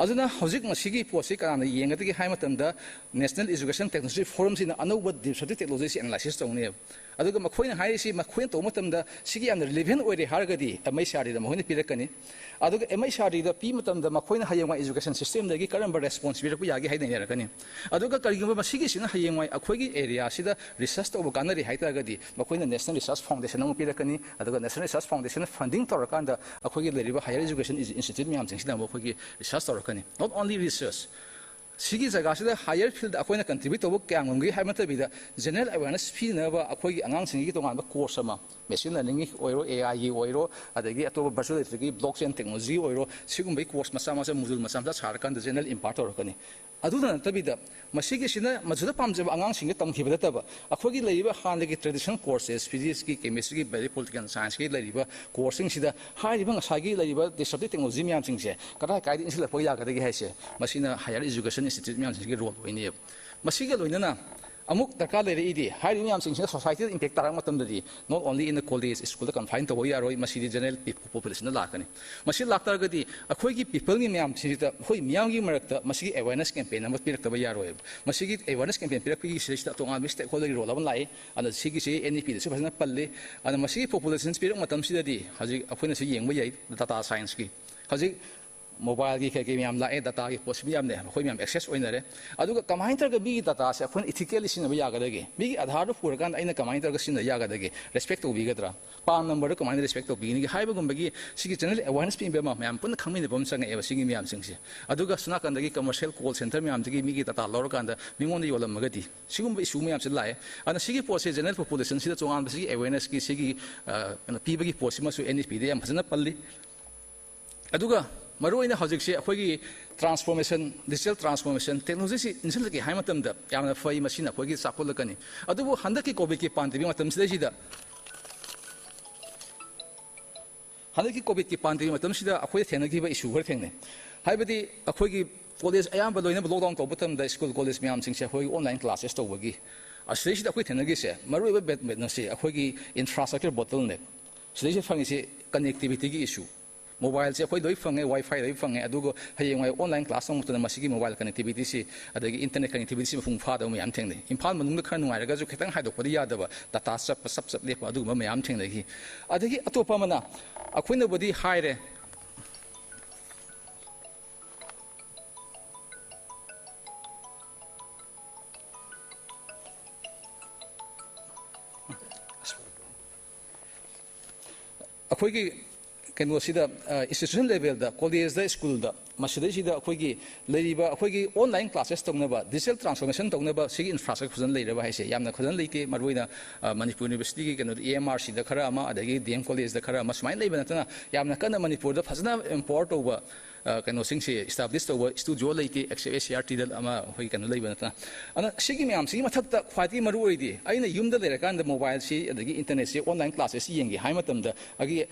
अदना हजिक मसिगी पोसे काना येंगदगी हाइ मतमदा नेशनल एजुकेशन टेक्नोलॉजी फोरम सिना अनौब डिस्ट्रक्टिव टेक्नोलॉजी एनालिसिस तौने अदुगा मखोइना हाइसी मखोइन तो मतमदा सिगी याम रिलेवेंट ओइरे हारगदी MSRD दा मखोइन पिरकनी अदुगा MSRD दा पी मतमदा मखोइना हायंगा एजुकेशन सिस्टम दगी करंबा रेस्पॉन्स पिरकु यागी हाइदने रकनी अदुगा करिगुम मसिगी सिना हायंगा अखोइगी एरिया सिदा रिसर्च तौब कानरी हाइतागदी मखोइना नेशनल रिसर्च फाउंडेशन अमु पिरकनी अदुगा नेशनल रिसर्च फाउंडेशन फंडिंग तौरकांदा अखोइगी लेरिबा हायर एजुकेशन इंस्टीट्यूट म्याम सिंगसिना मखोइगी रिसर्च तौरकनी नॉट ओनली रिसर्च सिगी जगह से हायर फील्ड अखोइना कंट्रीब्यूट तौब क्यांगमगी हाइ मतबिदा जनरल अवेयरनेस फीनबा अखोइगी अंगांग सिंगी तोंगानबा कोर्स अमा machine learning oiro AI oiro adagi ato virtual reality blockchain technology oiro sigumbai course masa masa module masa masa sarkan the general impart orkani aduna tabida masigi sina majuda pamjaba angang singa tamkhibada taba akhogi leiba hanlegi traditional courses physics ki chemistry ki political science ki leiba coursing sida hairiba ngasagi leiba disruptive technology myam singse kada kai din sila poya kadagi haise masina higher education institute myam singi role oine masigi loinana amuk darkar lere idi hairi myam sing society impact tarak matamdadi not only in the college school confined to yaroi masidi general population lakani masi laktargadi akhoi gi people ni myam sida hoi myam gi marakta masigi awareness campaign amat pirakta yaroi masigi awareness campaign pirak gi sida to ngal stakeholder role aban lai ana sigi se NEP se phasna palle ana masigi population pirak matam sida di haji akhoi na se yengba yai data science gi haji mobile ki kay miyam lae data ki post miyam ne khoi miyam access oina re aduga kamai tar ga bi data se akhon ethically sin ya ga dage bi aadhar do pur kan aina kamai tar ga sin ya ga dage respect to bi ga dra pan number kamai respect to bi ni hai ba gum bagi sigi channel awareness pi be ma miyam pun khami ne bom sang e ba sigi miyam sing se aduga suna kan dagi commercial call center miyam dagi mi gi data lor kan da mingon de yolam ga di sigum ba issue miyam se lae ana sigi post se general population si da chongan ba sigi awareness ki sigi pi ba gi post ma su NSP de yam phasana palli aduga maruina hojik se akhoi transformation digital transformation technology si insil ki hai matam da yamna fai machine akhoi sakol kani adubu handa ki covid ki pandemic matam sida sida handa ki covid ki pandemic matam sida akhoi thena ki ba issue har thengne haibadi akhoi ki college ayam ba loina lockdown ko batam da school college myam sing se akhoi online classes to bagi asli sida akhoi thena gi se marui ba bet na se akhoi ki infrastructure bottleneck sida se fangi se connectivity ki issue mobile se khoi doi fange wifi doi fange adugo hayeng wai online class ong tuna masigi mobile connectivity si adagi internet connectivity si fung fa da myam theng nei imphal manung da khan ngai raga ju khetang hai dok padi ya daba data sap le pa adugo myam theng nei adagi atopa mana akhoina bodi hai re akhoi ki keno sida institution level da college da school da masida sida akhoi ki leiba akhoi ki online classes tongna ba digital transformation tongna ba sigi infrastructure khuzan leira ba haise yamna khuzan leite maruina Manipur University ki keno EMR sida khara ama adagi DM college da khara ama smai leiba natana yamna kana Manipur da phazna import over kano sing se established over studio leite XCRT da ama hoi kano leiba natana ana sigi myam sigi mathak ta khwati maru oidi aina yumda leira kan da mobile si adagi internet si online classes yengi haimatam da agi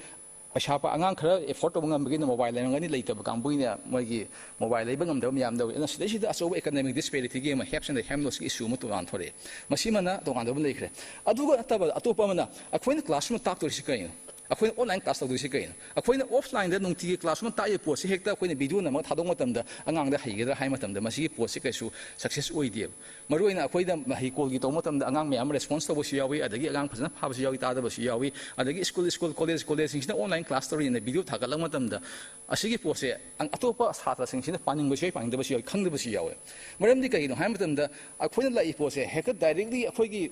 Pashapa angang khara effort to ngam begin mobile lang ngani leita ba kambuina mogi mobile lai bangam da myam da na sida sida aso economic disparity game helps and the hamlos issue mu to an thore masimana to ngam da leikre aduga ataba atopa mana akhoin classroom tak to sikai akhoin online class to sikai akhoin offline da nungti classroom ta ye post hekta akhoin video na ma thadong matam da angang da haigedra hai matam da masi post sikai su success oidi maruina akhoi da mahi kol gi to matam da angang me am response to bo siyawi adagi angang phasna phab siyawi ta da bo siyawi adagi school college sing online class story in video thagalang matam da asigi pose ang atopa satra sing sin paning bo siyawi paning da bo siyawi khang da bo siyawi maram di kai no hai matam da akhoin la i pose heka directly akhoi gi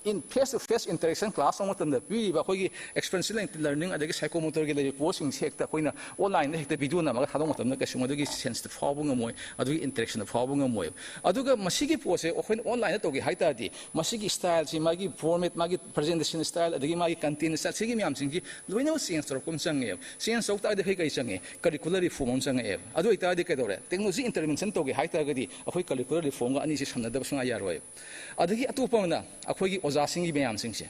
in face-to-face interaction class on matam da pi ba khoi gi experiential learning adagi psychomotor gi le posting sekta khoina online hekta video na ma thadong matam da kasung adagi sense the following amoi adagi interaction the following amoi aduga masigi pose okhoin online to gi haita di masigi style si magi format magi presentation style adagi magi content style sigi myam sing gi loina sense to kom sang e sense of ta de kai sang e curricular reform sang e adu ita de kai dore technology intervention to gi haita ga di akhoi curricular reform ga ani si samna da sunga yaroi adagi atopa na akhoi gi oja singi myam sing se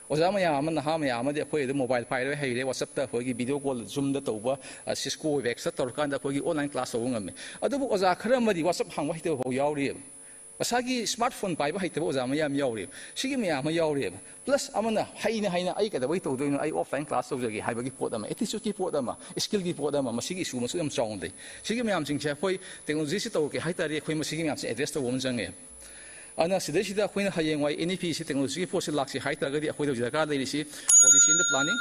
oja mayam na ha mayam de akhoi de mobile pai re heire whatsapp ta akhoi gi video call zoom da toba cisco webex ta tor kan da akhoi gi online class to ngam me adubu oja khara madi whatsapp hang wa hite ho yauri asagi smartphone pai ba hite oja mayam yauri sigi mayam yauri plus amana haina ai ka da wai to do ai offline class to gi hai ba gi pot ama attitude ki pot ama skill gi pot ama masigi su ma su yam chong dei sigi mayam sing se akhoi technology si to ke hai ta ri akhoi masigi mayam se address to woman jang e ana sida akhoi na hayeng wai NEP si technology force laksi hai ta ga di akhoi da ka le si policy in the planning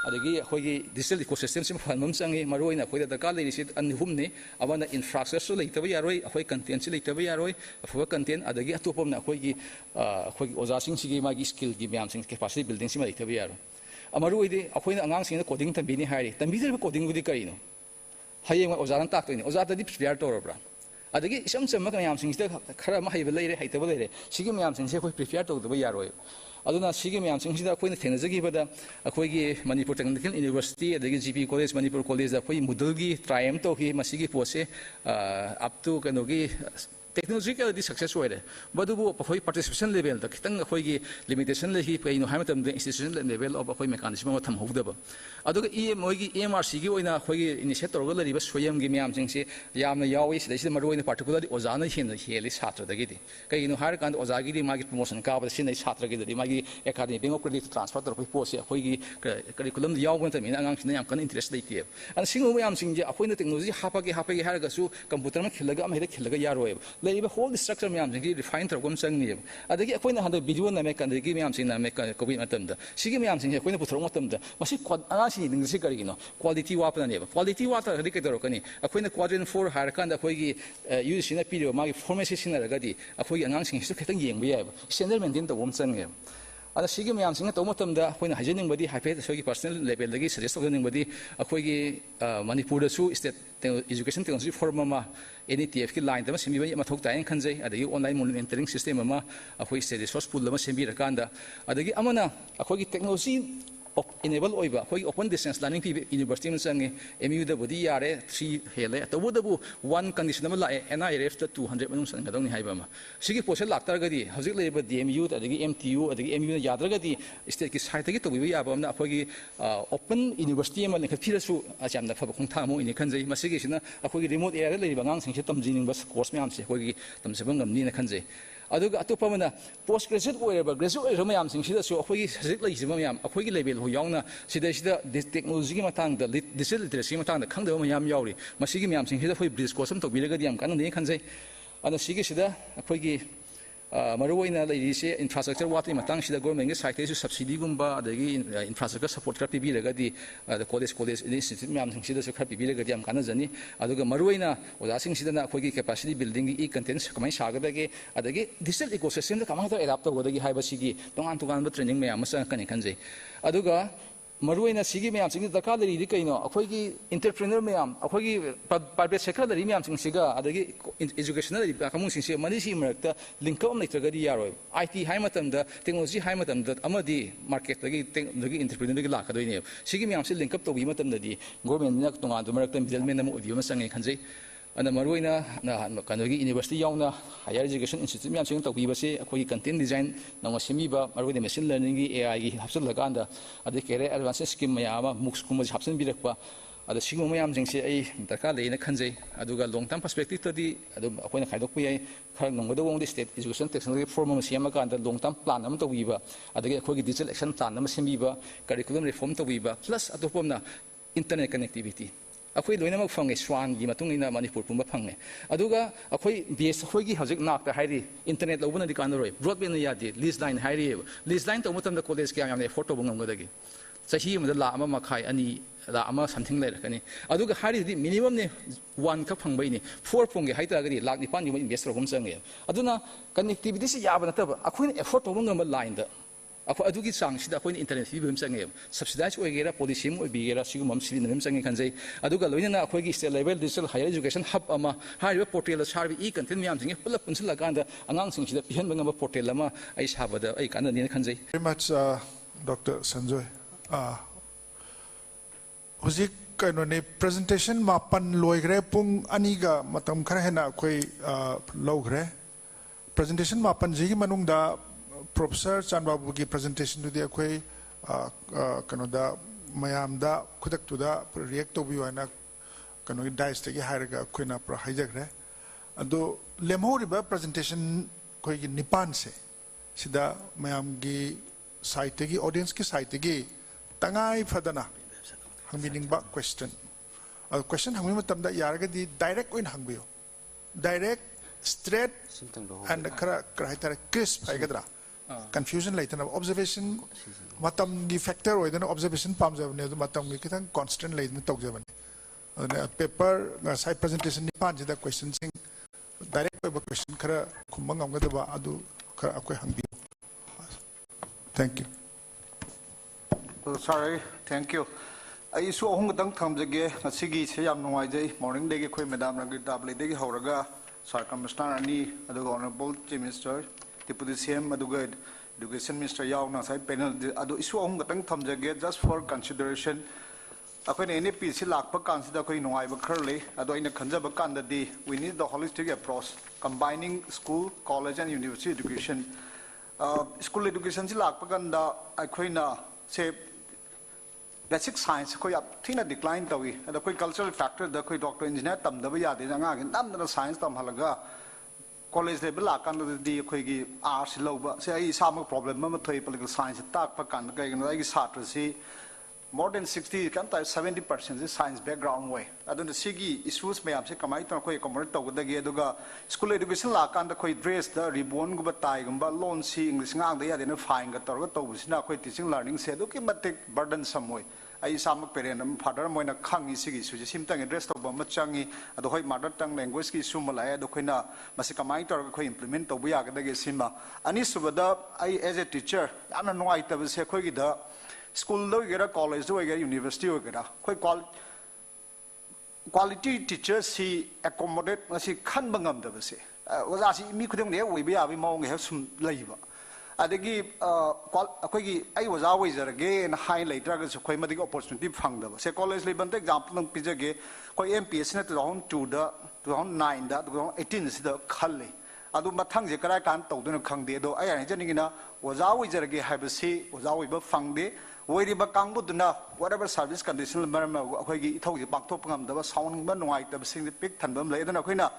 adagi akhoi gi digital ecosystem sim phanmam changi maroina akhoi da ka le si an humne abana infrastructure le tabi yaroi akhoi content si le tabi yaroi akhoi content adagi atopom na akhoi gi oja sing si gi ma gi skill gi myam sing capacity building si ma le tabi yaroi amaroi de akhoi na angang sing coding tambi ni hai tambi de coding di kai no hayeng wai oja nan tak to ni oja da di prepare to ro bra adagi isam chama ka myam sing sida khara ma haiba leire haitaba leire sigi myam sing se khoi prepare to da yaroi aduna sigi myam sing sida khoi na thenajagi bada akhoi gi Manipur Technical University adagi GP College Manipur College da khoi mudul gi triumph to hi masigi pose up to kano gi technological di success hoire badubu akhoi participation level da kitang akhoi gi limitation le hi kai no hamatam de institution level of akhoi mechanism ma tham howdaba aduga moigi MRC gi oina akhoi gi initiator ga lariba soyam gi myam sing se yamna yawi sida sida maroina particularly ozana hin heli satra da gi di kai no har kan oza gi di magi promotion ka ba sin satra gi di magi academy bengo credit transfer to akhoi pose akhoi gi curriculum yaw gon tamin angang sin yam kan interest leite an singu myam sing je akhoi na technology hapa gi har ga su computer ma khilaga am heda khilaga yaroi ꯂꯩꯔꯤꯕ hole structure ꯃꯌꯥꯝꯁꯤꯡꯒꯤ refine ꯇꯧꯔꯛꯄ ꯑꯃ ꯆꯪꯉꯦꯕ ꯑꯗꯒꯤ ꯑꯩꯈꯣꯏꯅ ꯍꯟꯗꯛ video ꯅꯝꯃꯦ ꯑꯗꯒꯤ ꯃꯌꯥꯝꯁꯤꯡ ꯅꯝꯃꯦ ꯀꯣꯚꯤꯗ ꯃꯇꯝꯗ ꯁꯤꯒꯤ ꯃꯌꯥꯝꯁꯤꯡꯁꯦ ꯑꯩꯈꯣꯏꯅ ꯄꯨꯊꯣꯔꯛꯄ ꯃꯇꯝꯗ ꯃꯁꯤ ꯑꯉꯥꯡꯁꯤꯡ ꯌꯦꯡꯅꯤꯡꯉꯤꯁꯤ ꯀꯔꯤꯒꯤꯅꯣ ꯀ꯭ꯋꯥꯂꯤꯇꯤ ꯋꯥꯠꯄꯅꯅꯦꯕ ꯀ꯭ꯋꯥꯂꯤꯇꯤ ꯋꯥꯠꯇ꯭ꯔꯒꯗꯤ ꯀꯩꯗꯧꯔꯛꯀꯅꯤ ꯑꯩꯈꯣꯏꯅ ꯀ꯭ꯋꯥꯗ꯭ꯔꯦꯟ 4 ꯍꯥꯏꯔꯀꯥꯟꯗ ꯑꯩꯈꯣꯏꯒꯤ ꯌꯨ ꯁꯤꯅ ꯄꯤꯔꯤꯕ ꯃꯥꯒꯤ ꯐꯣꯔꯃꯦꯠꯁꯤ ꯁꯤꯖꯤꯟꯅꯔꯒꯗꯤ ꯑꯩꯈꯣꯏꯒꯤ ꯑꯉꯥꯡꯁꯤꯡꯁꯤꯁꯨ ꯈꯤꯇꯪ ꯌꯦꯡꯕ ꯌꯥꯏꯕ ꯁ꯭ꯇꯦꯟꯗꯔ ꯃꯦꯟꯇꯦꯟ ꯇꯧꯕ ꯑꯃ ꯆꯪꯉꯦꯕ ꯑꯗ ꯁꯤꯒꯤ ꯃꯌꯥꯝꯁꯤꯡꯅ ꯇꯧꯕ ꯃꯇꯝꯗ ꯑꯩꯈꯣꯏꯅ ꯍꯥꯏꯖꯅꯤꯡꯕꯗꯤ ꯍꯥꯏꯐꯦꯠ ꯑꯩꯈꯣꯏꯒꯤ ꯄꯔꯁꯣꯅꯦꯜ ꯂꯦꯚꯦꯜꯗꯒꯤ ꯁꯖꯦꯁ ꯇꯧꯖꯅꯤꯡꯕꯗꯤ ꯑꯩꯈꯣꯏꯒꯤ ꯃꯅꯤꯄꯨꯔꯗꯁꯨ ꯁ꯭ꯇꯦꯠ ꯏꯖꯨꯀꯦꯁꯟ ꯇꯦꯛꯅꯣꯂꯣꯖꯤ ꯐꯣꯔꯝ ꯑꯃ NETFꯀꯤ ꯂꯥꯏꯟꯗ ꯑꯃ ꯁꯦꯝꯕꯤꯕ ꯃꯊꯧ ꯇꯥꯏꯅ ꯈꯟꯖꯩ ꯑꯗꯒꯤ ꯑꯣꯟꯂꯥꯏꯟ ꯃꯣनिꯇꯔꯤꯡ ꯁꯤꯁꯇꯦꯝ ꯑꯃ ꯑꯩꯈꯣꯏ ꯁ꯭ꯇꯦꯠ ꯔꯤꯁꯣꯔꯁ ꯄꯨꯜ ꯑꯃ ꯁꯦꯝꯕꯤꯔꯀꯥꯟꯗ ꯑꯗꯒꯤ ꯑꯃꯅ ꯑꯩꯈꯣꯏꯒꯤ ꯇꯦꯛꯅꯣꯂꯣꯖꯤ enable ꯑꯣꯏꯕ ꯑꯩꯈꯣꯏꯒꯤ open distance learning ꯄꯤꯕ ꯌꯨꯅꯤꯚꯔꯁꯤꯇꯤ ꯑꯃ ꯆꯪꯉꯦ MUꯗꯕꯨꯗꯤ ꯌꯥꯔꯦ 3 ꯍꯦꯜꯂꯦ ꯇꯧꯕꯇꯕꯨ one condition ꯑꯃ ꯂꯥꯛꯑꯦ NIRFꯇ 200 ꯃꯅꯨꯡ ꯆꯟꯒꯗꯧꯅꯤ ꯍꯥꯏꯕ ꯑꯃ ꯁꯤꯒꯤ ꯄꯣꯠꯁꯦ ꯂꯥꯛꯇ꯭ꯔꯒꯗꯤ ꯍꯧꯖꯤꯛ ꯂꯩꯔꯤꯕ DMU ꯑꯗꯒꯤ MTU ꯑꯗꯒꯤ MUꯅ ꯌꯥꯗ꯭ꯔꯒꯗꯤ ꯁ꯭ꯇꯦꯠꯀꯤ ꯁꯥꯏꯠꯇꯒꯤ ꯇꯧꯕꯤꯕ ꯌꯥꯕ ꯑꯃꯅ ꯑꯩꯈꯣꯏꯒꯤ ꯑꯣꯄꯟ ꯌꯨꯅꯤꯚꯔꯁꯤꯇꯤ ꯑꯃ ꯂꯤꯡꯈꯠꯄꯤꯔꯁꯨ ꯌꯥꯝꯅ ꯐꯕ ꯈꯣꯡꯊꯥꯡ ꯑꯃ ꯑꯣꯏꯅꯤ ꯈꯟꯖꯩ ꯃꯁꯤꯒꯤꯁꯤꯅ ꯑꯩꯈꯣꯏꯒꯤ ꯔꯤꯃꯣꯠ ꯑꯦꯔꯤꯌꯥꯗ ꯂꯩꯔꯤꯕ ꯑꯉꯥꯡꯁꯤꯡꯁꯦ ꯇꯝꯖꯅꯤꯡꯕ ꯀꯣꯔꯁ ꯃꯌꯥꯝꯁꯦ ꯑꯩꯈꯣꯏꯒꯤ ꯇꯝꯖꯕ ꯉꯝꯅꯤꯅ ꯈꯟꯖꯩ ꯑꯗꯨꯒ ꯑꯇꯣꯞꯄ ꯑꯃꯅ ꯄꯣꯁ ꯒ꯭ꯔꯦꯖꯨꯑꯦꯠ ꯑꯣꯏꯔꯕ ꯒ꯭ꯔꯦꯖꯨꯑꯦꯠ ꯑꯣꯏꯔꯕ ꯃꯌꯥꯝꯁꯤꯡꯁꯤꯗꯁꯨ ꯑꯩꯈꯣꯏꯒꯤ ꯍꯧꯖꯤꯛ ꯂꯩꯔꯤꯕ ꯃꯌꯥꯝ ꯑꯩꯈꯣꯏꯒꯤ ꯂꯦꯚꯦꯜ ꯌꯥꯎꯅ ꯁꯤꯗꯩꯁꯤꯗ ꯇꯦꯛꯅꯣꯂꯣꯖꯤꯒꯤ ꯃꯇꯥꯡꯗ ꯗꯤꯖꯤꯇꯦꯜ ꯂꯤꯇꯔꯦꯁꯤꯒꯤ ꯃꯇꯥꯡꯗ ꯈꯪꯗꯕ ꯃꯌꯥꯝ ꯌꯥꯎꯔꯤ ꯃꯁꯤꯒꯤ ꯃꯌꯥꯝꯁꯤꯡꯁꯤꯗ ꯑꯩꯈꯣꯏ ꯕ꯭ꯔꯤꯖ ꯀꯣꯔꯁ ꯑꯃ ꯇꯧꯕꯤꯔꯒꯗꯤ ꯌꯥꯝ ꯀꯥꯟꯅꯅꯤ ꯈꯟꯖꯩ ꯑꯗꯣ ꯁꯤꯒꯤꯁꯤꯗ ꯑꯩꯈꯣꯏꯒꯤ ꯃꯔꯨꯑꯣꯏꯅ ꯂꯩꯔꯤꯁꯦ ꯏꯟꯐ꯭ꯔꯥꯁ꯭ꯇ꯭ꯔꯛꯆꯔ ꯋꯥꯠꯄꯒꯤ ꯃꯇꯥꯡꯁꯤꯗ ꯒꯣꯔꯃꯦꯟꯒꯤ ꯁꯥꯏꯠꯇꯒꯤꯁꯨ ꯁꯕꯁꯤꯗꯤꯒꯨꯝꯕ ꯑꯗꯒꯤ ꯏꯟꯐ꯭ꯔꯥꯁ꯭ꯇ꯭ꯔꯛꯆꯔ ꯁꯄꯣꯔꯠ ꯈꯔ ꯄꯤꯕꯤꯔꯒꯗꯤ ꯀꯣꯂꯦꯖ ꯏꯟꯁꯇꯤꯇ꯭ꯌꯨꯠ ꯃꯌꯥꯝꯁꯤꯡꯁꯤꯗꯁꯨ ꯈꯔ ꯄꯤꯕꯤꯔꯒꯗꯤ ꯌꯥꯝ ꯀꯥꯟꯅꯖꯅꯤ ꯑꯗꯨꯒ ꯃꯔꯨꯑꯣꯏꯅ ꯑꯣꯖꯥꯁꯤꯡꯁꯤꯗꯅ ꯑꯩꯈꯣꯏꯒꯤ ꯀꯦꯄꯥꯁꯤꯇꯤ ꯕꯤꯜꯗꯤꯡꯒꯤ ꯀꯟꯇꯦꯟ ꯀꯃꯥꯏꯅ ꯁꯥꯒꯗꯒꯦ ꯑꯗꯒꯤ ꯗꯤꯖꯤꯇꯦꯜ ꯏꯀꯣꯁꯤꯁꯇꯦꯝꯗ ꯀꯃꯥꯏꯅ ꯇꯧꯔ ꯑꯦꯗꯥꯞ ꯇꯧꯒꯗꯒꯦ ꯍꯥꯏꯕꯁꯤꯒꯤ ꯇꯣꯉꯥꯟ ꯇꯣꯉꯥꯟꯕ ꯇ꯭ꯔꯦꯅꯤꯡ ꯃꯌꯥꯝ ꯑꯃ ꯆꯪꯉꯛꯀꯅꯤ ꯈꯟꯖꯩ ꯑꯗꯨꯒ ꯃꯔꯨꯑꯣꯏꯅ ꯁꯤꯒꯤ ꯃꯌꯥꯝꯁꯤꯡꯒꯤ ꯗꯔꯀꯥꯔ ꯂꯩꯔꯤꯗꯤ ꯀꯩꯅꯣ ꯑꯩꯈꯣꯏꯒꯤ ꯏꯟꯇꯔꯄ꯭ꯔꯤꯅꯔ ꯃꯌꯥꯝ ꯑꯩꯈꯣꯏꯒꯤ ꯄ꯭ꯔꯥꯏꯚꯦꯠ ꯁꯦꯛꯇꯔ ꯂꯩꯔꯤ ꯃꯌꯥꯝꯁꯤꯡꯁꯤꯒ ꯑꯗꯒꯤ ꯏꯖꯨꯀꯦꯁꯟꯗ ꯂꯩꯔꯤꯕ ꯀꯥꯡꯕꯨꯁꯤꯡꯁꯦ ꯃꯔꯤꯁꯤꯒꯤ ꯃꯔꯛꯇ ꯂꯤꯡꯀꯞ ꯑꯃ ꯂꯩꯇ꯭ꯔꯒꯗꯤ ꯌꯥꯔꯣꯏꯕ IT ꯍꯥꯏ ꯃꯇꯝꯗ ꯇꯦꯛꯅꯣꯂꯣꯖꯤ ꯍꯥꯏ ꯃꯇꯝꯗ ꯑꯃꯗꯤ ꯃꯥꯔꯀꯦꯠꯇꯒꯤ ꯏꯟꯇꯔꯄ꯭ꯔꯤꯅꯔꯗꯒꯤ ꯂꯥꯛꯀꯗꯣꯏꯅꯦꯕ ꯁꯤꯒꯤ ꯃꯌꯥꯝꯁꯤ ꯂꯤꯡꯀꯞ ꯇꯧꯕꯤꯕ ꯃꯇꯝꯗꯗꯤ ꯒꯣꯔꯃꯦꯟꯠꯅ ꯇꯣꯉꯥꯟꯕ ꯃꯔꯛꯇ ꯃꯤꯗꯜꯃꯦꯟ ꯑꯃ ꯑꯣꯏꯕꯤꯕ ꯑꯃ ꯆꯪꯉꯦ ꯈꯟꯖꯩ ꯑꯗꯨꯅ ꯃꯔꯨꯑꯣꯏꯅ ꯀꯩꯅꯣꯒꯤ ꯌꯨꯅꯤꯚꯔꯁꯤꯇꯤ ꯌꯥꯎꯅ ꯍꯥꯌꯔ ꯏꯖꯨꯀꯦꯁꯟ ꯏꯟꯁꯇꯤꯇ꯭ꯌꯨꯠ ꯃꯌꯥꯝꯁꯤꯡꯅ ꯇꯧꯕꯤꯕꯁꯤ ꯑꯩꯈꯣꯏꯒꯤ ꯀꯟꯇꯦꯟ ꯗꯤꯖꯥꯏꯟ ꯅꯧꯅ ꯁꯦꯝꯕꯤꯕ ꯃꯔꯨꯑꯣꯏꯅ ꯃꯦꯁꯤꯟ ꯂꯔꯅꯤꯡꯒꯤ AIꯒꯤ ꯍꯥꯞꯆꯤꯜꯂꯀꯥꯟꯗ ꯑꯗꯩ ꯀꯦꯔꯤꯌꯔ ꯑꯦꯗꯚꯥꯟꯁꯦꯁ ꯁ꯭ꯀꯤꯝ ꯃꯌꯥꯝ ꯑꯃ ꯃꯨꯛꯁꯀꯨꯝꯕꯁꯤ ꯍꯥꯞꯆꯤꯟꯕꯤꯔꯛꯄ ꯑꯗ ꯁꯤꯒꯨꯝꯕ ꯃꯌꯥꯝꯁꯤꯡꯁꯦ ꯑꯩ ꯗꯔꯀꯥꯔ ꯂꯩꯌꯦꯅ ꯈꯟꯖꯩ ꯑꯗꯨꯒ ꯂꯣꯡ ꯇꯔꯝ ꯄꯔꯁꯄꯦꯛꯇꯤꯚꯇꯗꯤ ꯑꯗꯨꯝ ꯑꯩꯈꯣꯏꯅ ꯈꯥꯏꯗꯣꯛꯄ ꯌꯥꯏ ꯈꯔ ꯉꯝꯒꯗꯕ ꯃꯑꯣꯡꯗ ꯁ꯭ꯇꯦꯠ ꯏꯖꯨꯀꯦꯁꯟ ꯇꯦꯛꯅꯣꯂꯣꯖꯤ ꯐꯣꯔꯝ ꯑꯃ ꯁꯦꯝꯃꯀꯥꯟꯗ ꯂꯣꯡ ꯇꯔꯝ ꯄ꯭ꯂꯥꯟ ꯑꯃ ꯇꯧꯕꯤꯕ ꯑꯗꯒꯤ ꯑꯩꯈꯣꯏꯒꯤ ꯗꯤꯖꯤꯇꯦꯜ ꯑꯦꯛꯁꯟ ꯄ꯭ꯂꯥꯟ ꯑꯃ ꯁꯦꯝꯕꯤꯕ ꯀꯔꯤꯀꯨꯂꯝ ꯔꯤꯐꯣꯔꯝ ꯇꯧꯕꯤꯕ ꯄ꯭ꯂꯁ ꯑꯇꯣꯞꯄ ꯑꯃꯅ ꯏꯟꯇꯔꯅꯦꯠ ꯀꯅꯦꯛꯇꯤꯚꯤꯇꯤ ꯑꯩꯈꯣꯏ ꯂꯣꯏꯅꯃꯛ ꯐꯪꯉꯦ ꯁ꯭ꯋꯥꯟꯒꯤ ꯃꯇꯨꯡ ꯏꯟꯅ ꯃꯅꯤꯄꯨꯔ ꯄꯨꯝꯕ ꯐꯪꯉꯦ ꯑꯗꯨꯒ ꯑꯩꯈꯣꯏ ꯕꯦꯁ ꯑꯩꯈꯣꯏꯒꯤ ꯍꯧꯖꯤꯛ ꯅꯥꯛꯇ ꯍꯥꯏꯔꯤ ꯏꯟꯇꯔꯅꯦꯠ ꯂꯧꯕꯅꯗꯤ ꯀꯥꯟꯅꯔꯣꯏ ꯕ꯭ꯔꯣꯗꯕꯦꯟꯅ ꯌꯥꯗꯦ ꯂꯤꯁ ꯂꯥꯏꯟ ꯍꯥꯏꯔꯤꯑꯕ ꯂꯤꯁ ꯂꯥꯏꯟ ꯇꯧꯕ ꯃꯇꯝꯗ ꯀꯣꯂꯦꯖ ꯀꯌꯥ ꯌꯥꯝꯅ ꯑꯦꯐꯣꯔꯠ ꯇꯧꯕ ꯉꯝꯒꯗꯒꯦ ꯆꯍꯤ ꯑꯃꯗ $1.5 2 lakh ama something ꯂꯩꯔꯛꯀꯅꯤ ꯑꯗꯨꯒ ꯍꯥꯏꯔꯤꯗꯤ ꯃꯤꯅꯤꯃꯝꯅꯦ 1 ꯈꯛ ꯐꯪꯕꯩꯅꯤ 4 ꯐꯪꯒꯦ ꯍꯥꯏꯇꯥꯔꯒꯗꯤ $9 ꯒꯨꯝꯕ ꯏꯟꯚꯦꯁꯠ ꯇꯧꯕ ꯑꯃ ꯆꯪꯉꯦ ꯑꯗꯨꯅ ꯀꯅꯦꯛꯇꯤꯚꯤꯇꯤꯁꯤ ꯌꯥꯕ ꯅꯠꯇꯕ ꯑꯩꯈꯣꯏꯅ ꯑꯦꯐꯣꯔꯠ ꯇꯧꯕ ꯉꯝꯕ ꯂꯥꯏꯟꯗ ꯑꯩꯈꯣꯏ ꯑꯗꯨꯒꯤ ꯆꯥꯡꯁꯤꯗ ꯑꯩꯈꯣꯏꯅ ꯏꯟꯇꯔꯅꯦꯠ ꯄꯤꯕ ꯑꯃ ꯆꯪꯉꯦꯕ ꯁꯕꯁꯤꯗꯥꯏꯖ ꯑꯣꯏꯒꯦꯔꯥ ꯄꯣꯂꯤꯁꯤ ꯑꯃ ꯑꯣꯏꯕꯤꯒꯦꯔꯥ ꯁꯤꯒꯨꯝꯕ ꯑꯃ ꯁꯤꯖꯤꯟꯅꯕ ꯑꯃ ꯆꯪꯉꯦ ꯈꯟꯖꯩ ꯑꯗꯨꯒ ꯂꯣꯏꯅꯅ ꯑꯩꯈꯣꯏꯒꯤ state level digital higher education ꯍꯕ ꯑꯃ ꯍꯥꯏꯔꯤꯕ ꯄꯣꯔꯇꯦꯜꯗ ꯁꯥꯔꯤꯕ ꯀꯟꯇꯦꯟ ꯃꯌꯥꯝꯁꯤꯡꯁꯦ ꯄꯨꯂꯞ ꯄꯨꯟꯁꯤꯜꯂꯀꯥꯟꯗ ꯑꯉꯥꯡꯁꯤꯡꯁꯤꯗ ꯄꯤꯍꯟꯕ ꯉꯝꯕ ꯄꯣꯔꯇꯦꯜ ꯑꯃ ꯑꯩ ꯁꯥꯕꯗ ꯑꯩ ꯀꯥꯟꯅꯅꯤꯅ ꯈꯟꯖꯩ Very much, Dr. Sanjoy. Hujik kainone presentation mapan loigre pung aniga matam khara hena koi logre presentation mapan jigi manungda Professor Chanbabu gi presentation du dia koi kanoda mayamda khudak tuda react to bi wana kanogi dice tegi hairaga koi na pra hijagre ado lemhori ba presentation koi gi nipan se sida mayam gi site tegi audience ki site tegi tangai phadana hangbining ba question question hangmi matamda yaragadi direct oin hangbiyo direct straight and kara haitare crisp haigadra confusion laitana observation matam gi factor oidana observation pamjabane adu matam gi kitang constant laitana tawjabane paper side presentation ni pan jida question sing direct oiba question kara khumang amgadaba adu kara akoi hangbiyo thank you sorry thank you I saw home dang thamjage ngasigi se yam nuwaijai morning degi khoi madam ragi tabli degi hauraga circumstan ani aduga honorable chief minister deputy CM aduga education minister yauna sai panel adu isu home dang thamjage just for consideration akoin NEP si lakpa kansida koi nuwai ba kharle adu ina khanjaba kandadi we need the holistic approach combining school college and university education school education si lakpa kanda akoina se basic science koi up thina decline tawi ada koi cultural factor da koi doctor engineer tam da ba ya de nga gen tam da science tam halaga college level la kan di koi gi arts loba se ai sama problem ma thoi political science tak pa kan kai gen ai gi satra si more than 60 kan ta 70% is science background way adun sigi issues me amse kamai to koi common to da ge aduga school education la kan da koi dress da ribbon gu ba tai gu ba loan si english ngang da ya de na fine ga tor ga to busina koi teaching learning se du ki matik burden some way ai samak parent am father moina khangi sigi su sim tang address to ba ma changi adu hoi mother tongue language ki su mala adu koi na masi kamai tor ga koi implement to bu ya ga da ge simba ani subada ai as a teacher ana no ai ta se koi gi da school do gera college do gera university do gera koi quality teachers si accommodate masi khan bangam da se oja si mi khudong ne oi ba bi mong he sum leiba adagi koi gi ai oja oi jar ge na high later ga koi ma opportunity phang da se college level ta example nang pije ge koi MPS na 2002 da 2009 da 2018 si da khalle adu mathang je kara kan to dun khang de do ai ani jani na oja oi jar ge ha ba si oja oi ba phang de Whatever Kanguduna, whatever service condition, Pakto sound, Manuai, the sing the pick, Tanbum, later Aquina,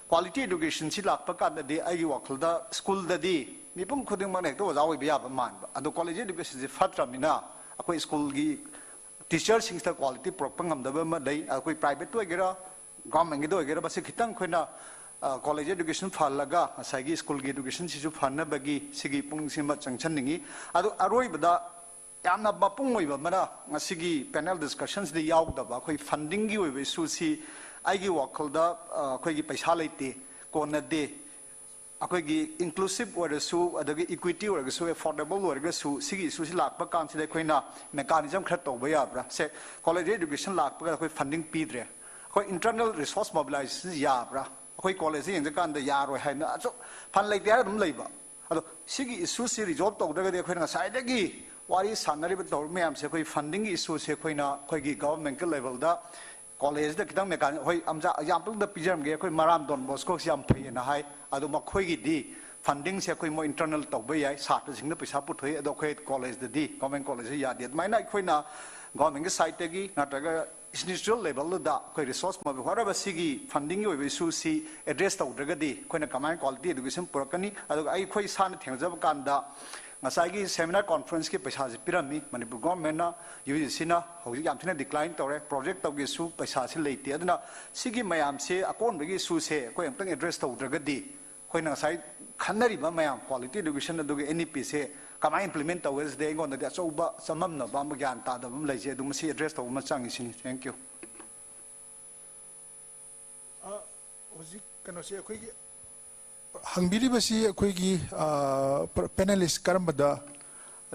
quality education, Silaka, the day I walk the school the day. Nipum couldn't manage was always be up a man. And the college education is a fatramina, a quick school teachers sings the quality propagam the Burma day, a quick private to a gera, government do a gera, but Sikitan Quina. College education falaga, a Sagi school education, Sisu Fana Bagi, Sigi Pung Simba Changchaningi, Aroi Bada. Yamna bapung oi ba mara ngasigi panel discussions de yaw da ba khoi funding gi oi be su si ai gi wakal da khoi gi paisa leite ko na de akhoi gi inclusive or su adagi equity or su affordable or su sigi su si lak pa kan si de khoi na mechanism khra to ba ya bra se college education lak pa khoi funding pi dre khoi internal resource mobilization ya bra khoi college ing kan da ya roi hai na so fan leite ya dum leiba ado sigi issue si resolve to da de khoi na sai de gi What is Sanari with Dormiam, Sequoia funding issues, Sequoia, Kogi government level, the college, the Kidam Mekan, Amza, example, the Pijam Gay, Maram Don Bosco, Yampi, and a high, Adoma Kogi D, funding Sequoia more internal Tobay, Satas in the Pisapu, educate college, the D, government college, Yad, my night Quina, government site, not a institutional level, the resource, whatever Sigi funding you will see addressed out Regadi, Quina command quality education, Porkani, I quite san things of Kanda. Masagi seminar conference ke paisa se pirami Manipur government na UGC na hoji yam thina decline tore project tau ge su paisa se leite aduna sigi mayam se akon begi su se ko amtang address tau dragadi koi na sai khanari ba mayam quality education adu ge NEP se kama implement tau es de ngon da so ba samam na ba ma gyan ta da bam leje du si address tau ma changi sin thank you hoji kano se koi Hangbiribasi Quigi panelist Karambada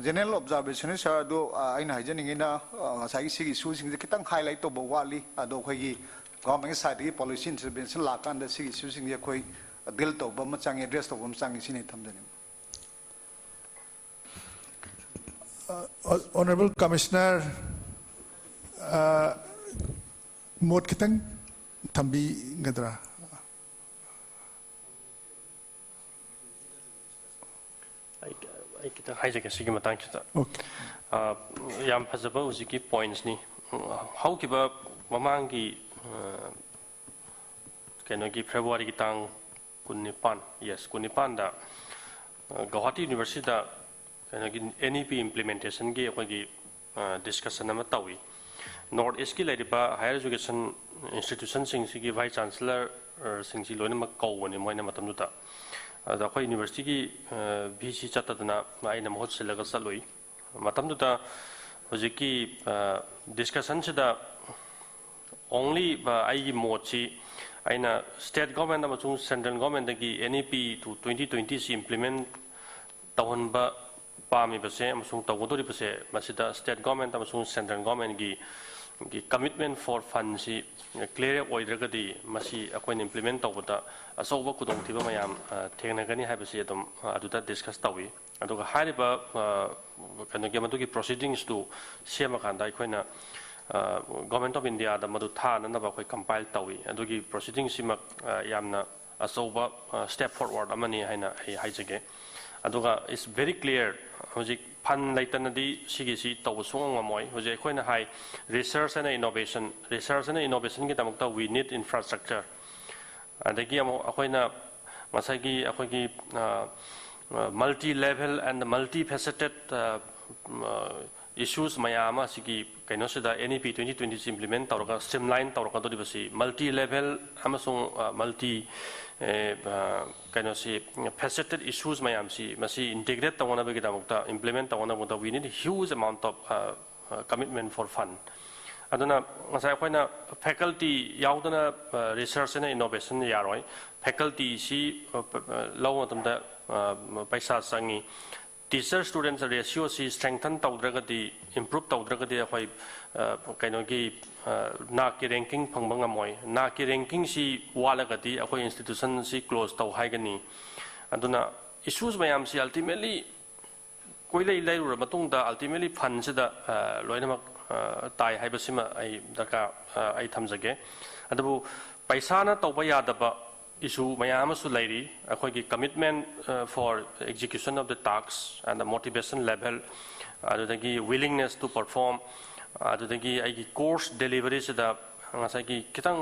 general observation is do in hygienic in a Sagi using the Kitang highlight of Bawali, Ado Quigi, government side policy intervention Lakan, the Sigi using the Quay, a built of Bamachang address of Bamsang is in it. Honorable Commissioner Mot Kitang Tambi Gadra. I kita hijack a sigma thank you. Yam Pazaba Uziki points ni. How give up Mamangi can I give February tang Kunipan? Yes, Kunipanda. Guwahati University can I give NEP implementation gave discussion Namatawi. Northeast Kiladipa higher education institutions sing Sigi Vice Chancellor or Singsi Lonima Kow and Moina Matamuta. The University VC Chatadana, I am hot Silaga Salui. Matamduta Hojiki discussion the only by Mochi, I state government, central government, the NEP to 2020 implement Tawamba Pami Base, Amsung Tawodori Base, Masita state government, Amsung central government commitment for funds clear oidragadi masi akoin implement tawda asoba kudong tiba mayam thenagani habasi adum aduda discuss tawi aduga hariba kanu gematugi proceedings to sema kanda akoina government of India da madu tha na ba koi compile tawi adugi proceedings sima yamna asoba step forward amani haina haijage aduga is very clear hojik Pan Laitanadi Sigisi Tawsong Moy, Jose Quina High research and innovation get amokta we need infrastructure. And the Giamo Aquina Masagi Akogi multi level and multifaceted issues mayama sigi kaino sida NEP 2020 implement tawraga streamline tawraga do dibasi multi level amasung multi kaino si faceted issues mayam si masi integrate tawana bagi damukta implement tawana bagi we need a huge amount of commitment for fund aduna ngasai khoina faculty yaudana research and innovation yaroi faculty si law matamda paisa sangi teacher students ratio si strengthen tawdragadi improve tawdragadi khoi kaino gi na ki ranking phangbanga moi na ki ranking si walagadi akhoi institution si close taw haigani aduna issues mayam si ultimately koilai lai ru matungda ultimately fund sida loinamak tai haibasima ai daka ai thamjage adabu paisa na tawba yadaba issue mayam su lairi akhoi commitment for execution of the tasks and the motivation level adagi willingness to perform adagi ai course delivery sida ngasai ki kitang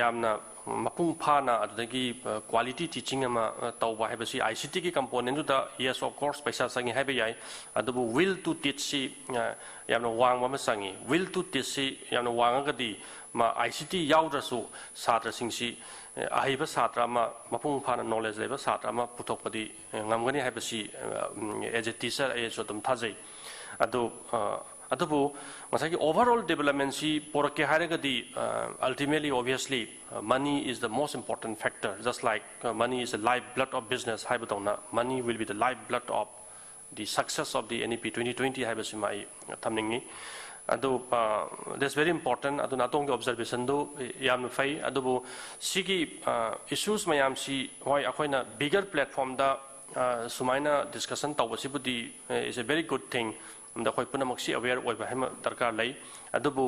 yamna mapung phana adagi quality teaching ama tawba haibasi ICT ki component da yes of course paisa sangi haiba yai adabu will to teach si yamna wangwa ma sangi will to teach si yamna wangagadi ma ICT yaudrasu satra singsi ahiba satra ma mapung phana knowledge leba satra ma puthokpadi ngamgani haibasi as a teacher as odum thajai adu masaki overall development si porake haragadi ultimately obviously money is the most important factor just like money is the lifeblood of business haibadona money will be the lifeblood of the success of the NEP 2020 haibasi mai thamningi adu that's very important adu natong observation do yam fai adu sigi issues mayam si hoi akoina bigger platform da sumaina discussion tawasibudi is a very good thing the khoi punamaksi aware oi bahema darkar lai adubu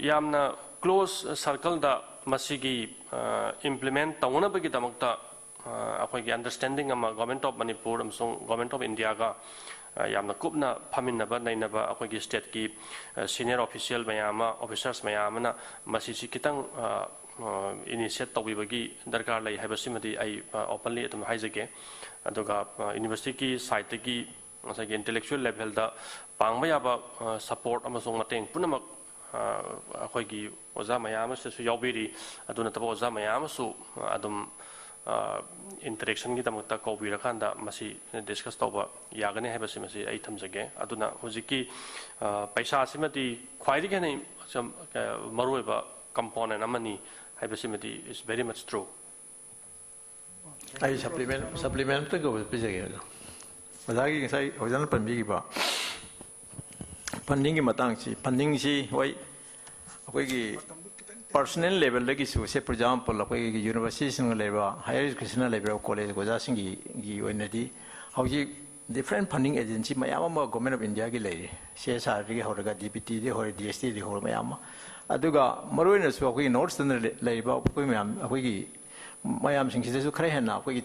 yamna close circle da masigi implement tawna bagi damakta akhoi gi understanding ama government of Manipur amsong government of India ga yamna kupna phaminaba nainaba akhoi gi state ki senior official mayama officers mayamana masisi kitang initiate tawi bagi darkar lai haibasimadi ai openly atum haijage aduga university ki site ki ngasai intellectual level da pangmaya ba support amasong mateng punamak akhoi gi oza mayam su yaubiri aduna tabo oza mayam su adum interaction gi tamakta ko bira khanda masi discuss tawba yagane haibasi masi ai thamjage aduna hojiki paisa simati khwairi gane marueba component amani haibasi mati is very much true ai supplement to go pijage Madagi say horizontal panding ba funding ki matang si funding si hoi akoi ki personal level lagi su se for example akoi ki university sing level higher education level college goja sing gi oinadi hauji different funding agency mayam ma government of India ki lei CSR ki horaga DPT de hor DST de hor mayam aduga maroina su akoi north standard level akoi mayam akoi ki mayam sing si su khare hena akoi ki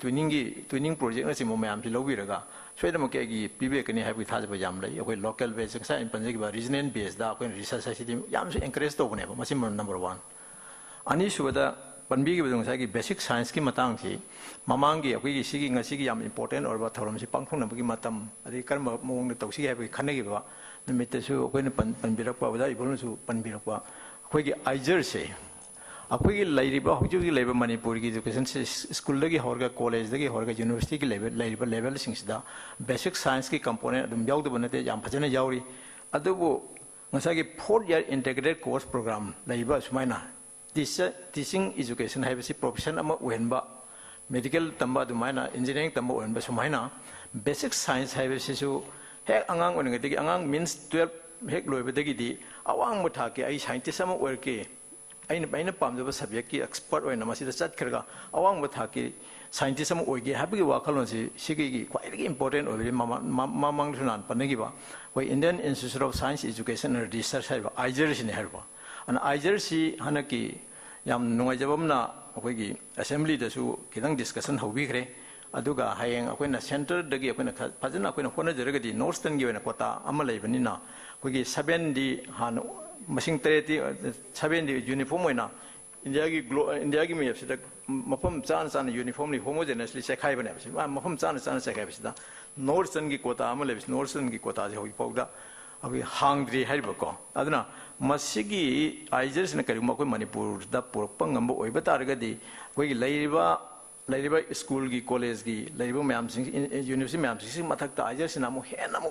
twinning project na sim mayam si lobiraga Sweden ke gi pibe kani habi thaj ba jam lai akoi local base sa in panjagi ba regional base da akoi research system yam se encourage to bune ba masim number 1 ani subada panbi gi bidong sa gi basic science ki matang si mamang gi akoi gi sigi ngasi gi yam important or ba thorom si pangthong na gi matam adi karma mong na tawsi habi khanagi ba nimit su akoi ne panbirak pa ba ibon su panbirak pa akoi gi aizer se akoi gi lairiba huju gi leba Manipur gi education school lagi horga college lagi horga university ki level singsida basic science ki component adum yaud banate yam phajana yauri adubu ngasa gi 4th year integrated course program laiba sumaina teaching education haibasi profession ama uhenba medical tamba dumaina engineering tamba uhenba sumaina basic science haibasi su hek angang oningati angang means 12 hek loibadagi di awang mutha ke ai scientist ama worke aina pamjaba subject ki expert oina masida chatkhirga awangba thaki scientist am oige happy wakalon si sigi quite important oile mamang thunan panagi ba we Indian Institute of Science Education and Research ha IJRC ne harba an IJRC hanaki yam nungai jabamna akoigi assembly da su kidang discussion hobi khre aduga hayeng akoina center dagi akoina phajana akoina hona jaragadi northern gi oina kota ama leibanina akoigi 7 di han masing tereti 7 di uniform oina India gi map sida mafam chan uniformly homogeneously sekhai bane mafam chan sekhai bisida Northern की कोटा अमल है Northern की कोटा जो हुई पौधा अभी हांगरी है बको अदना मसीगी IISERs ने करीब कोई मणिपुर दा पुरपंग अम्बो ओई बता रगदी कोई लाइरिबा स्कूल की कॉलेज की लाइरिबा मैम सिंह यूनिवर्सिटी मैम सिंह मथक ता आइजर्स नामो है नामो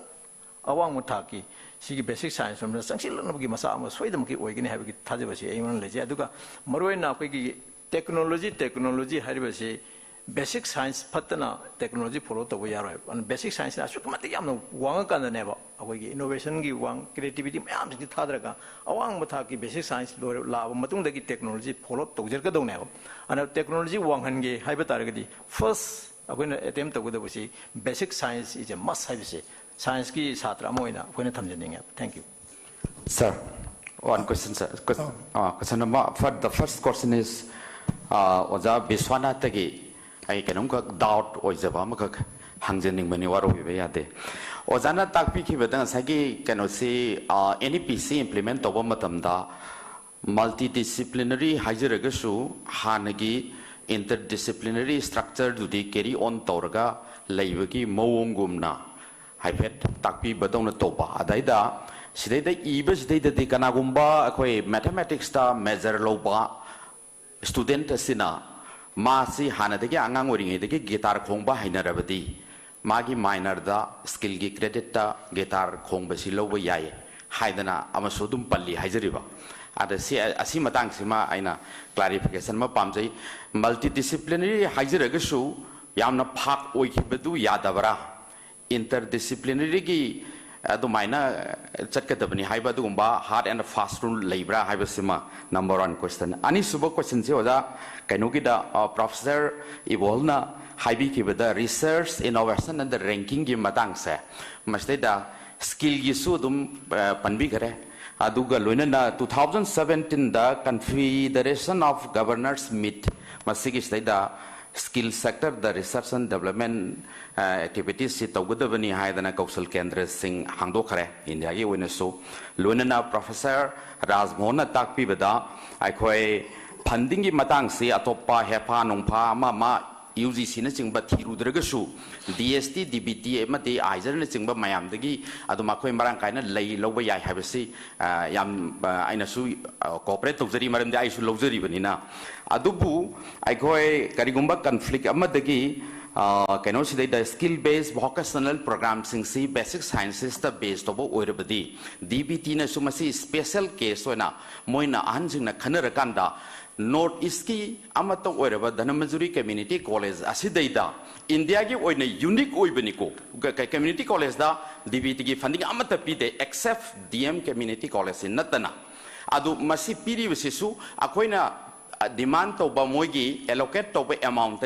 अवांग मुथाकी सिगी बेसिक साइंस फ्रॉम संगसिलनबगी मसा अम सोइदमकी ओइगनी हाबगी थाजबसी एमन लेजे अदुगा मरोइना कोई टेक्नोलॉजी हारिबसी बेसिक साइंस फतना टेक्नोलॉजी फॉलो तब यारो बेसिक साइंस असुकमति यामनो वांग काननेबा अखोगी इनोवेशन की वांग क्रिएटिविटी मैम सिंग थादरगा अवांग मथाकी बेसिक साइंस लाब मतुंगदगी टेक्नोलॉजी फॉलो तौजरगदौनेबा अन टेक्नोलॉजी वांगहनगे हाइबा तारगदी फर्स्ट अखोइना अटेम्प्ट तौगदबसी basic science is a must हाइबसे साइंस की छात्र अमोइना अखोइना थमजनिंगे thank you Sir, one question, sir. Question number for the first question is Oja Biswana Tagi. I can doubt Ojabama Hanging Maniwaro Viviade. Ozana Takpi Kibadan Sagi can see any PC implement Obamatamda multidisciplinary Hajiragashu Hanagi interdisciplinary structure to the carry on Torga Laivaki Moongumna. Hypet Takpi Badona Topa Adaida. Sidai ibas day the Kanagumba, a mathematics star measure loba student sina Masi Hanadaki Anganguring, the guitar comba Hinarabadi Magi minor da skill gi credita guitar comba siloba yai Haidana Amasudum Pali Hajariba. At the Asimatang Sima Aina clarification ma Pamsay multidisciplinary Hajaragashu Yamna Park Oikibedu Yadavara interdisciplinary Adumaina Chakatabani Haiba Dumba hard and fast rule labra Hibasima number one question. Ani suba question Zioda Kanugida Professor Ivolna Haibi Kibada research innovation and the ranking Gimatangse Masteda skill Yisudum Panbigare Aduga Lunana 2017 the Confederation of Governors meet Masigis skill sector the research and development activities sit Togudavani Haidana Kausal Kendra Singh Hangdokare India Wineso Lunana Professor Razmona Takpi Bada I funding Matang si Atopa Hepa Nongpa Mama UGC Sing but Hirudragashu DST DBT Mate Iser Sing but Mayamdagi Adumakoi Marankaina Lay Lowa I have a say Yam Inasu corporate of the Rimaran the Isu Lozeri Vanina Adubu I Karigumba conflict Amadagi can also the skill based vocational programs in C basic sciences the based of Oirabadi DBT na Sumasi special case when Moina Anjina Kanarakanda North Eastki Amato Oiraba Danamazuri Community College Asidaida India give a unique Oibanico Community College da DBT funding Amata Pite except DM Community College in Natana Adu Masi Piri Visisu Aquina demand to Bamogi allocate to amount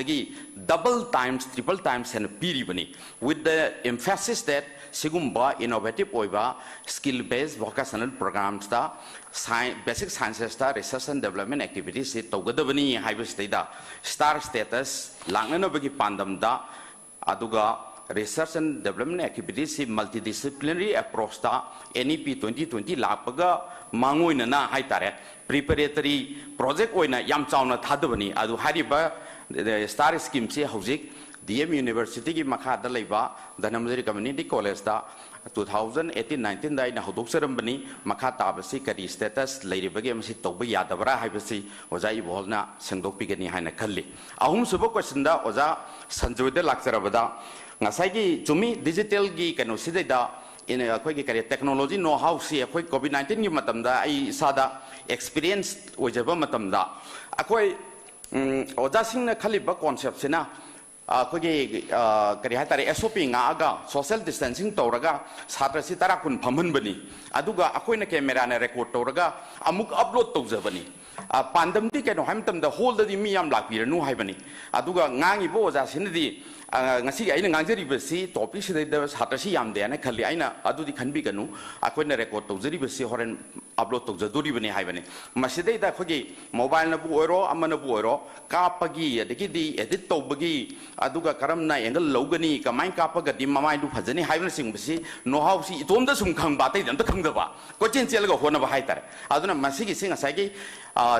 double times, triple times and piribani with the emphasis that Sigumba innovative oiba skill based vocational programs da basic sciences da research and development activities it togadabani hybrid data star status langana bagi pandam da aduga research and development activities multidisciplinary approach da NEP 2020 lapaga mangoina na haitare preparatory project oina yam chauna thadabani adu hariba the star scheme se hojik DM University ki makha da leiba Dhanamjari Community College da 2018-19 da ina hodokserambani makha tabasi kari status leiribagi amsi toba yadabra haibasi oja ibolna sengdokpigani haina khalli ahum subo question da oja sanjoyde lakcharabada ngasai chumi digital gi kanu sidai in a quick technology know how see a quick COVID-19 you matamda I sada experience with a matamda a quite odasing a caliber concept sina quick Karihatari SOP aga social distancing toraga Satra Sitarakun Pamanbani Aduga Aquina camera and record toraga Amuk upload to Zabani Pandam Dick and Hampton the whole of the Miam Lakir no Hibani Aduga Nangi Boz as in the ngasi ay nangjari besi topic si da hatashi yam de na khali aina adu di khanbi kanu akoina record to jari besi horen upload to jaduri bani hai bani maside da khogi mobile na bu oiro amana bu oiro kapagi adiki di edit to bagi aduga karamna angle logani kamai kapaga di mamai du phajani hai bani sing besi no how si itom da sum khang ba tai dam ta khang da ba ko chen chel ga hona ba hai tar aduna masigi sing asai gi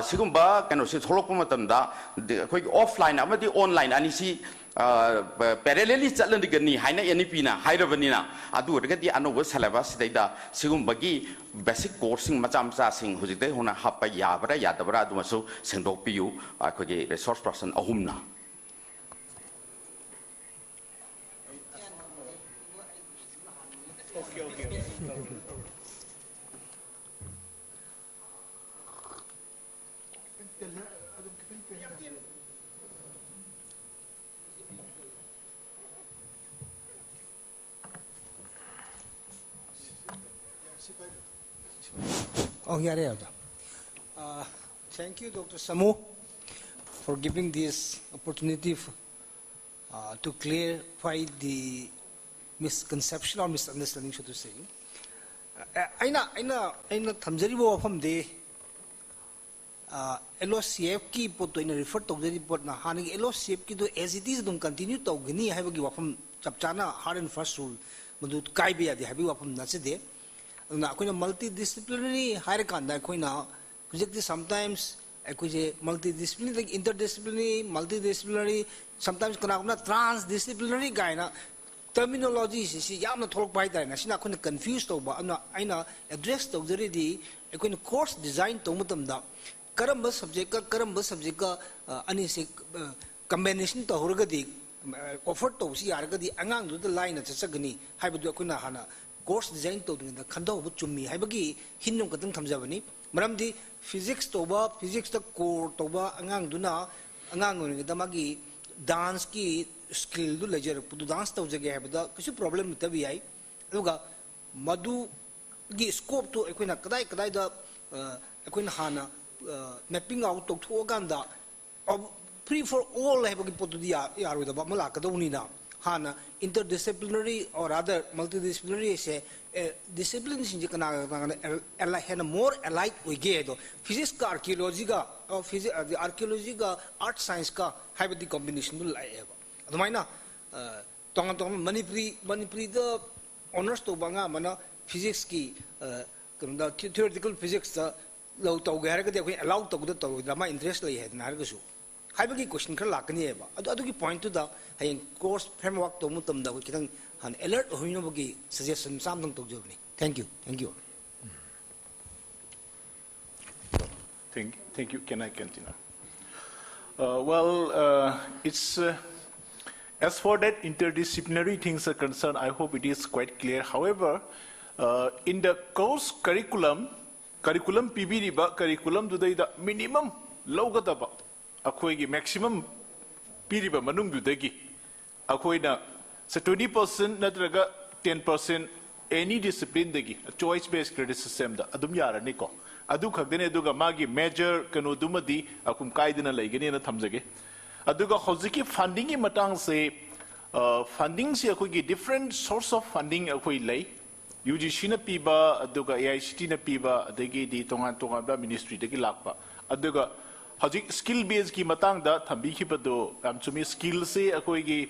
sigumba kanu si tholok matam da khogi offline amadi online ani si parallelly challendigani haina NEP na hairabanina adu regadi anova syllabus daida sigumbagi basic coursing macha sing hujite hona hapa yabra yadabra adumasu sendokpiu akogi resource person ahumna. Oh, yeah. Thank you, Dr. Samu, for giving this opportunity to clarify the misconception or misunderstanding, so to say. Aina thamjari bo from the LOCF ki poto ina refer to the report na hani LOCF ki do as it is dum continue to gni hai bagi wafam chapchana hard and fast rule madut kai be adi habi wafam na se de na koina multidisciplinary hire kanda koina project sometimes akuje multidisciplinary like interdisciplinary multidisciplinary sometimes kana transdisciplinary gaina terminology si yamna tholok bai da na sina koina confused to ba ana aina address to jari di koina course design to mutam da karamba subject ka ani se combination to horgadi offer to si yargadi angang du the line chachagani haibadu koina hana course design to the khando bu chummi haibagi hinnom katang thamjabani maramdi physics to ba physics ta core to ba angang duna angang ngi da magi dance ki skill du lejer pudu dance to jage haibada kisu problem ta bi ai aduga madu gi scope to ekoina kadai da ekoina hana mapping out to thoganda free for all haibagi potu dia yaru da ba mala kadoni na hana interdisciplinary or other multidisciplinary se disciplines in kana hena more alike we get physics ka archaeology ka physics the archaeology ka art science ka have the combination will like adumaina tong manipuri the honors to banga mana physics ki the theoretical physics the low to ga ga de allow to the to da ma interest lai he na ga su haibagi question kar lakani eba adu ki point to da hayin course framework to mutam da kitang han alert hoino bagi suggestion samdang to jobni. Thank you. Thank you. Can I continue? It's as for that interdisciplinary things are concerned, I hope it is quite clear. However, in the course curriculum PB curriculum today the minimum low gataba akoigi maximum piriba manung dudagi akoina so 20% natraga 10% any discipline dagi choice based credit system da adum yarani ko adu khagdene aduga magi major kanu dumadi akum kaidina laigani na thamjage aduga hojiki funding gi matang se funding se akoigi different source of funding akoi lai UGC na piba aduga AICT na piba adagi di tongan ba ministry dagi lakpa aduga Hajik skill based ki matang da thambi ki pado amchumi skill se akoi gi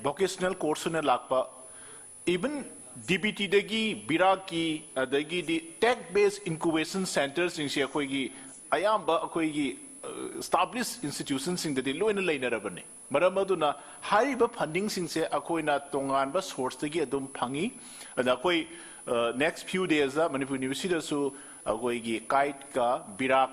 vocational course na lakpa even DBT dagi bira ki adagi di tech based incubation centers in se akoi gi ayamba akoi gi established institutions in the low in line rabane maramaduna high ba funding sing se akoi na tongan ba source dagi adum phangi and akoi next few days Manipur University so akoi gi kite ka bira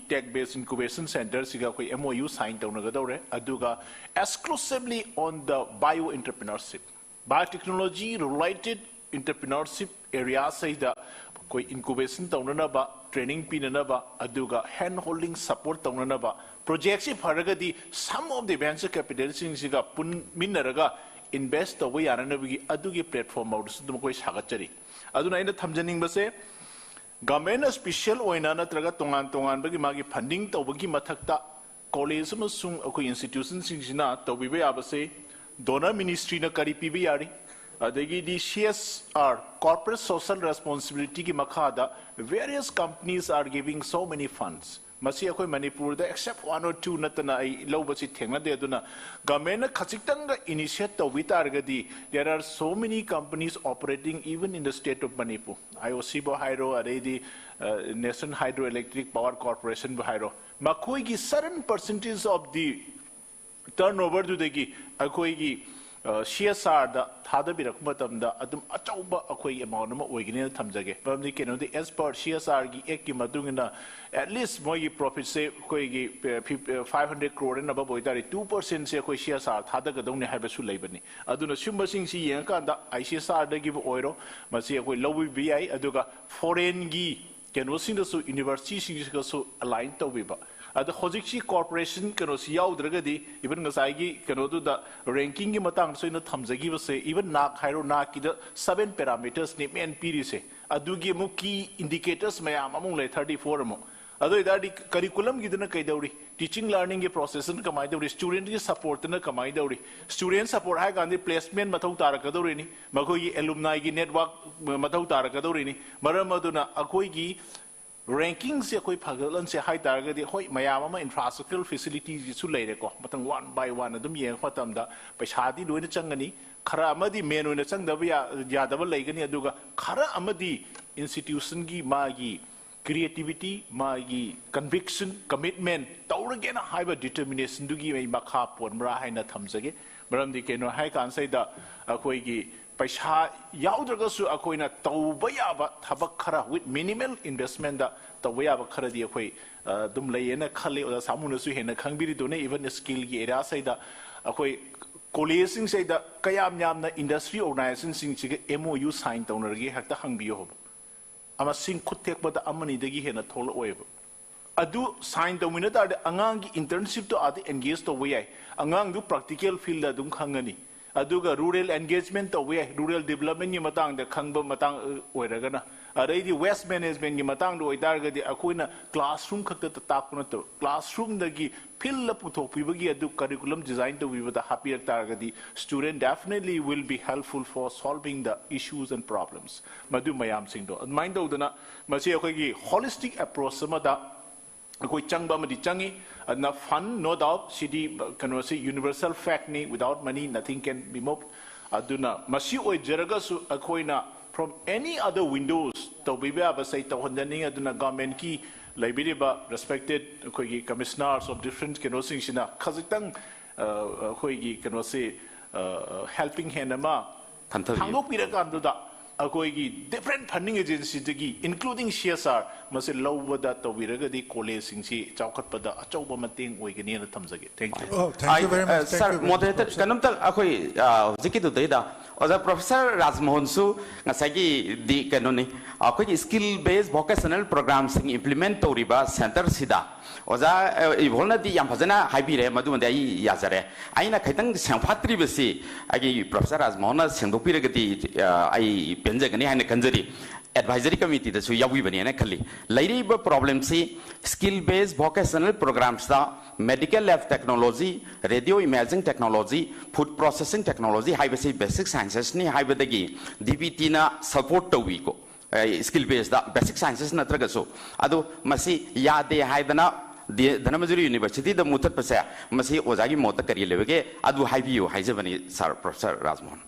tech-based incubation center siga koi MOU sign down nagadore aduga exclusively on the bio-entrepreneurship, biotechnology related entrepreneurship area say the koi incubation down ba training pinana ba aduga hand-holding support down ba projects haragadi some of the venture capitalists siga pun minaraga invest away yaranabi adugi platform out so koi sagachari aduna ina thamjaning base government special oina natraga tongan bagi magi funding tawagi mathakta college amasung akoi institutions singina tawbibe abase donor ministry na kari pibe yari adagi di CSR corporate social responsibility ki makhada various companies are giving so many funds masi akoi Manipur da except 1 or 2 natana ai lobasi thengna de aduna government khachitanga initiate tawita argadi there are so many companies operating even in the state of Manipur IOC bo hydro aredi National Hydroelectric Power Corporation bo hydro makoi gi certain percentage of the turnover to the Akoigi CSR the Thadabirak Matamda Adam Achauba Akoi amount of Wigin Tamzage. But the Keno the expert CSR Eki Madungina at least more profit say 500 crore and above 2% say CSR Thadagadoni Habasu Labani. Aduna Shumbasing Si Yankanda ICSR they give oil, Masia Lowy BI Aduga foreign gi can was in the university so aligned to Viva. At the Hojiki Corporation can see out Dragadi, even Nasagi can do the ranking in Matang so in the Tamzagi was say, even Nak Hironaki, the 7 parameters name and PDC. Adugi Muki indicators may among like 34 more. Other that curriculum given a Kaidori, teaching learning a process and Kamaidori, student support and a Kamaidori, student support hag on the placement Matauta Kadorini, Makogi alumni network Matauta Kadorini, Maramaduna Akoigi. Rankings ya koi pagalan se high target de hoi mayama infrastructural facilities su leire ko matang one by one adum yeng khatam da paisadi loina changani khara amadi main oina changdaba ya dabal leigani aduga khara amadi institution gi magi creativity magi conviction commitment tawragena haiba determination dugi mai makha ponmra haina thamjage maram di keno hai kan sai da akoi gi paisa yaudragasu akoina tawbaya ba thabak khara with minimal investment da tawbaya ba khara di akoi dum layena khale oda samuna su hena khangbiri done even skill gi area sai da akoi college sing sai da kayam nyam na industry organization sing chi MOU sign tawnergi hakta hangbiyo hob ama sing khutek ba da amani dagi hena thol oeba adu sign tawmina da angang gi internship to adi engage to way angang du practical field da dum khangani aduga rural engagement to we rural development ni matang da khangba matang oiragana arei waste management ni matang do oidarga di akoina classroom khakta takuna to classroom dagi fill la puthokpibagi adu curriculum design to we with the happier targadi student definitely will be helpful for solving the issues and problems madu mayam sing do mind do dana masi akoigi holistic approach samada koi changba madi changi na fun no doubt city can say universal fact ni without money nothing can be moved aduna masi oi jaraga su akoina from any other windows to be ba say to handani aduna government ki library ba respected koi commissioners of different can say sina khazitang koi can say helping hand ma thangok pirakan do da akoigi different funding agencies including CSR mase lowbada tawiragadi college singsi chawkhatpada achauba mating oigani na thamjage thank you. Oh, thank you very much. Sir, moderator kanamta akoi jiki du deida oza professor Rajmohan su ngasagi di kanoni akoi skill based vocational programs implement toriba center sida oza ibolna di yam phajana haibire madu mandai yazare aina khaitang sangphatri besi agi professor Rajmohan sengdopiragadi ai penjagani haina kanjari advisory committee da su yawi bani na khali lairi ba problem si skill based vocational programs da medical lab technology radio imaging technology food processing technology haibasi basic sciences ni haibadagi DPT na support tawi ko skill based da basic sciences na traga so adu masi yade haidana Dhanamajuri University the mutat pasa masi ozagi mota kari levege adu haibiyo haijabani sir professor Rajmohan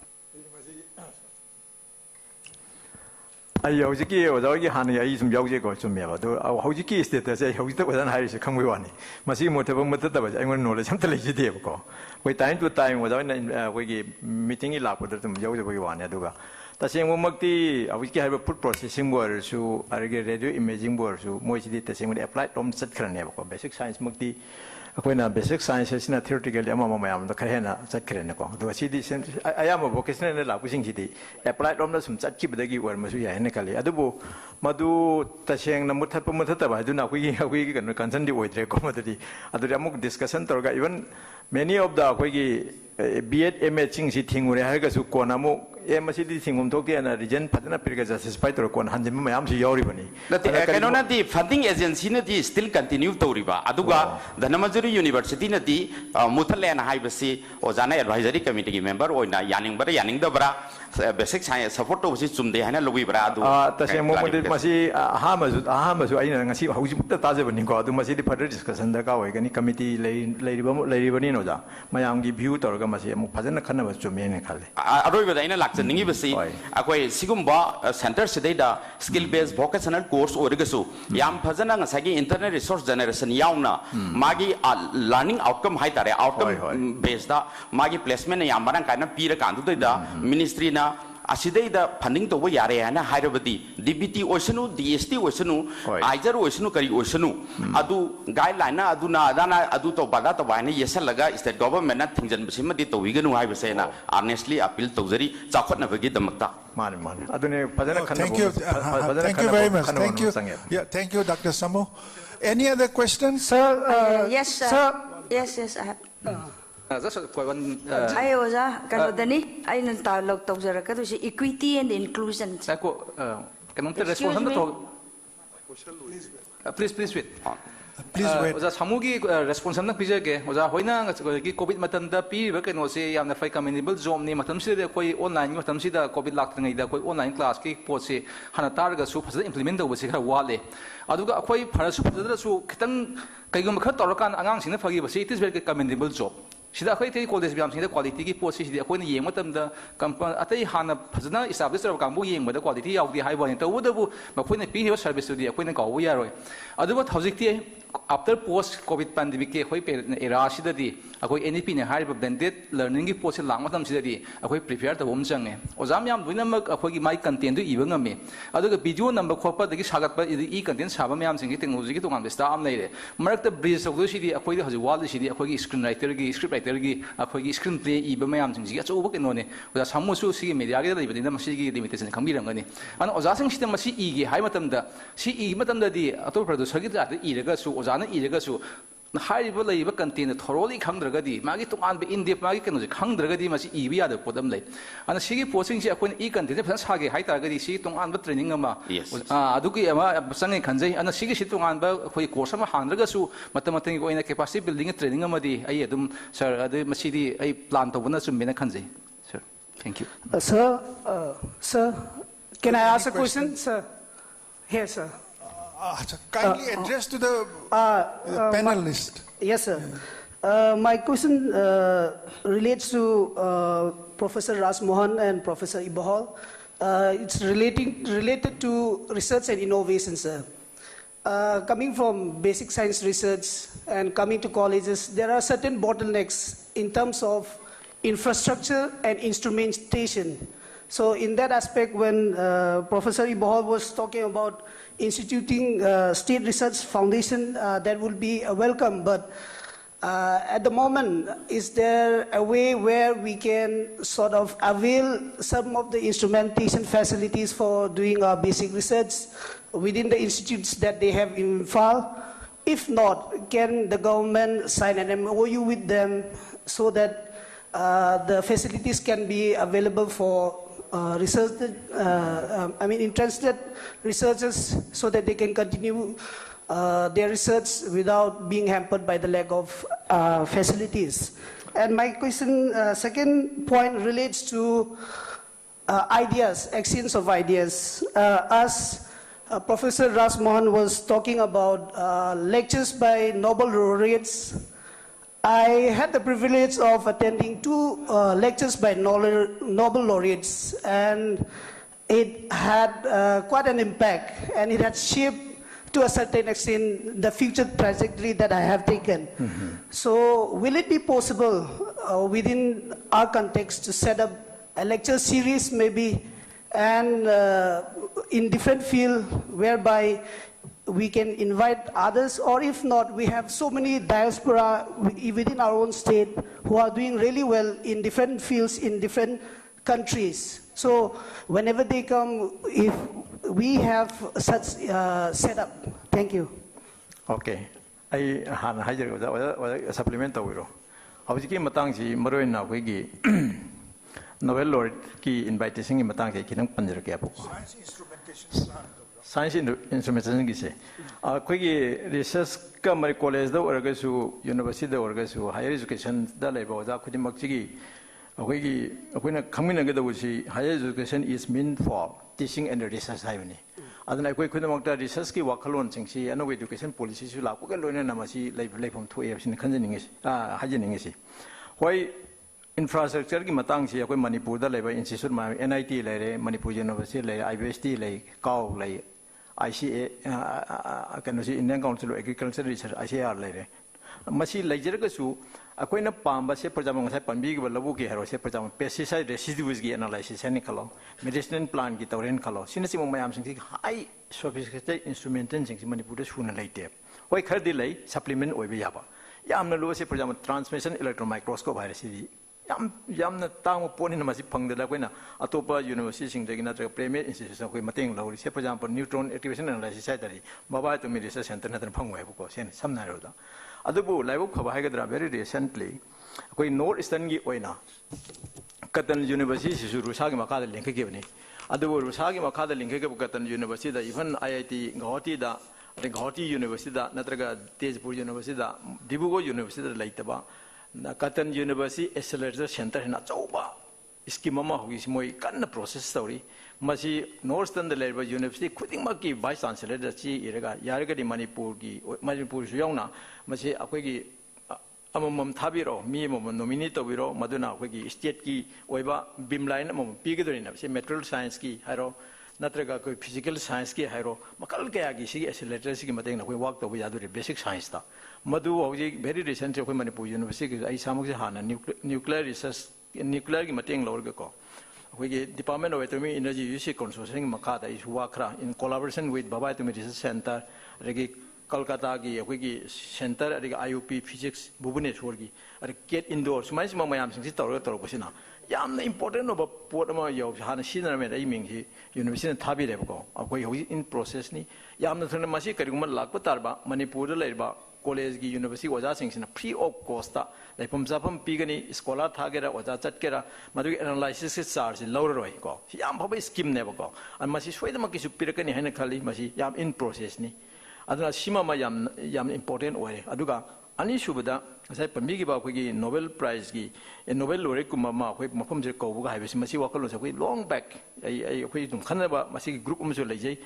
ai hojiki ozagi hani ai sum yauje ko sum yaba do hojiki status ai hojita wadan hari se khangwe wani masi motaba motata ba ai ngon knowledge am tale jide ko koi time to time ozagi koi gi meeting i la ko tum yauje ko wani aduga taseng momakti hojiki hai food processing bor su arge radio imaging bor su moi sidi taseng apply tom sat khrane ko basic science makti akoina basic sciences na theoretical ama mayam da kharena sat khrene ko do sidi ayama vocational la ku sing sidi apply tom na sum sat ki badagi war masu ya ne kali adubu madu taseng na muthat ba duna ku gi kan concern di oidre ko madadi adu amuk discussion torga even many of the akoigi B.Ed M.Ed ching si thingure harga su ko namu masidi thingum thokti ana region patna pirga satisfy tor kon hanjim mayam si yori bani kanona di funding agency na di still continue toriba aduga Dhanamajuri University na di muthalen haibasi ozana advisory committee member oina yaning bara yaning da bara basic science support to si chumde haina logi bra adu tase mo mo masi ha masu aina ngasi hauji mutta taje bani ko adu masi di further discussion da ka hoigani committee lei bani no ja mayam gi view tor ga masi mu phajana khanna ba chume ne khale aroi ba daina lakcha ningi basi akoi sigumba center sidai da skill based vocational course origasu yam phajana ngasagi internet resource generation yauna magi learning outcome hai tare outcome based da magi placement yam marang kaina pira kandu da ministry na asidai da funding to yare ana hairabadi DBT oisanu DST oisanu aijar oisanu kari oisanu adu guideline na adu na adana adu to bada to bani yesalaga state government na thingjan bisima di to wiganu hai basena honestly appeal to jari chakot na bagi damakta mane adune phajana khanna thank you very much thank you Dr. Samu. Any other questions, sir? Yes, sir. Yes, I have. I was Kanodani. I know Talok Tozaraka, equity and inclusion. Please wait. Please wait. Oza samugi responsible na pijage. Oza hoina ki COVID matam da pi ba keno se yam na fai commendable job ni matam si da koi online matam si da COVID lak ngai da koi online class ki pot se hana tar ga su phasa implement da se khara wale aduga koi phara su phasa su khitang kaigum kha torokan angang sing na phagi ba se it is very commendable job sida akhoi te college biam sing da quality ki pot si akhoi na yeng matam da company atai hana phajana establish ra kangbu yeng ba da quality yaudi hai ba ni to da bu ma khoi na pi hi service di akhoi na kawu ya roi aduba hojik ti after post COVID pandemic ke khoi era sida di akhoi NEP ne hari blended learning ki post lang matam sida di akhoi prepare ta bom change ozam yam duina mak akhoi gi mai content du ibang ame aduga video number khopa da gi sagat pa e content saba mayam sing gi technology ki tongam besta am nei re marak ta bridge so do sidi akhoi di haji wall sidi akhoi gi screen writer gi script writer gi akhoi gi screen play iba mayam sing gi achu ba ke no ne oza samu su si media gi da ibadi na masi gi limitation kham bi rang ani an oza sing sida masi i gi hai matam da si i matam da di ato producer gi da i raga su ozana i raga su हाइब लेब content thoroughly खंद्रगदी मागी तुमान बे इन Depp मागी कनो जे खंद्रगदी मसी इबि याद पोदम ले अन सिगी possessing से अकोन ई कंटेंट फन सागे हाइ तारगदी सि तुमान ब ट्रेनिंग अमा अदुगी अमा संगे खंजै अन सिगी सि तुमान ब खोइ कोर्स अमा हांद्रगसु मतमतंग कोइना कैपेसिटी बिल्डिंग ट्रेनिंग अमा दी आई अदुम सर अदु मसी दी आई प्लान तो बना सुम बेना खंजै sir thank you sir can I ask a question sir here sir kindly address to the panelist. Yes, sir. My question relates to Professor Ras Mohan and Professor IMPHAL. It's related to research and innovation, sir. Coming from basic science research and coming to colleges, there are certain bottlenecks in terms of infrastructure and instrumentation. So in that aspect, when Professor IMPHAL was talking about instituting state research foundation, that will be welcome. But at the moment, is there a way where we can sort of avail some of the instrumentation facilities for doing our basic research within the institutes that they have in IMPHAL? If not, can the government sign an MOU with them so that the facilities can be available for interested researchers so that they can continue their research without being hampered by the lack of facilities. And my question, second point relates to ideas, exchange of ideas. As Professor Ras Mohan was talking about lectures by Nobel laureates, I had the privilege of attending 2 lectures by Nobel laureates, and it had quite an impact, and it had shaped to a certain extent the future trajectory that I have taken. So will it be possible within our context to set up a lecture series maybe, and in different field whereby we can invite others, or if not, we have so many diaspora within our own state who are doing really well in different fields in different countries. So whenever they come, if we have such setup. Thank you. Okay. I han hajar wada supplement awiro. Hawji matang si maroi na ko gi Nobel laureate ki invitation ki matang ke kinang panjar ke apo. Science instrumentation gise. Akhoi research ka mari college da orga su university da orga su higher education da leba da khudi makchi gi higher education is meant for teaching and research. Adana koi khuna makta research ki wakhalon chingsi ano education policy su la ko ga loina namasi leifom thoe sin khanjaning is hajaning is hoi infrastructure ki matang si koi Manipur da leba institute ma NIT lere Manipur University lere IBST lere kaw lere ICA kanosi Indian Council of Agriculture Research ICAR lere masi lejer ka su akoina pamba se projam ngai panbi gi labu ki hero se projam pesticide residues gi analysis ani khalo medicinal plant gi tawren khalo sinasi mo mayam sing high sophisticated instrumentation sing Manipur da suna leite hoi khadi lei supplement oibe yaba yamna lo se projam transmission electron microscope hai resi yamna tang poni na masi phangda koina atopa university sing degi na tra premier institution koi mateng lawri se projam neutron activation analysis sai tari baba to research center na tan phangwai ko sen samna ro da adubu laibu khaba hagadra very recently koi north eastern gi oina Katan University su rusa gi makada link ge bani adubu rusa gi makada link ge Katan University da even IIT Guwahati da Guwahati University da natraga Tezpur University da Dibugo University da laitaba Katan University Accelerator Center hina chauba scheme ma hogi moi kan process story masi north eastern da leba university khuding ma ki vice chancellor da chi iraga yaraga di Manipur su yauna masi akoi gi amam thabiro mi mom nominate tobiro maduna akoi gi state ki oiba beam line mom pigedori na se material science ki hairo natraga koi physical science ki hairo makal kaya gi si accelerator si ki mateng na koi work to yaduri basic science ta madu hoji very recent koi Manipur University ai samuk se hana nuclear research nuclear ki mateng lorga ko we Department of Atomic Energy Usage Consortium Makata is Wakra in collaboration with Baba Atomic Research Center, Regi Kolkata gi we center Regi IUP Physics Bhubaneswar gi get indoors. My Mayam sing Tora Torosina. Yam important of a Portama Yob Hana Sina Ming University Tabi Levo. Away in process ni Yam the Masi Karuma Lakpatarba, Manipur Leba. College gi university was asking in a pre-op costa like from Zapam Pigani scholar target was a chatkera madu analysis charge in lower roy go yam probably scheme never go and must is the maki supirkani hanakali masi yam in process ni aduna shima yam important way aduga ani subada sai pamigi ba ko Nobel Prize gi Nobel laureate kuma ma ko mafam je ko ga habisi masi wakalo sa ko long back ai ko dum khanaba masi group um so lejai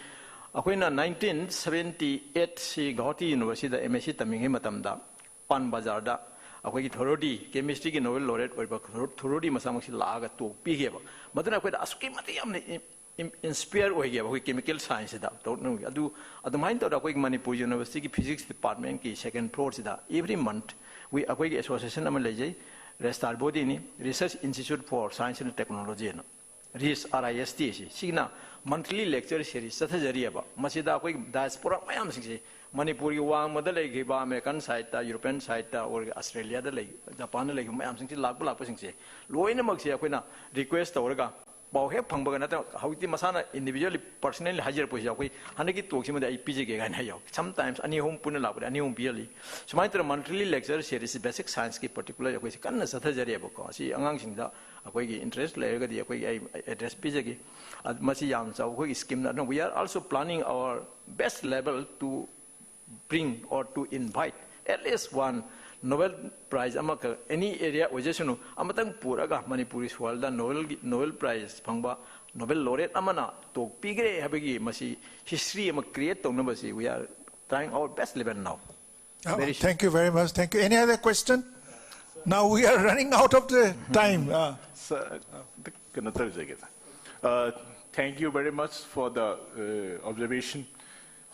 Akoina 1978 si Guwahati University da MSc taming he matamda Pan Bazar da akoi Thorodi chemistry ki Nobel laureate oiba Thorodi masamang si laaga to pi ge ba maduna akoi asuki mati yamne inspire oi ge ba chemical science da to no adu main to da akoi Manipur University ki physics department ki second floor si da every month we akoi association am lejai restar body ni Research Institute for Science and Technology na RIST Signa monthly lecture series Sathajariaba Masida quick diaspora Mayam Sixi Manipuri Wang Madalegi American site, European site or Australia the lake Japan lake Mayam Sixi Lakula Singsi Loina Maxia Quina request Orga Bauhe Pangbanata how the Masana individually personally Hajar Pusaki Hanaki talks him the IPG and Hayo sometimes any home Punala any home Piali so my monthly lecture series basic science particular which can Sathajariaba see Angang the interest layer the address pizagi masi yam so scheme no we are also planning our best level to bring or to invite at least one Nobel Prize amaka any area wajasunu amatang puraga Manipuri swalda Nobel Prize phangba Nobel laureate amana to pigre habegi masi history am create to nobasi we are trying our best level now. Thank you very much. Thank you. Any other question? Now we are running out of the time. Thank you very much for the observation.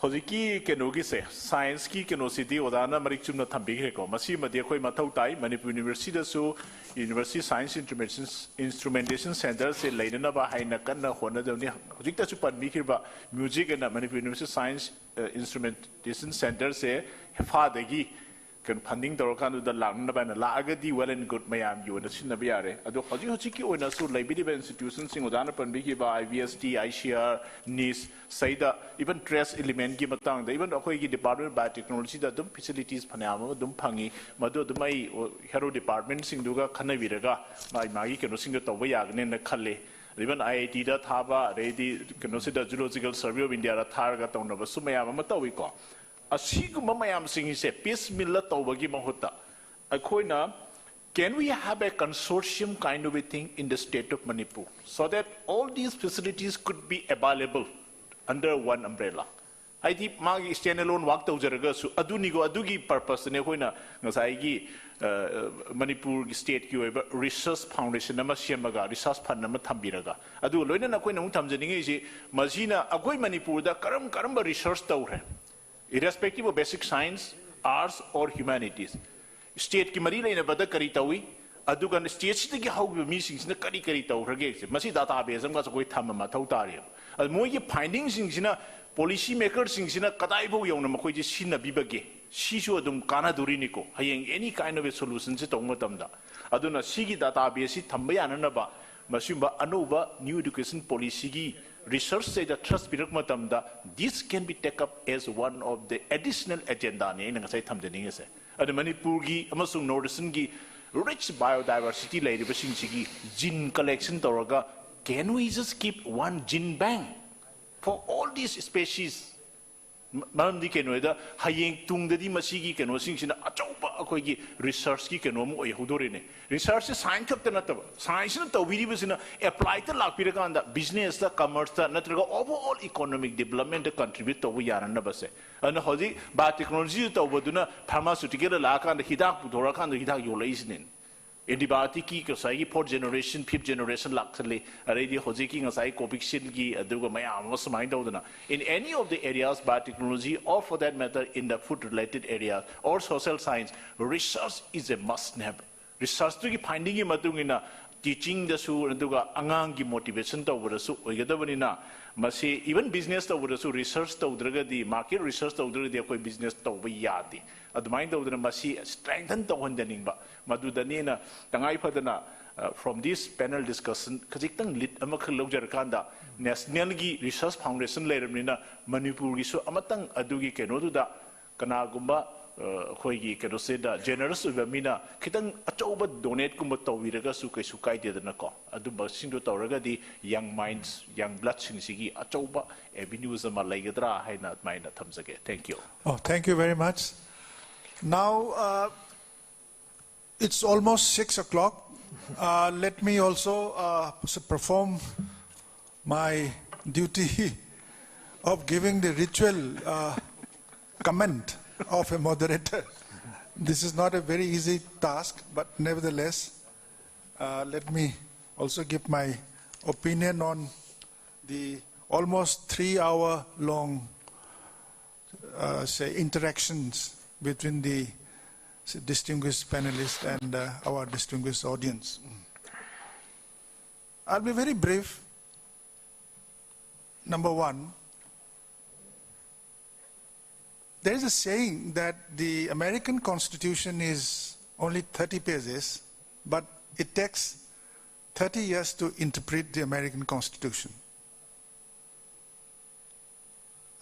Hoziki Kenogi say science ki Kenosity Odana Marichum Tambiko, Masima de Koi Matautai, Manipur University, so University Science Instrumentation Center, say Ladenaba Hainakana, Honda, Hozika Supan Mikiba, Music and Manipur University Science Instrumentation Center, say Fadegi. Funding the Rokan the Landaban Lagadi well and good Mayam, you and the Sinabiare. Ado Hojiki or Nasu Labidi institutions in Udana Pandiki by IVST, ICR, NIS, Saida, even Tres element Gimatang, even Okogi Department by Technology, the Dum facilities Panama, Dumpangi, Mado Dumai, Hero Department, Sinduga, Kanaviraga, my Magi can sing the Tawayag and the Kale. Even IIT that Haba, ready consider Zoological Survey of India, Targa, Tonava, Sumayama Matawiko. A Sigma Mayam sing is a piece miller Tobagi Mahuta. A coina can we have a consortium kind of a thing in the state of Manipur so that all these facilities could be available under one umbrella? I think magi standalone work tawjaraga su adunigo adugi purpose ne hoina ngasai gi Manipur state ki oiba research foundation nama semaga research fund nama thambiraga adu loina na koina thamjaninge ji masina agoi Manipur da karam research tawre irrespective of basic science, arts or humanities. State ki mari leina bada kari tawi adu kan state sita ki hau mi sing sina kari tawrage se masi database am ka koi tham ma thau tari ad moi ki findings sing sina policy makers sing sina kadai bo yong na ma koi ji sinna bibage si su adum kana duri ni ko hayeng any kind of a solution se tong matam da aduna sigi database si thamba yana na ba masumba anuba new education policy gi research say the trust birak matam da this can be take up as one of the additional agenda ne na sai thamjani se adu Manipur gi amasung northern gi rich biodiversity lady basing sigi gene collection toraga can we just keep one gene bank for all these species Mandy Kenoida, Haying Tung the Dimasigi Keno sings in a research ki Kenomo or Hudorine. Research is science of the Natava. Science and the was in applied to Lapiraganda, business, the commerce, the overall economic development contribute to we are and Nabase. And Hodi, but technology to Waduna, pharmaceutical Laka and the Hidak Pudoraka and the Hidak Yolazinin. In the Batiki, Kosai, fourth generation, fifth generation, luxury, a radio Hosiki, Asai, Kopik Shilgi, a Dugamaya, was mind odana. In any of the areas, biotechnology, or for that matter, in the food related areas, or social science, research is a must have. Research to finding him a teaching the su and Duga Angangi motivation to over the su, Masi, even business over the su research to the market research to the business to Yadi. At the mind of the Masi strengthen the one deningba. Madudanina, Tangai Padana, from this panel discussion, Kaziktan lit Amakalo Jarakanda, Nationalgi Research Foundation later Nina, Manipuri so Amatang Adugi Kenoduda, Kanagumba, Hoigi Kedoseda, generous with Mina, Kitan Atoba donate Kumbato Viraga Sukai Sukai de Nako, Aduba Sindo Tauragadi, young minds, young blood Sinsigi, Atoba, Avenues of Malagadra, I not mind at Tamsage. Thank you. Oh, thank you very much. Now, it's almost 6 o'clock. Let me also perform my duty of giving the ritual comment of a moderator. This is not a very easy task, but nevertheless, let me also give my opinion on the almost 3-hour long interactions between the distinguished panelists and our distinguished audience. I'll be very brief. Number one, there is a saying that the American Constitution is only 30 pages, but it takes 30 years to interpret the American Constitution.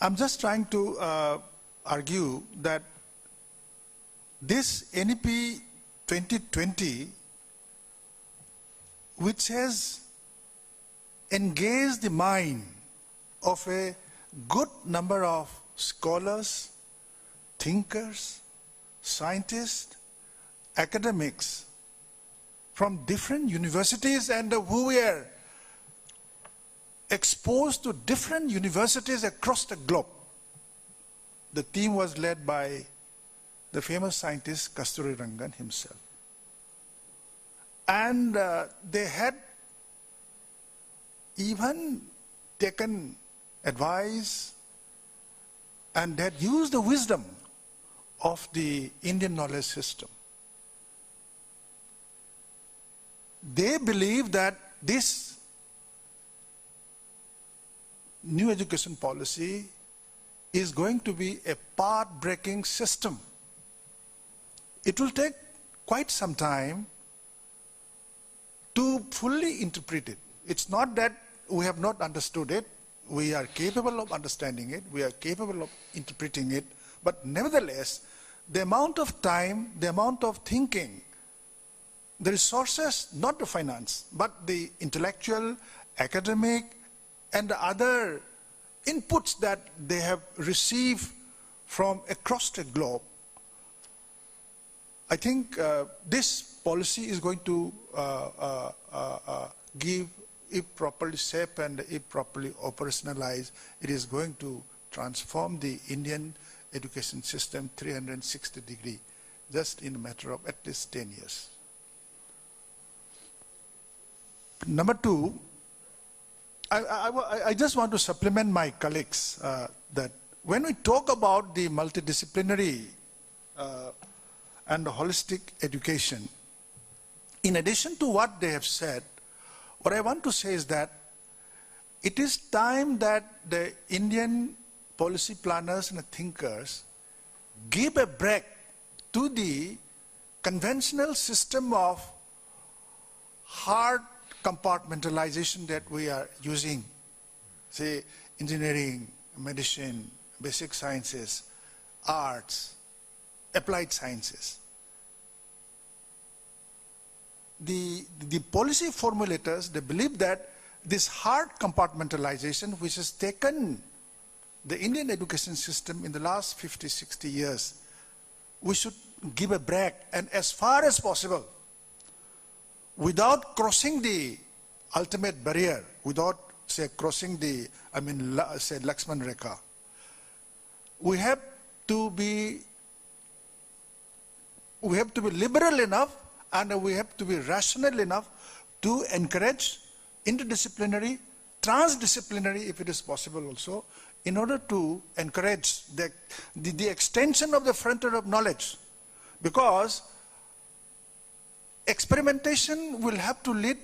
I'm just trying to argue that this NEP 2020, which has engaged the mind of a good number of scholars, thinkers, scientists, academics from different universities and who were exposed to different universities across the globe. The team was led by the famous scientist Kasturi Rangan himself. And they had even taken advice and had used the wisdom of the Indian knowledge system. They believe that this new education policy is going to be a path-breaking system. It will take quite some time to fully interpret it. It's not that we have not understood it. We are capable of understanding it. We are capable of interpreting it. But nevertheless, the amount of time, the amount of thinking, the resources, not the finance, but the intellectual, academic, and the other inputs that they have received from across the globe I think this policy is going to give, if properly shaped and if properly operationalized, it is going to transform the Indian education system 360 degrees, just in a matter of at least 10 years. Number two, I just want to supplement my colleagues that when we talk about the multidisciplinary and holistic education, in addition to what they have said, what I want to say is that it is time that the Indian policy planners and thinkers give a break to the conventional system of hard compartmentalization that we are using, say engineering, medicine, basic sciences, arts, applied sciences. The policy formulators, they believe that this hard compartmentalization, which has taken the Indian education system in the last 50, 60 years, we should give a break, and as far as possible, without crossing the ultimate barrier, without, say, crossing the, say, Lakshman Rekha, we have to be liberal enough and we have to be rational enough to encourage interdisciplinary, transdisciplinary, if it is possible also, in order to encourage the extension of the frontier of knowledge. Because experimentation will have to lead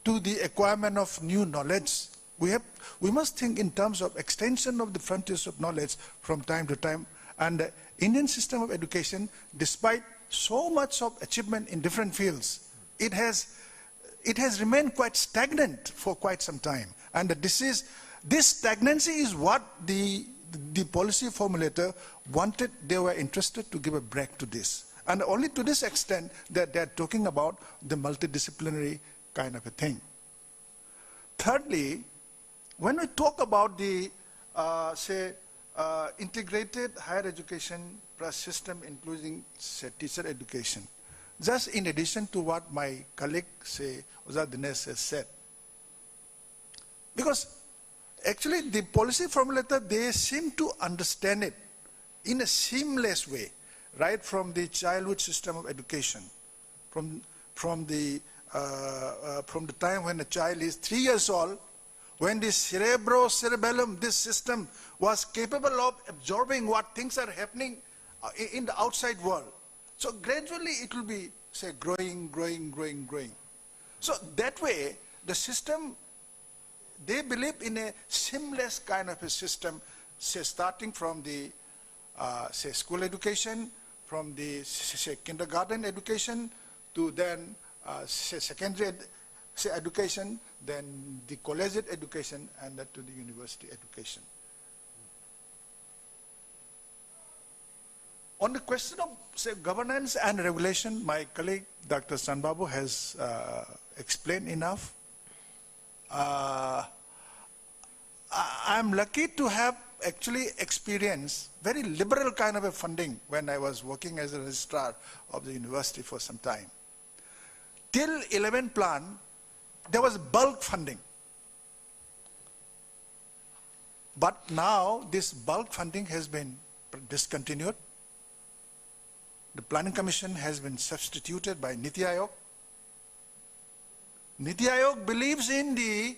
to the acquirement of new knowledge. We must think in terms of extension of the frontiers of knowledge from time to time. And the Indian system of education, despite so much of achievement in different fields, it has remained quite stagnant for quite some time. And this stagnancy is what the policy formulator wanted. They were interested to give a break to this. And only to this extent that they're talking about the multidisciplinary kind of a thing. Thirdly, when we talk about the, integrated higher education plus system, including, say, teacher education, just in addition to what my colleague, say, Uzad Dinesh has said. Because actually the policy formulator, they seem to understand it in a seamless way, right from the childhood system of education, from the time when a child is 3 years old, when the cerebellum, this system, was capable of absorbing what things are happening in the outside world. So gradually it will be, say, growing. So that way, the system, they believe in a seamless kind of a system, say, starting from the, say, school education, from the, say, kindergarten education, to then, say, secondary education, then the collegiate education, and to the university education. On the question of, say, governance and regulation, my colleague Dr. Sanbabu has explained enough. I'm lucky to have actually experienced very liberal kind of a funding when I was working as a registrar of the university for some time. Till 11 plan, there was bulk funding. But now this bulk funding has been discontinued. The Planning Commission has been substituted by Niti Aayog. Niti Aayog believes in the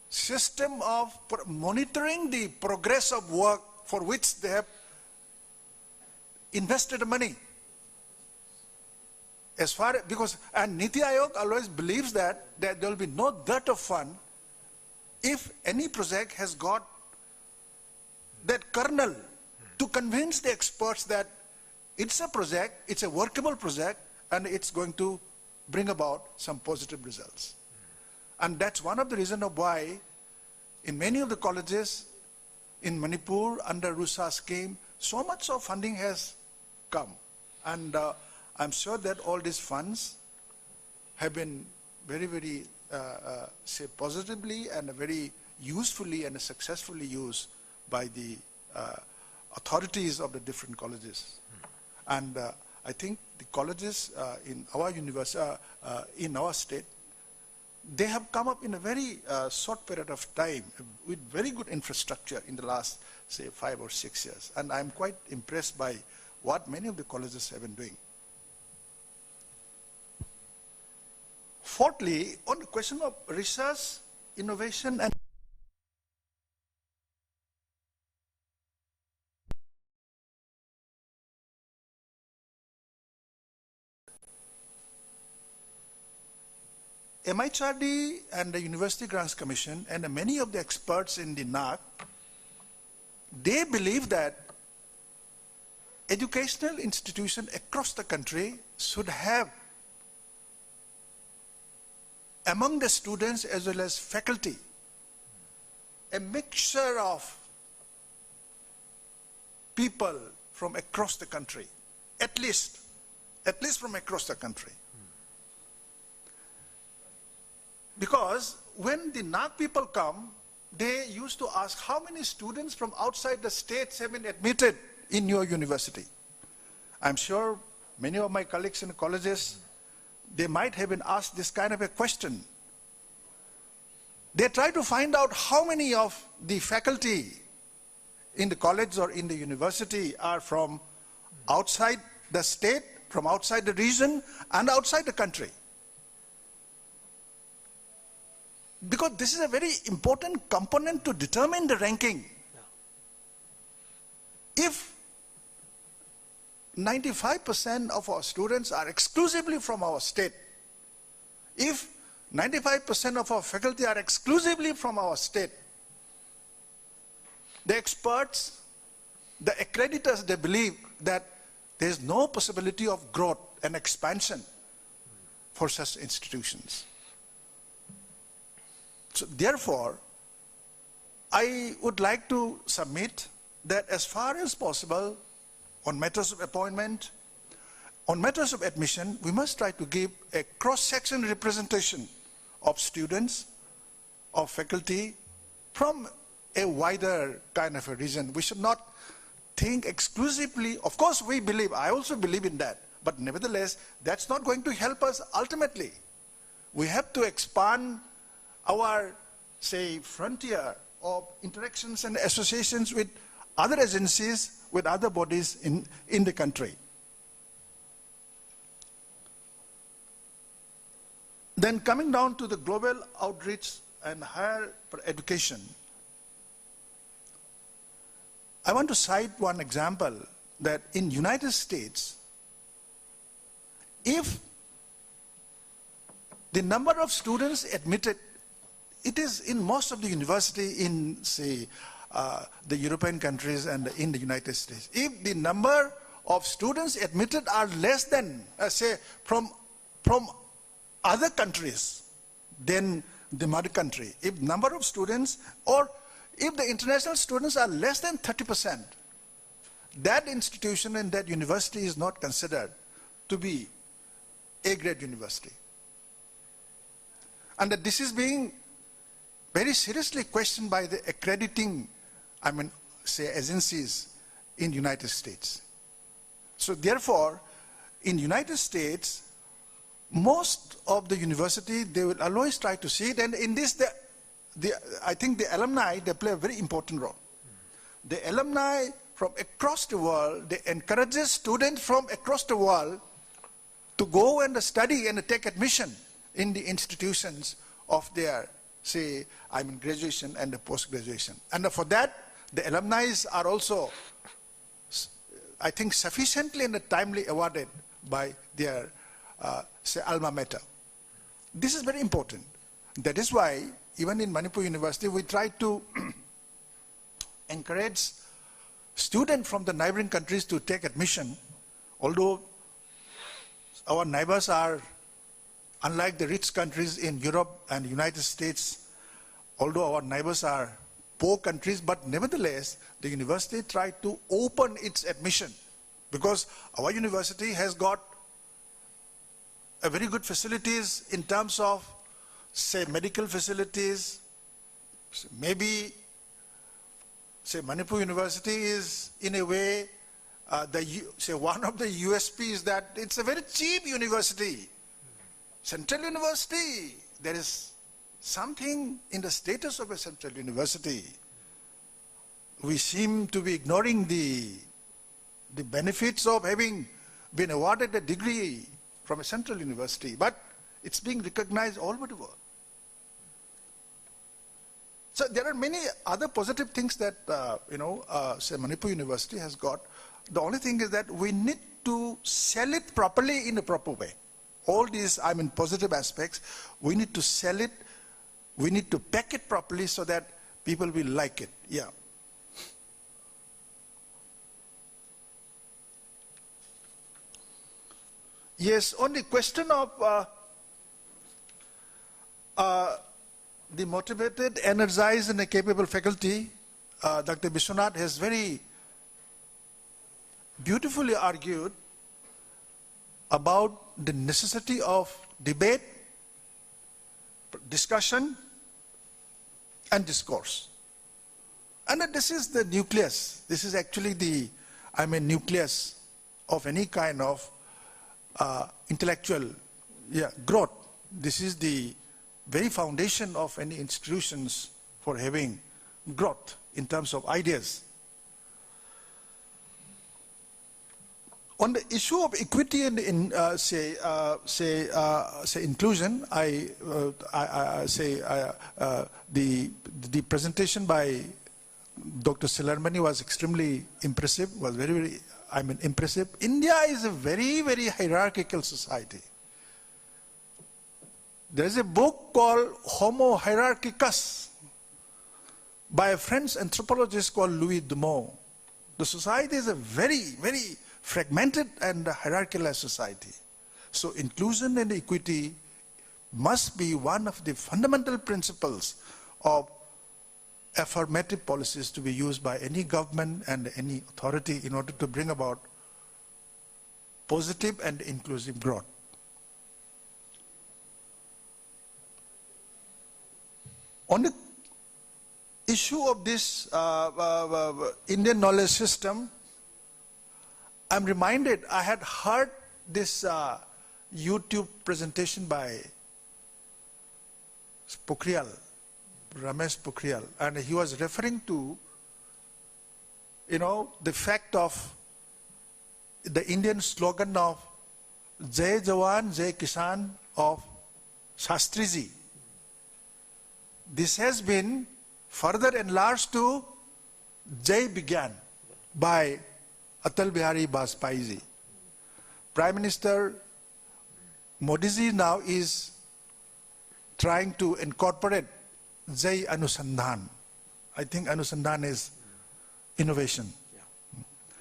system of monitoring the progress of work for which they have invested money. And Niti Aayog always believes that there will be no dearth of fund if any project has got that kernel to convince the experts that it's a project, it's a workable project, and it's going to bring about some positive results. And that's one of the reasons of why in many of the colleges in Manipur under RUSA scheme, so much of funding has come. And I'm sure that all these funds have been very, say, positively and very usefully and successfully used by the authorities of the different colleges. And I think the colleges in our university, in our state, they have come up in a very short period of time with very good infrastructure in the last, say, 5 or 6 years. And I'm quite impressed by what many of the colleges have been doing. Fourthly, on the question of research, innovation, and MHRD and the University Grants Commission and many of the experts in the NAC, they believe that educational institutions across the country should have, among the students as well as faculty, a mixture of people from across the country, at least from across the country. Because when the NAC people come, they used to ask how many students from outside the states have been admitted in your university. I'm sure many of my colleagues in colleges, they might have been asked this kind of a question. They try to find out how many of the faculty in the college or in the university are from outside the state, from outside the region, and outside the country. Because this is a very important component to determine the ranking. If 95% of our students are exclusively from our state, if 95% of our faculty are exclusively from our state, the experts, the accreditors, they believe that there is no possibility of growth and expansion for such institutions. So therefore, I would like to submit that as far as possible, on matters of appointment, on matters of admission, we must try to give a cross-section representation of students, of faculty, from a wider kind of a region. We should not think exclusively, of course we believe, I also believe in that, but nevertheless, that's not going to help us ultimately. We have to expand our, say, frontier of interactions and associations with other agencies, with other bodies in the country. Then coming down to the global outreach and higher education, I want to cite one example that in United States, if the number of students admitted, it is in most of the university in, say, the European countries and in the United States. If the number of students admitted are less than, say, from other countries than the mother country, if number of students, or if the international students are less than 30%, that institution and that university is not considered to be A-grade university. And that this is being very seriously questioned by the accrediting, say, agencies in the United States. So therefore, in the United States, most of the university, they will always try to see it, and in this, I think the alumni, they play a very important role. The alumni from across the world, they encourage students from across the world to go and study and take admission in the institutions of their, say, graduation and post-graduation. And for that, the alumni are also, I think, sufficiently and timely awarded by their, say, alma mater. This is very important. That is why, even in Manipur University, we try to encourage students from the neighboring countries to take admission, although our neighbors are, unlike the rich countries in Europe and the United States, although our neighbors are poor countries, but nevertheless, the university tried to open its admission, because our university has got a very good facilities in terms of, say, medical facilities. Maybe, say, Manipur University is in a way say one of the USP is that it's a very cheap university. Central University, there is something in the status of a central university. We seem to be ignoring the benefits of having been awarded a degree from a central university, but it's being recognized all over the world. So there are many other positive things that, say Manipuri University has got. The only thing is that we need to sell it properly in a proper way. All these, positive aspects, we need to sell it, we need to pack it properly so that people will like it. Yeah. Yes, on the question of the motivated, energized and capable faculty, Dr. Vishwanath has very beautifully argued about the necessity of debate, discussion and discourse. And that this is the nucleus. This is actually the, nucleus of any kind of intellectual growth. This is the very foundation of any institutions for having growth in terms of ideas. On the issue of equity and inclusion, the presentation by Dr. Silarmani was extremely impressive. Was very impressive. India is a very, very hierarchical society. There is a book called Homo Hierarchicus by a French anthropologist called Louis Dumont. The society is a very, very fragmented and hierarchical society. So inclusion and equity must be one of the fundamental principles of affirmative policies to be used by any government and any authority in order to bring about positive and inclusive growth. On the issue of this Indian knowledge system, I'm reminded, I had heard this YouTube presentation by Ramesh Pokhriyal, and he was referring to, the fact of the Indian slogan of Jai Jawan, Jai Kisan of Shastriji. This has been further enlarged to Jai Vigyan by Atal Bihari Vajpayee. Prime Minister Modi ji now is trying to incorporate Jai Anusandhan. I think Anusandhan is innovation. Yeah.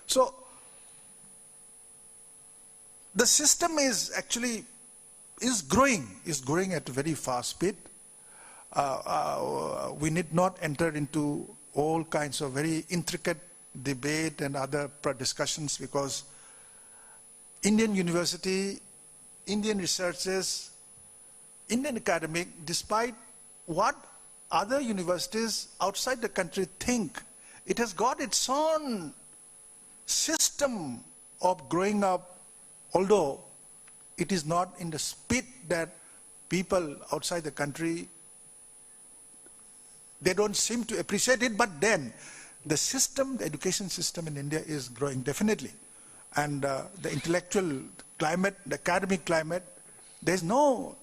So the system is actually growing at a very fast speed. We need not enter into all kinds of very intricate debate and other discussions, because Indian university, Indian researchers, Indian academic, despite what other universities outside the country think, it has got its own system of growing up, although it is not in the speed that people outside the country, they don't seem to appreciate it, but then the system, the education system in India is growing definitely. And the intellectual climate, the academic climate, there's no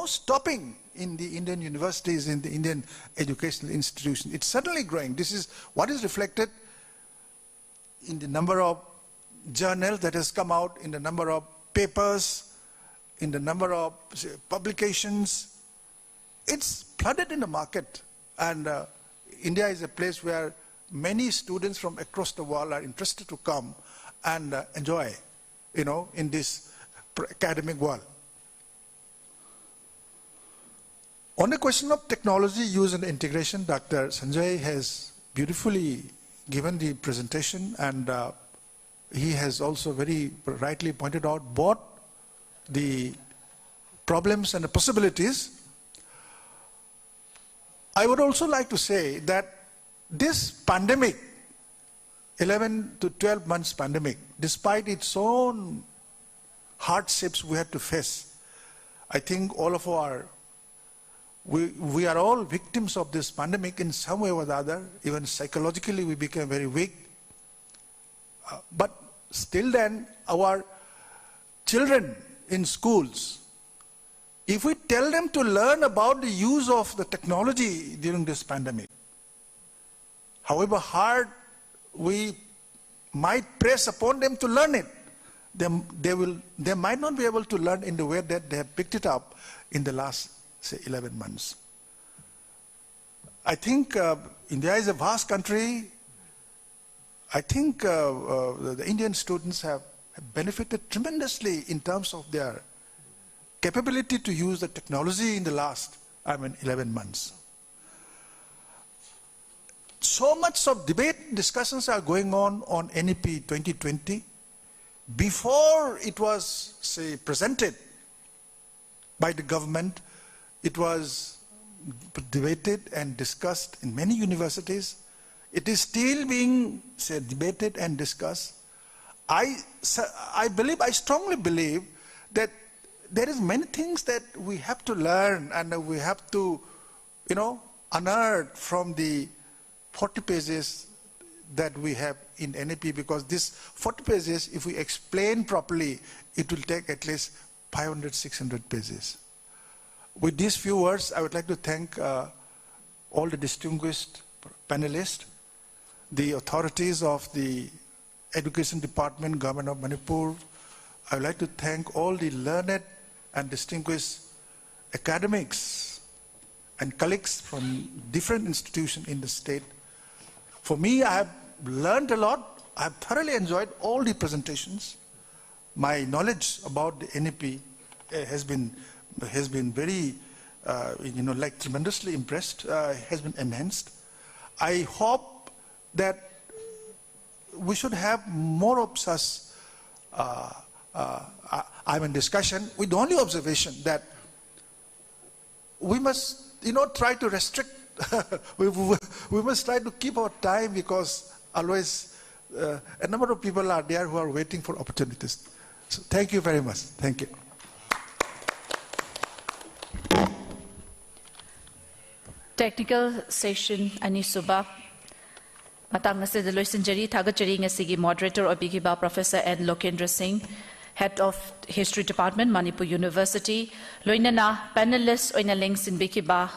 stopping in the Indian universities, in the Indian educational institutions. It's certainly growing. This is what is reflected in the number of journals that has come out, in the number of papers, in the number of publications. It's flooded in the market. And India is a place where many students from across the world are interested to come and enjoy, in this academic world. On the question of technology use and integration, Dr. Sanjay has beautifully given the presentation, and he has also very rightly pointed out both the problems and the possibilities. I would also like to say that this pandemic 11 to 12 months pandemic, despite its own hardships we had to face, I think all of we are all victims of this pandemic in some way or the other. Even psychologically we became very weak. But still then, our children in schools, if we tell them to learn about the use of the technology during this pandemic, however hard we might press upon them to learn it, they might not be able to learn in the way that they have picked it up in the last, say, 11 months. I think India is a vast country. I think the Indian students have benefited tremendously in terms of their capability to use the technology in the last, 11 months. So much of debate, discussions are going on NEP 2020. Before it was, say, presented by the government, it was debated and discussed in many universities. It is still being, say, debated and discussed. I strongly believe that there is many things that we have to learn and we have to, unearth from the 40 pages that we have in NEP, because this 40 pages, if we explain properly, it will take at least 500, 600 pages. With these few words, I would like to thank all the distinguished panelists, the authorities of the Education Department, Government of Manipur. I would like to thank all the learned and distinguished academics and colleagues from different institutions in the state. For me, I have learned a lot. I have thoroughly enjoyed all the presentations. My knowledge about the NEP has been very, tremendously impressed, has been enhanced. I hope that we should have more of such discussion, with the only observation that we must, try to restrict, we must try to keep our time, because otherwise a number of people are there who are waiting for opportunities. So thank you very much. Thank you. Technical session Anisuba. Matang nasi the loisinjari thagachari ngasigi moderator obigiba Professor N. Lokendra Singh, Head of History Department, Manipur University. Loinana panelists oina links in bikiba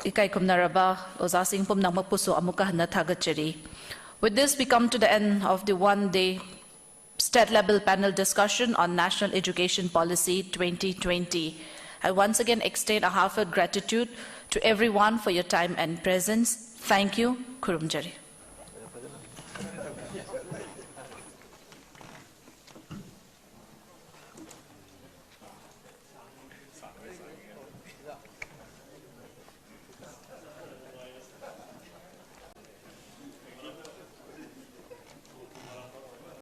ikai kumnaraba oza Singh pum nangmapuso amuka hana thagachari. With this, we come to the end of the one-day state-level panel discussion on National Education Policy 2020. I once again extend a heartfelt gratitude to everyone for your time and presence. Thank you. Kurumjari.